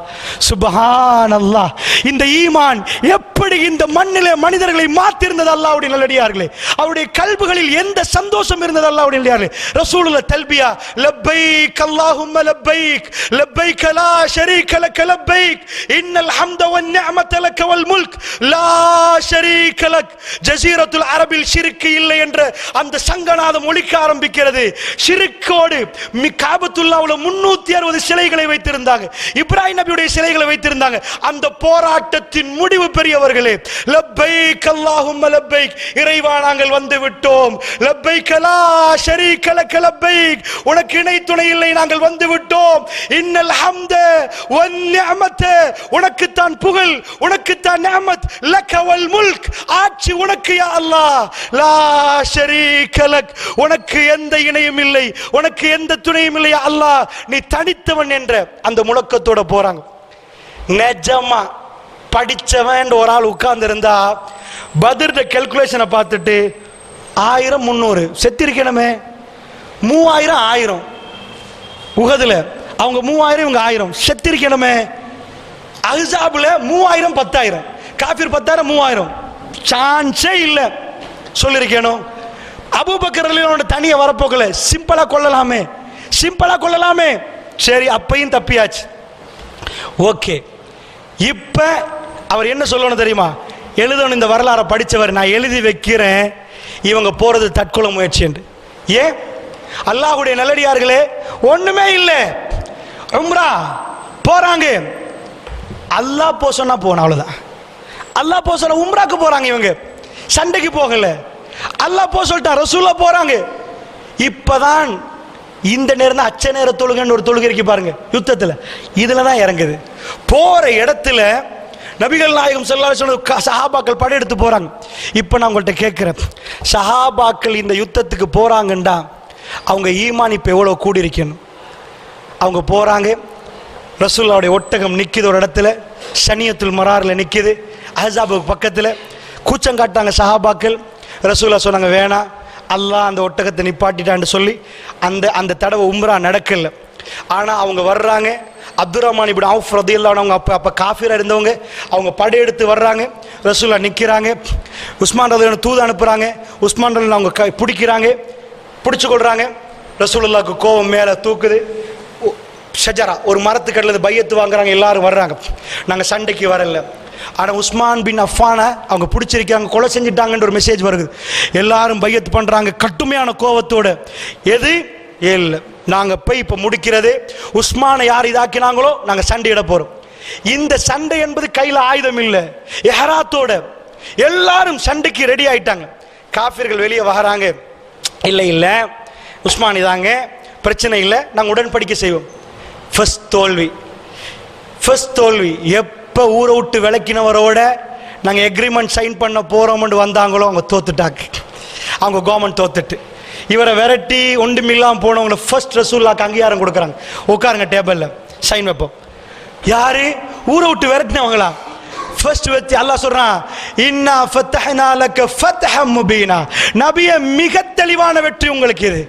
சுப்ஹானல்லாஹ். இந்த ஈமான் எப்படி இந்த மண்ணிலே மனிதர்களை மாத்திருந்தது அல்லாஹ்வுடைய நல்லடியார்களே. அவருடைய கல்புகளில் எந்த சந்தோஷம் இருந்தது அல்லாஹ்வுடைய நல்லடியார்களே. ரசூலுல்லாஹ் தல்பியா, லப்பைக் அல்லாஹும்ம லப்பைக், லப்பைக் லா ஷரீக லக லப்பைக், இன்னல் ஹம்த வன் நிஅமத லக வல் முல்க் லா ஷரீக லக். ஜஸீரத்துல் அரபில் ஷிர்க் இல்லை என்ற அந்த சங்கநாதம் ஒலிக்க ஆரம்பிக்கிறது. ஷிர்க்கோடு காபத்துல்லாஹ்வுல 360 சிலைகளை வைத்திருந்தாங்க, இப்ராஹிம் நபியுடைய சிலைகளை வைத்திருந்தாங்க. அந்த போராட்டத்தின் முடிவு பெரியவர்களே, லப்பைக் அல்லாஹும்ம லப்பைக், இறைவா நாங்கள் வந்து விட்டோம், லப்பைக் லா ஷரீக லக லப்பைக், உனக்கு இணை துணை இல்லை, நாங்கள் வந்து விட்டோம், இன்னல் ஹம்த வன் நிஅமத, உனக்கு தான் புகழ், உனக்கு தான் நிஅமத், லக வல் முல்க், ஆட்சி உனக்கு யா அல்லாஹ், லா ஷரீக லக், உனக்கு எந்த இணையும் இல்லை, உனக்கு எந்த துணையும் இல்லை யா அல்லாஹ், நீ தனித்தவன் என்ற அந்த முழக்கத்தோட போறாங்க. நிஜமா படிச்சவன் ஒரு ஆள் உட்கார்ந்து இருந்தா பத்ர் கால்குலேஷனை பார்த்துட்டு 1000 300 செத்திருக்கணுமே, 3000 1000, உஹதுல அவங்க 3000 இவங்க 1000 செத்திருக்கணுமே, அஹ்ஸாப்ல 3000 10000, காஃபிர் 10000 3000, சான்ஸே இல்ல சொல்லிருக்கணும். அபூபக்கர் ரலியல்லாஹு தனியா வரப்போகல, சிம்பிளா கொள்ளலாமே, சிம்பிளா கொள்ளலாமே, சரி அப்பையும் தப்பியாச்சு. ஓகே, இப்ப அவர் என்ன சொல்லணும் தெரியுமா? எழுதணும், இந்த வரலாறை படிச்சவர், நான் எழுதி வைக்கிறேன் இவங்க போறது தற்கொலை முயற்சி என்று. ஏன்? அல்லாஹ்வுடைய நல்லடியார்களே, ஒண்ணுமே இல்லை, உம்ரா போறாங்க, அல்லாஹ் போ சொன்னா போன அவ்வளவுதான். அல்லாஹ் போ சொன்ன உம்ராக்கு போறாங்க, இவங்க சண்டைக்கு போகல, அல்லாஹ் போ சொல்லிட்டா, ரசூலுல்லாஹ் போறாங்க. இப்பதான் இந்த நேரம் தான் அச்ச நேர தொழுகைன்னு ஒரு தொழுகை இருக்கு பாருங்க யுத்தத்தில், இதுல தான் இறங்குது. போற இடத்துல நபிகள் நாயகம் ஸல்லல்லாஹு அலைஹி வஸல்லம் சஹாபாக்கள் படையெடுத்து போறாங்க. இப்போ நான் உங்கள்கிட்ட கேட்கிறேன், சஹாபாக்கள் இந்த யுத்தத்துக்கு போறாங்கண்டா அவங்க ஈமான் இப்போ எவ்வளோ கூடி இருக்கணும்? அவங்க போறாங்க, ரசூலுல்லாஹ்வுடைய ஒட்டகம் நிற்கிது ஒரு இடத்துல, ஷனியத்துல் மராரில் நிற்கிது, அஹ்ஸாபுக்கு பக்கத்தில். கூச்சம் காட்டாங்க சஹாபாக்கள். ரசூலுல்லாஹ் சொன்னாங்க வேணாம், அல்லாஹ் அந்த ஒட்டகத்தை நிப்பாட்டிட்டான்னு சொல்லி அந்த தடவை உம்ரா நடக்கல. ஆனால் அவங்க வர்றாங்க, அப்துர் ரஹ்மான் இப்னு அவுஃப் ரலியல்லாஹு அன்ஹு அப்போ காஃபிரா இருந்தவங்க, அவங்க படையெடுத்து வர்றாங்க, ரசூலுல்லாஹ் நிற்கிறாங்க, உஸ்மான் ரலியல்லாஹு தூது அனுப்புகிறாங்க, உஸ்மான் ரலியல்லாஹு அவங்க பிடிக்கிறாங்க, பிடிச்சு கொள்றாங்க. ரசூலுல்லாஹ்க்கு கோபம் மேலே தூக்குது. ஷஜரா ஒரு மரத்துக்கடல பையத்து வாங்குறாங்க, எல்லாரும் வர்றாங்க, நாங்கள் சண்டைக்கு வரல. ஆனால் உஸ்மான் பின் அஃபானை அவங்க பிடிச்சிருக்காங்க, கொலை செஞ்சுட்டாங்கன்ற ஒரு மெசேஜ் வருது. எல்லாரும் பையத்து பண்ணுறாங்க கட்டுமையான கோபத்தோடு. எது இல்லை, நாங்கள் போய் இப்போ முடிக்கிறது, உஸ்மானை யார் இதாக்கினாங்களோ நாங்கள் சண்டையிட போகிறோம். இந்த சண்டை என்பது கையில் ஆயுதம் இல்லை, எஹராத்தோட எல்லாரும் சண்டைக்கு ரெடி ஆயிட்டாங்க. காஃபிர்கள் வெளியே வராங்க, இல்லை இல்லை உஸ்மான் இதாங்க, பிரச்சனை இல்லை, நாங்கள் உடன்படிக்கை செய்வோம். ஃபர்ஸ்ட் தோல்வி, ஃபர்ஸ்ட் தோல்வி. எப்போ ஊரை விட்டு விளக்கினவரோட நாங்கள் எக்ரிமெண்ட் சைன் பண்ண போகிறோம்னு வந்தாங்களோ அவங்க தோத்துட்டாங்க, அவங்க கவர்மெண்ட் தோத்துட்டு. இவரை விரட்டி ஒன்றுமில்லாமல் போனவங்களை ஃபர்ஸ்ட் ரசூலுல்லாஹ்க்கு அங்கீகாரம் கொடுக்குறாங்க, உட்காருங்க டேபிளில் சைன் வைப்போம். யாரு? ஊரை விட்டு விரட்டினவங்களா? ஃபர்ஸ்ட் வெற்றி. அல்லாஹ் சொல்றான், இன்னா ஃபத்தஹ்னா லக ஃபத்ஹம் முபீனா, நபியே மிக தெளிவான வெற்றி உங்களுக்கு, இது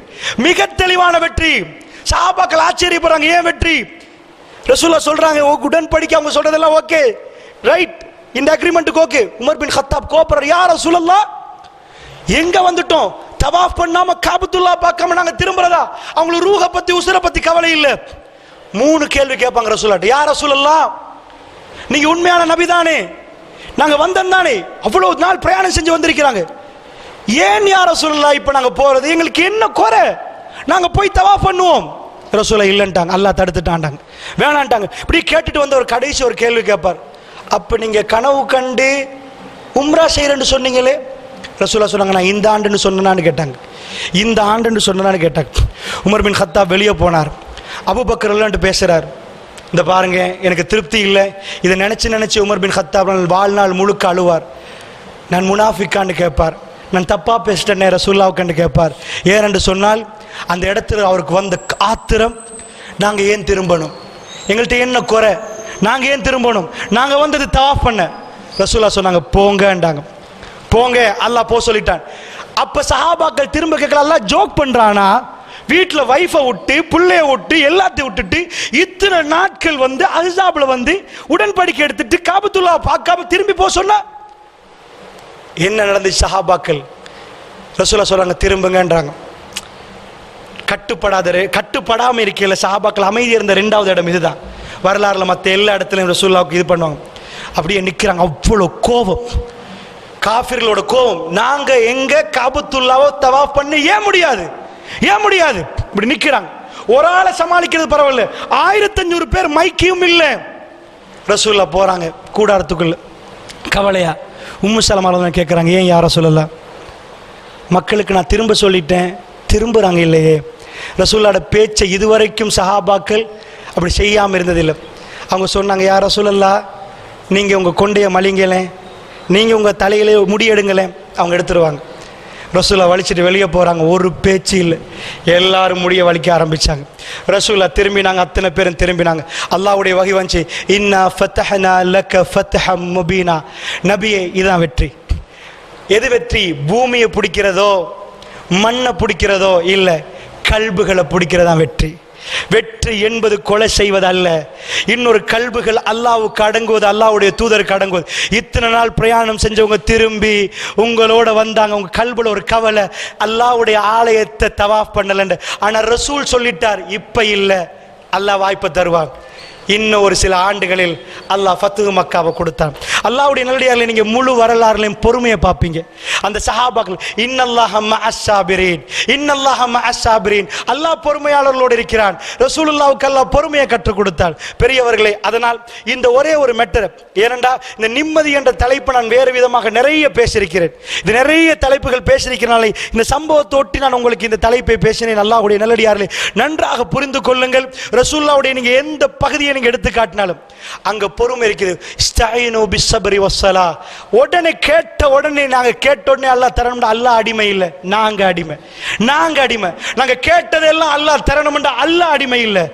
மிக தெளிவான வெற்றி. சஹாபாக்கள் ஆச்சரியப்படுறாங்க, ஏன் வெற்றி? ரசூலுல்லாஹ் சொல்றாங்க உடன்படிக்கை, அவங்க சொல்றதெல்லாம் ஓகே ரைட், இந்த அக்ரிமெண்ட்டுக்கு ஓகே. உமர் பின் கத்தாப் கோபுரம், யா ரசூலுல்லாஹ் எங்க வந்துட்டோம், தவாஃப் பண்ணாம காபத்துல்லாஹ் பார்க்காம நாங்க திரும்புறதா? அவங்களுக்கு ரூஹ பத்தி உசுர பத்தி கவலை இல்லை. 3 கேள்வி கேட்பாங்க ரசூலுல்லாஹ். யா ரசூலுல்லாஹ் நீங்க உண்மையான நபி தானே, நாங்க வந்தோம் தானே, அவ்வளவு நாள் பிரயாணம் செஞ்சு வந்திருக்கிறாங்க, ஏன் யா ரசூலுல்லாஹ் இப்ப நாங்க போறது, எங்களுக்கு என்ன குறை, நாங்க போய் தவாஃப் பண்ணுவோம். ரசூலுல்லாஹ் இல்லன்ட்டாங்க, அல்லாஹ் தடுத்துட்டாண்டாங்க, வேணான்ட்டாங்க. இப்படி கேட்டுட்டு வந்து ஒரு கடைசி ஒரு கேள்வி கேட்பார், அப்ப நீங்க கனவு கண்டு உம்ரா செய்யறேன்னு சொன்னீங்களே? ரசூலுல்லாஹ் சொன்னாங்க, நான் இந்த ஆண்டுன்னு சொன்னான்னு கேட்டாங்க. இந்த ஆண்டுன்னு சொன்னான்னு கேட்டாங்க. உமர் பின் கத்தாப் வெளியே போனார். அபூபக்கர் இல்லன்ட்டு பேசுறார். இந்த பாருங்க, எனக்கு திருப்தி இல்லை, இதை நினைச்சு உமர் பின் கத்தாப் வாழ்நாள் முழுக்க அழுவார். நான் முனாஃபிக்கான்னு கேட்பார், நான் தப்பா பேசிட்டேன் ரசூலுல்லாஹ்வுக்கு கேட்பார். ஏனென்று சொன்னால் அந்த இடத்துல அவருக்கு வந்த ஆத்திரம், நாங்க ஏன் திரும்பணும், எங்கள்கிட்ட என்ன குறை, நாங்க ஏன் திரும்பணும், நாங்க வந்தது தவாஃப் பண்ண. ரசூலுல்லாஹ் சொன்னாங்க போங்கன்றாங்க, போங்க, அல்லாஹ் போ சொல்லிட்டான். அப்ப சஹாபாக்கள் திரும்ப கேட்கல, அல்லாஹ் ஜோக் பண்றானா, வீட்டில் வைஃபை விட்டு பிள்ளைய விட்டு எல்லாத்தையும் விட்டுட்டு இத்தனை நாட்கள் வந்து அஹ்ஸாப்ல வந்து உடன்படிக்கை எடுத்துட்டு காபத்துல்லாஹ் பார்க்காம திரும்பி போக சொன்னா என்ன நடந்துச்சு? சஹாபாக்கள் ரசூலுல்லாஹ் சொல்றாங்க திரும்புங்கன்றாங்க. கட்டுப்படாம இருக்கையில் சஹாபாக்கள் அமைதியாக இருந்த ரெண்டாவது இடம் இதுதான். வரலாறுல மற்ற எல்லா இடத்துலையும் ரசூலுல்லாஹ்வுக்கு இது பண்ணுவாங்க, அப்படியே நிற்கிறாங்க. அவ்வளோ கோபம், காஃபிர்களோட கோபம். நாங்க எங்க காபத்துல்லாஹ்வை தவாஃப் பண்ணி ஏன் முடியாது, ஏன் முடியாது, இப்படி நிற்கிறாங்க. ஒரு ஆளை சமாளிக்கிறது பரவாயில்ல, 1500 பேர் மைக்கியும் இல்லை. ரசூலுல்லாஹ் போறாங்க கூடாரத்துக்குள்ள, கவலையா. உம்மு சலமா கேட்குறாங்க, ஏன் யா ரசூலுல்லாஹ், மக்களுக்கு நான் திரும்ப சொல்லிட்டேன், திரும்புறாங்க இல்லையே. ரசூலுல்லாஹ்வோட பேச்சை இதுவரைக்கும் சஹாபாக்கள் அப்படி செய்யாமல் இருந்ததில்லை. அவங்க சொன்னாங்க, யா ரசூலுல்லாஹ், நீங்கள் உங்கள் கொண்டைய மலிங்களே, நீங்கள் உங்கள் தலையிலே முடியெடுங்களேன். அவங்க எடுத்துருவாங்க. ரசூலுல்லாஹ் வலிச்சுட்டு வெளியே போகிறாங்க, ஒரு பேச்சு இல்லை. எல்லாரும் முடிய வலிக்க ஆரம்பித்தாங்க. ரசூலுல்லாஹ் திரும்பினாங்க, அத்தனை பேரும் திரும்பினாங்க. அல்லாஹ்வுடைய வஹி வந்துச்சு, இன்னா ஃபதஹ்னா லக ஃபத்ஹம் முபீனா. நபியே, இதுதான் வெற்றி. எது வெற்றி? பூமியை பிடிக்கிறதோ மண்ணை பிடிக்கிறதோ இல்லை, கல்புகளை பிடிக்கிறதா வெற்றி. வெற்றி என்பது கொலை செய்வது அல்ல, இன்னொரு கல்புகள் அல்லாஹ்வுக்கு அடங்குவது, அல்லாஹ்வுடைய தூதருக்கு அடங்குவது. இத்தனை நாள் பிரயாணம் செஞ்சவங்க திரும்பி உங்களோட வந்தாங்க, உங்க கல்புல ஒரு கவலை, அல்லாஹ்வுடைய ஆலயத்தை தவாஃப் பண்ணலன்னு. ஆனா ரசூல் சொல்லிட்டார், இப்ப இல்லை, அல்லாஹ் வாய்ப்பை தருவான். இன்னும் ஒரு சில ஆண்டுகளில் அல்லாஹ் ஃபத்ஹு மக்காவை கொடுத்தான். அல்லாஹ்வுடைய நல்லடியார்களை நீங்க முழு வரலாறுலையும் பொறுமையை பார்ப்பீங்க. அந்த சஹாபாக்கள், இன்னல்லாஹ மஅஸ் ஸாபிரீன், இன்னல்லாஹ மஅஸ் ஸாபிரீன், அல்லாஹ் பொறுமையாளர்களோடு இருக்கிறான். ரசூலுல்லாஹ்வுக்கு அல்லாஹ் பொறுமையை கற்றுக் கொடுத்தான். பெரியவர்களே, அதனால் இந்த ஒரே ஒரு மெட்டர், ஏனென்றா இந்த நிம்மதி என்ற தலைப்பு நான் வேறு விதமாக நிறைய பேசியிருக்கிறேன். இது நிறைய தலைப்புகள் பேசியிருக்கிறனாலே இந்த சம்பவத்தை ஒட்டி நான் உங்களுக்கு இந்த தலைப்பை பேசினேன். அல்லாஹ்வுடைய நல்லடியார்களை நன்றாக புரிந்து கொள்ளுங்கள். ரசூலுல்லாஹ்வுடைய நீங்க எந்த பகுதியை நீங்க எடுத்து காட்டினாலும் அங்க பொறுமை இருக்குது. இஸ்தஈனு பிஸ்ஸப்ரி வஸ்ஸலா. உடனே கேட்ட உடனே நாங்க கேட்ட உடனே அல்லாஹ் தரணும், அல்லாஹ் அடிமை இல்லை, நாங்க அடிமை. நாங்க அடிமை. நாங்க கேட்டதெல்லாம் அல்லாஹ் தரணும், அல்லாஹ் அடிமை இல்லை.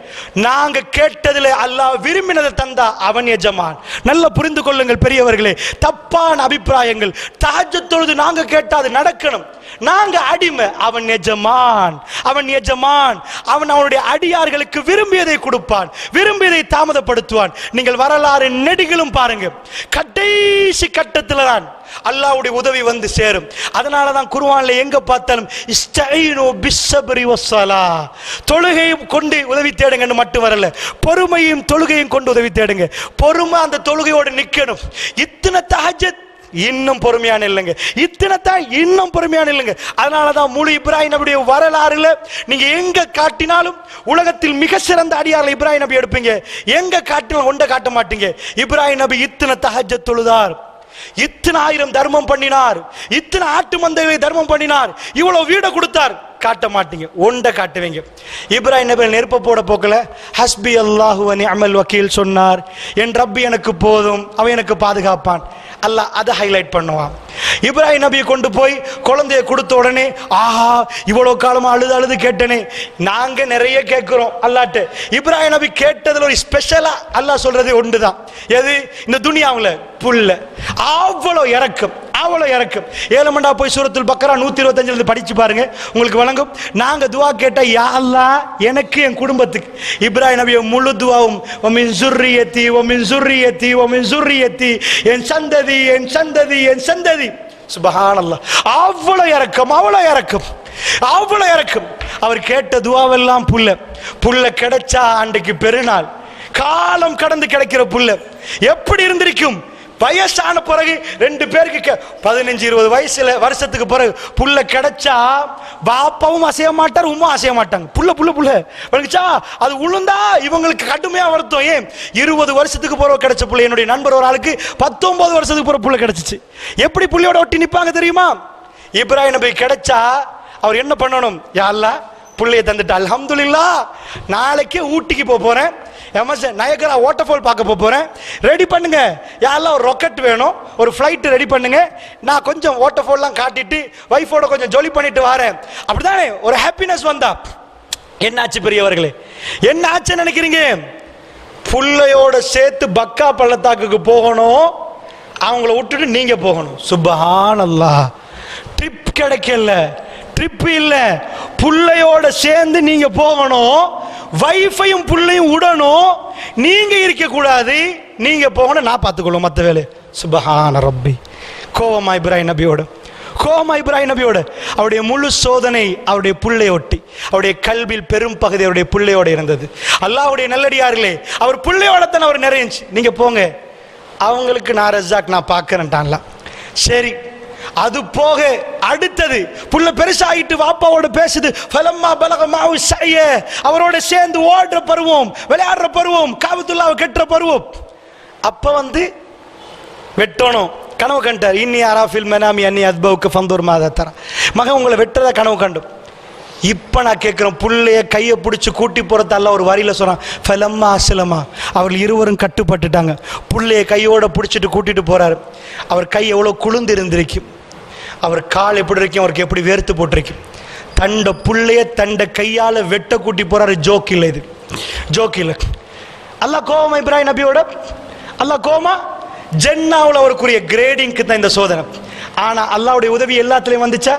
நாங்க கேட்டதுல அல்லாஹ் விரும்பினதை தந்தா அவன் எஜமான். நல்லா புரிந்து கொள்ளுங்கள் பெரியவர்களே. தப்பான அபிப்பிராயங்கள், தஹஜ்ஜத் தொழுது நாங்க கேட்டா அது நடக்கணும், நாங்க அடிமை, அவன் எஜமான். அவன் எஜமான். அவன் அவனுடைய அடியார்களுக்கு விரும்பியதை கொடுப்பான், விரும்பியதை தாமதப்படுத்துவான். நீங்கள் வரலாறு நெடுகிலும் பாருங்க, கடைசி கட்டத்தில் தான் அல்லாஹ்வுடைய உதவி வந்து சேரும். அதனாலதான் குர்ஆன்ல எங்க பார்த்தாலும் இஸ்தஈனு பிஸ்ஸப்ரி வஸ்ஸலா, தொழுகையும் கொண்டு உதவி தேடுங்கன்னு மட்டும் வரல, பொறுமையும் தொழுகையும் கொண்டு உதவி தேடுங்க. பொறுமை அந்த தொழுகையோடு நிக்கணும். இத்தனை தஹஜ்ஜத் இன்னும் பொறுமையான இல்லைங்க, இத்தனைத்தான் இன்னும் பொறுமையான இல்லைங்க. அதனாலதான் முழு இப்ராஹிம் நபியுடைய வரலாறுல நீங்க எங்க காட்டினாலும் உலகத்தில் மிக சிறந்த அடியார்கள் இப்ராஹிம் நபி எடுப்பீங்க. எங்க காட்டினாலும் ஒன்றை காட்ட மாட்டீங்க. இப்ராஹிம் நபி இத்தனை தஹஜ்ஜத் தொழுதார், இத்தனை 1000 தர்மம் பண்ணினார், இத்தனை ஆட்டு மந்தைகளை தர்மம் பண்ணினார், இவ்வளவு வீடை கொடுத்தார், காட்ட மாட்டீங்க, ஒன்றை காட்டுவீங்க. இப்ராஹிம் நபி நெருப்ப போட போக்கல ஹஸ்பி அல்லாஹு வ நிஅமல் வக்கீல் சொன்னார், என் ரப்பி எனக்கு போதும், அவன் எனக்கு பாதுகாப்பான். அல்லாஹ் அதை ஹைலைட் பண்ணுவான். இப்ராஹிம் நபியை கொண்டு போய் குழந்தைய கொடுத்த உடனே, ஆஹா இவ்வளவு காலமா அழுது அழுது கேட்டனே. நாங்க நிறைய கேட்கிறோம் அல்லாஹ்ட்ட. இப்ராஹிம் நபி கேட்டதுல ஒரு ஸ்பெஷலா அல்லாஹ் சொல்றது ஒன்றுதான். எது? இந்த துனியாவுல புல்ல. அவ்வளவு இறக்கம், அவ்வளவு இறக்கம். 7 மண்டா போய் சூரத்துல் பக்கரா 125 படிச்சு பாருங்க, உங்களுக்கு வழங்கும். நாங்க துவா கேட்டா, யா அல்லாஹ் எனக்கு என் குடும்பத்துக்கு. இப்ராஹிம் நபியை முழு துவாவும் வமின் ஸுர்ரியத்தி வமின் ஸுர்ரியத்தி வமின் ஸுர்ரியத்தி, என் சந்ததி என் சந்ததி என் சந்ததி. சுப்ஹானல்லாஹ். அவ்வளவு இறக்கம், அவ்வளவு இறக்கம், அவ்வளவு இறக்கம். அவர் கேட்ட துவாவெல்லாம் புல்ல. புல்ல கிடைச்சா அன்றைக்கு பெருநாள், காலம் கடந்து கிடைக்கிற புல்ல எப்படி இருந்திருக்கும்? வயசான பிறகு 2 பேருக்கு 15-20 வருஷத்துக்கு பிறகு புள்ள கிடைச்சா பாப்பாவும் அசைய மாட்டார், உமா அசைய மாட்டாங்க. புள்ள புள்ள புள்ள விளங்குச்சா? அது உளுந்தா இவங்களுக்கு கடுமையா வருத்தம். ஏன் 20 வருஷத்துக்கு பிறகு கிடைச்ச புள்ள, என்னுடைய நண்பர் ஒரு ஆளுக்கு 19 வருஷத்துக்கு பிறகு புள்ள கிடைச்சிச்சு. எப்படி புள்ளையோட ஒட்டி நிப்பாங்க தெரியுமா? இப்ராஹிம் நபி கிடைச்சா அவர் என்ன பண்ணணும்? யா அல்லாஹ் புள்ளைய தந்துட்டு அல்ஹம்துலில்லாஹ், நாளைக்கே ஊட்டிக்கு போறேன், நயகரா வாட்டர்ஃபால் பார்க்க போறேன், ரெடி பண்ணுங்க யா அல்லாஹ், ஒரு ராக்கெட் வேணும், ஒரு ஃப்ளைட் ரெடி பண்ணுங்க, நான் கொஞ்சம் வாட்டர்ஃபால்லாம் காட்டிட்டு வைஃபோட கொஞ்சம் ஜாலி பண்ணிட்டு வரேன். அப்படிதானே ஒரு ஹாப்பினஸ் வந்தா. என்னாச்சு பெரியவர்களே, என்ன ஆச்சுன்னு நினைக்கிறீங்க? புள்ளையோட சேர்த்து பக்கா பள்ளத்தாக்குக்கு போகணும், அவங்கள விட்டுட்டு நீங்க போகணும். சுப்ஹானல்லாஹ், ட்ரிப் கிடைக்கல, ட்ரிப் இல்ல, புள்ளையோட சேர்ந்து நீங்க போகணும், வைஃபையும் புள்ளையும் விடணும், நீங்க இருக்க கூடாது, நீங்க போகணும், நான் பார்த்துக்கொள்ளும் மற்ற வேலை. சுப்ஹான ரப்பி. கோவமா இப்ராஹிம் நபியோட, கோவமா இப்ராஹிம் நபியோட. அவருடைய முழு சோதனை அவருடைய புள்ளையொட்டி, அவருடைய கல்வியில் பெரும் பகுதி அவருடைய புள்ளையோட இருந்தது. அல்லாஹ்வுடைய நல்லடியார்களே, அவர் புள்ளையோட தான் அவர் நிறைஞ்சி. நீங்க போங்க, அவங்களுக்கு நான் ரஸாக் நான் பார்க்கறேன்டான்ல. சரி, அது போக அடுத்தது புள்ள பெருசாயிட்டு வாப்பாவோட பேசுது. ஃபலம்மா பலக மாவு ஸய, அவரோட சேர்ந்து ஓடுற பருவம், விளையாடுற பருவம், காபத்துல்லாஹ் கெட்டுற பருவம். அப்ப வெட்டணும் கனவு கண்டார். இன்னி அராஃபில் மனாமி அன்னி அத்பவுக்கு ஃபந்தூர் மாதா தரா, மகன் உங்களை வெட்டுறதா கனவு கண்டும். இப்ப நான் கேட்கிறேன், புள்ளைய கையை பிடிச்சி கூட்டி போறது அல்லாஹ் ஒரு வரியில சொல்றான், ஃபலம்மா அஸ்லமா, அவர்கள் இருவரும் கட்டுப்பட்டுட்டாங்க. புள்ளைய கையோட பிடிச்சிட்டு கூட்டிட்டு போறாரு. அவர் கை எவ்வளவு குளிர்ந்து இருந்திருக்கும், அவர் கால் எப்படி இருக்கும், அவருக்கு எப்படி வேர்த்து போட்டிருக்கும். தண்ட புள்ளைய தண்ட கையால வெட்ட கூட்டி போறாரு. ஜோக் இல்லை, இது ஜோக் இல்லை. அல்லாஹ் கோவமா இப்ராஹிம் நபியோட? அல்லாஹ் கோவமா? ஜன்னாவுல அவருக்குரிய கிரேடிங்க்கு தான் இந்த சோதனை. ஆனா அல்லாஹ்வுடைய உதவி எல்லாத்துலயும் வந்துச்சா?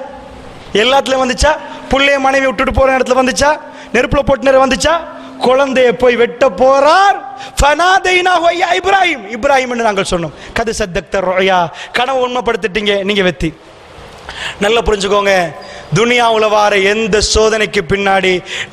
எல்லாத்துலயும் வந்துச்சா? புள்ளைய மனைவி விட்டுட்டு போற இடத்துல வந்துச்சா? நெருப்புல போட்டு நேரம் வந்துச்சா? குழந்தைய போய் வெட்ட போறார். ஃபனாதைனாஹு யா இப்ராஹிம், இப்ராஹிம் என்று நாங்கள் சொன்னோம். கது சத்தக்த ருயா, கனவு உண்மைப்படுத்திட்டீங்க, நீங்க வெத்தி. நல்லா புரிஞ்சுக்கோங்க, துனியாவுல வார எந்த சோதனைக்கு பின்னாடி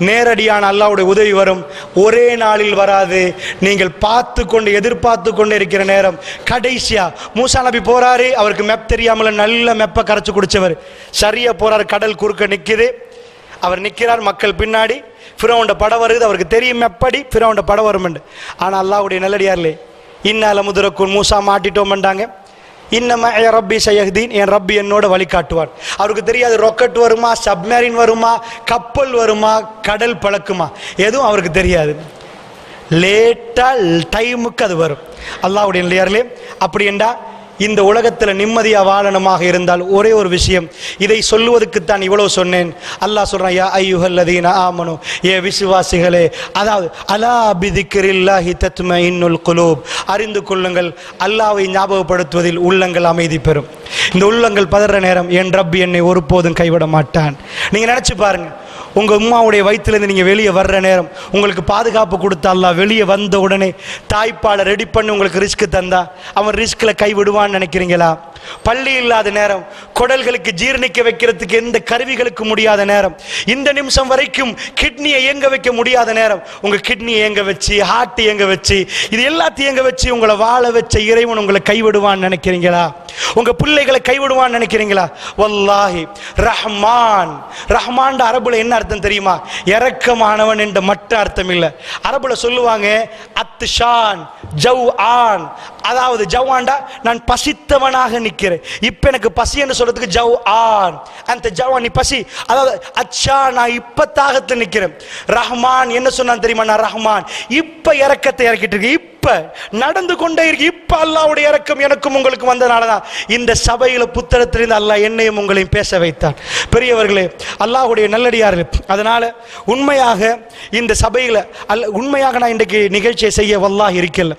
நேரடியான அல்லாஹ்வுடைய உதவி வரும். ஒரே நாளில் வராது. நீங்கள் பார்த்து கொண்டு எதிர்பார்த்து கொண்டு இருக்கிற நேரம். கடைசியா மூசா நபி போறாரு, அவருக்கு மெப் தெரியாமல நல்ல மெப்ப கரைச்சு குடிச்சவர். சரியா போறாரு, கடல் குறுக்க நிக்குது, அவர் நிக்கிறார், மக்கள் பின்னாடி. ஃபிரௌன்ட படம் வருது, அவருக்கு தெரியும் எப்படி ஃபிரௌன்ட படம் வரும். ஆனா அல்லாஹ்வுடைய நல்லடியார்களே, இன்னால முதரக்குன் மூசா மாட்டிட்டோம்ண்டாங்க. இன்னமா ரப்பி சயஹ்தீன், என் ரப்பி என்னோட வழிகாட்டுவார். அவருக்கு தெரியாது ராக்கெட் வருமா, சப்மரீன் வருமா, கப்பல் வருமா, கடல் பழக்குமா, எதுவும் அவருக்கு தெரியாது. லேட்டா டைமுக்கு அது வரும். அல்லாஹ்வுடைய நல்லடியார்களே, அப்படி என்றா இந்த உலகத்தில் நிம்மதியா வாழணுமாக இருந்தால் ஒரே ஒரு விஷயம், இதை சொல்லுவதற்குத்தான் இவ்வளவு சொன்னேன். அல்லாஹ் சொல்றான், யா அய்யுஹல்லதீன ஆமனு, ஏ விசுவாசிகளே, அதாவது அலா பிதிக்ரில்லாஹி தத்மஇன்னுல் குலூப், அறிந்து கொள்ளுங்கள், அல்லாஹ்வை ஞாபகப்படுத்துவதில் உள்ளங்கள் அமைதி பெறும். இந்த உள்ளங்கள் பதற நேரம் என் ரப்பி என்னை ஒருபோதும் கைவிட மாட்டான். நீங்க நினைச்சு பாருங்க, உங்க அம்மாவுடைய வயிற்றிலிருந்து நீங்க வெளியே வர்ற நேரம் உங்களுக்கு பாதுகாப்பு கொடுத்தா அல்லாஹ் வெளியே வந்த உடனே தாய்ப்பாலை ரெடி பண்ணி உங்களுக்கு ரிஸ்க் தந்தா அவன் ரிஸ்க்ல கை விடுவான்னு நினைக்கிறீங்களா? பள்ளி இல்லாத நேரம், குடல்களுக்கு ஜீரணிக்க வைக்கிறதுக்கு எந்த கருவிகளுக்கு முடியாத நேரம், இந்த நிமிஷம் வரைக்கும் கிட்னியை இயங்க வைக்க முடியாத நேரம், உங்க கிட்னியை இயங்க வச்சு, ஹார்ட் இயங்க வச்சு, இது எல்லாத்தையும் இயங்க வச்சு உங்களை வாழ வச்ச இறைவன் உங்களை கைவிடுவான்னு நினைக்கிறீங்களா? உங்க பிள்ளைகளை கைவிடுவான்னு நினைக்கிறீங்களா? வல்லாஹி ரஹ்மான், ரஹ்மான் அரபுல என்ன அர்த்தம் தெரியுமா? இரக்கமானவன் என்ற மற்ற அர்த்தம் இல்ல. அரபுல சொல்லுவாங்க அத்ஷான் ஜவ் ஆன், அதாவது ஜவான்டா நான் பசித்தவனாக நிக்கிறேன், இப்ப எனக்கு பசி என்று சொல்றதுக்கு ஜவ் ஆன், அந்த ஜவான் நீ பசி, அதாவது அச்சா நான் இப்ப தாகத்தில் நிக்கிறேன். ரஹ்மான் என்ன சொன்னான் தெரியுமா? நான் ரஹ்மான் இப்ப இரக்கத்தை இறக்கிட்டு இருக்கு, இப்ப நடந்து கொண்டே இருக்கு. இப்ப அல்லாஹ்வுடைய இரக்கம் எனக்கும் உங்களுக்கு வந்தனாலதான் இந்த சபையில புத்தகத்திலிருந்து அல்லாஹ் என்னையும் உங்களையும் பேச வைத்தான். பெரியவர்களே, அல்லாஹ்வுடைய நல்லடியார்கள், அதனால உண்மையாக இந்த சபையில உண்மையாக நான் இன்றைக்கு நிகழ்ச்சியை செய்ய வல்லாஹ் இருக்கல.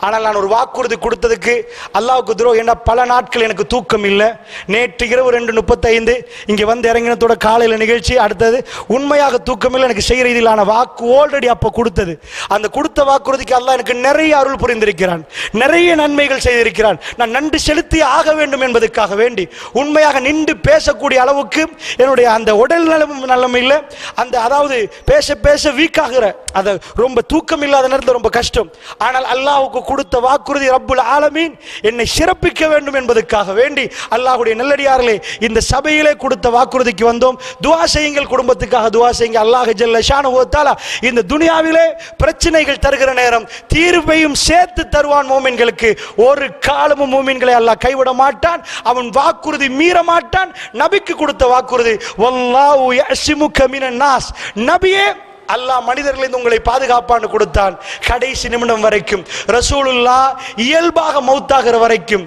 ஆனால் நான் ஒரு வாக்குறுதி கொடுத்ததுக்கு அல்லாஹ்வுக்கு துரோகம். என்ன, பல நாட்கள் எனக்கு தூக்கம் இல்லை. நேற்று இரவு 2:35 இங்கே வந்து இறங்கினத்தோட காலையில் நிகழ்ச்சி, அடுத்தது உண்மையாக தூக்கம் இல்லை. எனக்கு செய்கிற இதிலான வாக்கு ஆல்ரெடி அப்போ கொடுத்தது. அந்த கொடுத்த வாக்குறுதிக்கு அல்லாஹ் எனக்கு நிறைய அருள் புரிந்திருக்கிறான், நிறைய நன்மைகள் செய்திருக்கிறான். நான் நன்றி செலுத்தி ஆக வேண்டும் என்பதற்காக வேண்டி உண்மையாக நின்று பேசக்கூடிய அளவுக்கு என்னுடைய அந்த உடல் நலம் இல்லை. அந்த அதாவது பேச பேச வீக் ஆகிற, அது ரொம்ப தூக்கம் இல்லாத நேரத்தில் ரொம்ப கஷ்டம். ஆனால் அல்லாஹ்வுக்கு அல்லாஹ்வுக்கு கொடுத்த வாக்குறுதி ரப்புல் ஆலமீன் என்னை சிறப்பிக்க வேண்டும் என்பதற்காக வேண்டி அல்லாஹ்வுடைய நல்லடியார்களே இந்த சபையிலே கொடுத்த வாக்குறுதிக்கு வந்தோம். துஆ செய்யுங்கள், குடும்பத்துக்காக துஆ செய்யுங்க. அல்லாஹ் ஜல்ல ஷானஹு வ தஆலா இந்த துனியாவிலே பிரச்சனைகள் தருகிற நேரம் தீர்வையும் சேர்த்து தருவான். மூமின்களுக்கு ஒரு காலமும் மூமின்களை அல்லாஹ் கைவிட மாட்டான். அவன் வாக்குறுதி மீற மாட்டான். நபிக்கு கொடுத்த வாக்குறுதி வல்லாஹு யஸிமுக மினன் நாஸ். நபியே, அல்லாஹ் மனிதர்களிலிருந்து உங்களை பாதுகாப்பான்னு கொடுத்தான். கடைசி நிமிடம் வரைக்கும் ரசூலுல்லாஹ் இயல்பாக மௌத்தாகிற வரைக்கும்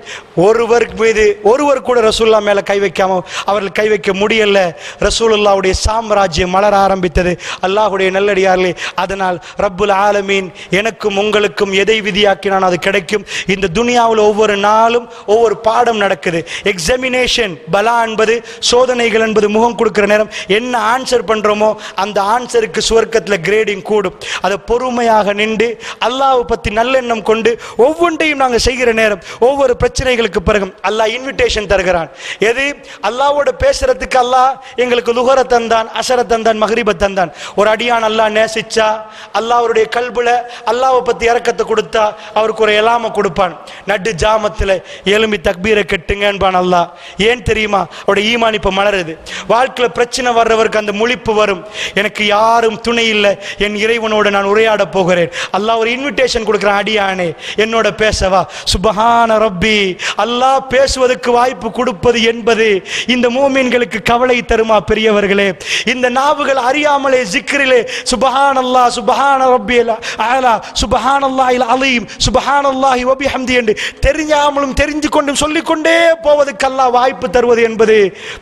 ஒருவர் கூட ரசூலுல்லாஹ் மேல கை வைக்காம அவர்கள் கை வைக்க முடியல. ரசூலுல்லாஹ்வுடைய சாம்ராஜ்யம் மலர ஆரம்பித்தது. அல்லாஹ்வுடைய நல்லடியார்களே, அதனால் ரப்புல் ஆலமீன் எனக்கும் உங்களுக்கும் எதை விதியாக்கினான் அது கிடைக்கும். இந்த துனியாவில் ஒவ்வொரு நாளும் ஒவ்வொரு பாடம் நடக்குது. எக்ஸாமினேஷன், பலா என்பது சோதனைகள் என்பது முகம் கொடுக்கிற நேரம் என்ன ஆன்சர் பண்றோமோ அந்த ஆன்சருக்கு சுவர்க்கத்தில் கிரேடிங் கூடும். அதை பொறுமையாக நின்று அல்லாஹ்வை பற்றி நல்லெண்ணம் கொண்டு ஒவ்வொன்றையும் நாங்கள் செய்கிற நேரம் ஒவ்வொரு பிரச்சனைகளுக்கு பிறகு அல்லாஹ் இன்விடேஷன் தருகிறான். எது? அல்லாஹ்வோட பேசுறதுக்கு அல்லாஹ் எங்களுக்கு லுஹர தந்தான், அசர தந்தான், மக்ரிப தந்தான். ஒரு அடியான் அல்லாஹ் நேசிச்சா அல்லாஹ்வுடைய கல்புல அல்லாஹ்வை பற்றி இறக்கத்தை கொடுத்தா அவருக்கு ஒரு எலாம கொடுப்பான். நடு ஜாமத்தில் எலும்பி தக்பீரை கெட்டுங்கன்பான் அல்லாஹ். ஏன் தெரியுமா? அவருடைய ஈமான் இப்ப மலருது. வாழ்க்கையில் பிரச்சனை வர்றவருக்கு அந்த முழிப்பு வரும். எனக்கு யாரும் துணை இல்லை, என் இறைவனோடு நான் உரையாட போகிறேன். அல்லாஹ் ஒரு இன்விடேஷன் கொடுக்கிறான். அடியானே, என்னோட பேசவா. சுபஹான ரப்பி. அல்லாஹ் பேசுவதற்கு வாய்ப்பு கொடுப்பது என்பது இந்த மூமின்களுக்கு கவலை தருமா பெரியவர்களே? இந்த நாவுகள் அறியாமலே ஜிக்ரிலே சுபஹானல்லாஹ், சுபஹான ரப்பியல் அலா, சுபஹானல்லாஹில் அலீம், சுபஹானல்லாஹி வ பிஹம்தி என்று தெரியாமலும் தெரிந்து கொண்டும் சொல்லிக்கொண்டே போவதற்கு அல்லாஹ் வாய்ப்பு தருவது என்பது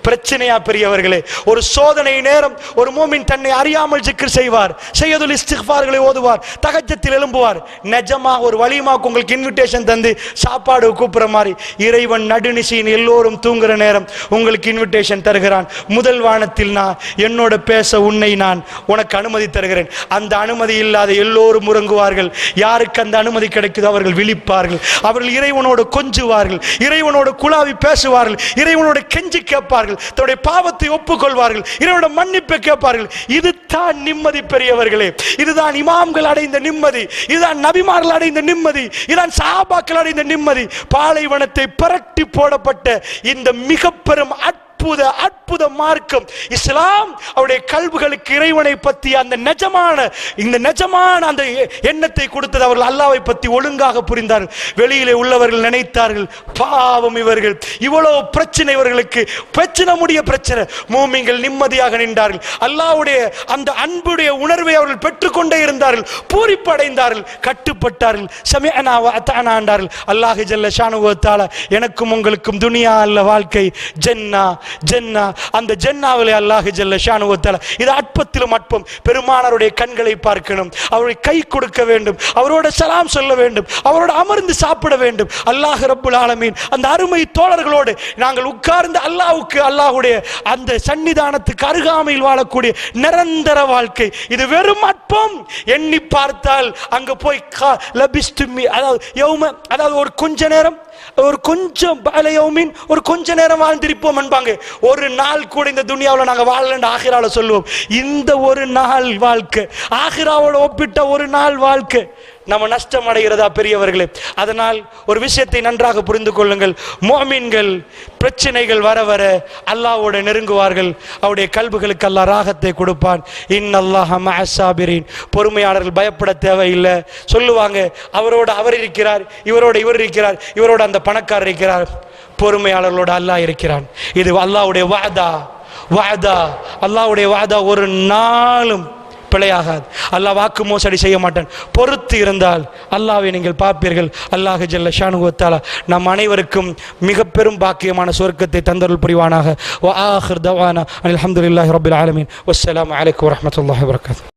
பிரச்சனையா பெரியவர்களே? ஒரு சோதனை நேரம் ஒரு மூமின் தன்னை அறியாமல் ஜிக்ர் செய்வார், செய்யதுல் இஸ்திக்ஃபார்களை ஓதுவார், தஹஜ்ஜத்தில் எழும்புவார். நிஜமா ஒரு வலிமாக்கு உங்களுக்கு இன்விடேஷன் தந்து சாப்பாடு கூப்பிடுற மாதிரி இறைவன் நடுநிசையின் எல்லோரும் தூங்குற நேரம் உங்களுக்கு இன்விடேஷன் தருகிறான். முதல் வானத்தில் நான் என்னோட பேச உன்னை நான் உனக்கு அனுமதி தருகிறேன். அந்த அனுமதி இல்லாத எல்லோரும் உறங்குவார்கள். யாருக்கு அந்த அனுமதி கிடைக்குதோ அவர்கள் விழிப்பார்கள். அவர்கள் இறைவனோடு கொஞ்சுவார்கள், இறைவனோடு குழாவி பேசுவார்கள், இறைவனோடு கெஞ்சி கேட்பார்கள், தன்னுடைய பாவத்தை ஒப்புக்கொள்வார்கள், இறைவனோட மன்னிப்பை கேட்பார்கள். இதுதான் நிம்மதி பெரியவர்களே. இதுதான் இமாம்கள் அடைந்த நிம்மதி, இதுதான் நபிமார்கள் அடைந்த நிம்மதி, இதுதான் சஹாபாக்கள் அடைந்த நிம்மதி. பாலைவனத்தை புரட்டி போடப்பட்ட இந்த மிக பெரும் அற்புத மார்க்கம் இஸ்லாம் அவருடைய கல்விகளுக்கு இறைவனை பற்றி அந்த நிஜமான அந்த எண்ணத்தை கொடுத்தது. அவர்கள் அல்லாஹ்வை பற்றி ஒழுங்காக புரிந்தார்கள். வெளியிலே உள்ளவர்கள் நினைத்தார்கள், பாவம் இவர்கள், இவ்வளவு பிரச்சனை இவர்களுக்கு, பிரச்சனை முடிய பிரச்சனை. மூமின்கள் நிம்மதியாக நின்றார்கள். அல்லாஹ்வுடைய அந்த அன்புடைய உணர்வை அவர்கள் பெற்றுக்கொண்டே இருந்தார்கள், பூரிப்படைந்தார்கள், கட்டுப்பட்டார்கள். சமிஅனா வ அத்தஅனா என்றார்கள். அல்லாஹ் ஜல்ல ஷானஹு வ தஆலா எனக்கும் உங்களுக்கும் துனியா அல்ல வாழ்க்கை, ஜன்னா ஜன்னா. அந்த ஜன்னாவிலே அல்லாஹ் ஜல்ல ஷானஹு வ தஆலா இது அற்பத்திலும் அற்பம். பெருமானாருடைய கண்களை பார்க்கணும், அவரை கை கொடுக்க வேண்டும், அவரோட சலாம் சொல்ல வேண்டும், அவரோட அமர்ந்து சாப்பிட வேண்டும். அல்லாஹ் ரப்புல் ஆலமீன் அந்த அருமை தோழர்களோடு நாங்கள் உட்கார்ந்து அல்லாஹ்வுக்கு அல்லாஹ்வுடைய அந்த சன்னிதானத்துக்கு அருகாமையில் வாழக்கூடிய நிரந்தர வாழ்க்கை. இது வெறும் அற்பம். எண்ணி பார்த்தால் அங்க போய் அதாவது ஒரு கொஞ்ச நேரம், ஒரு கொஞ்சம் ஒரு கொஞ்ச நேரம் வாழ்ந்திருப்போம் என்பாங்க. ஒரு நாள் கூட இந்த துனியாவில் நாங்கள் வாழலன்னு ஆகிரால சொல்லுவோம். இந்த ஒரு நாள் வாழ்க்கை, ஆகிராவோட ஒப்பிட்ட ஒரு நாள் வாழ்க்கை நம்ம நஷ்டம் அடைகிறதா பெரியவர்களே? அதனால் ஒரு விஷயத்தை நன்றாக புரிந்து கொள்ளுங்கள். முஃமின்கள் பிரச்சனைகள் வர வர அல்லாஹ்வோட நெருங்குவார்கள். அவருடைய கல்புகளுக்கு அல்லாஹ் ராகத்தை கொடுப்பான். இன்னல்லாஹ மஅஸ் ஸாபிரீன். பொறுமையாளர்கள் பயப்பட தேவையில்லை. சொல்லுவாங்க, அவரோட அவர் இருக்கிறார், இவரோட இவர் இருக்கிறார், இவரோட அந்த பணக்காரர் இருக்கிறார். பொறுமையாளர்களோட அல்லாஹ் இருக்கிறான். இது அல்லாஹ்வுடைய வஅதா. அல்லாஹ்வுடைய வஅதா ஒரு நாளும் பிழையாகாது. அல்லாஹ் வாக்கு மோசடி செய்ய மாட்டான். பொறுத்து இருந்தால் அல்லாஹ்வை நீங்கள் பார்ப்பீர்கள். அல்லாஹ் ஜல்ல ஷானஹு வ தஆலா நம் அனைவருக்கும் மிக பெரும் பாக்கியமான சொர்க்கத்தை தந்தருள் புரிவானாக. வ ஆகிர் தவானா அல்ஹம்துலில்லாஹி ரப்பில் ஆலமீன். வஸ்ஸலாமு அலைக்கும் வரஹ்மத்துல்லாஹி வபரகாத்துஹு.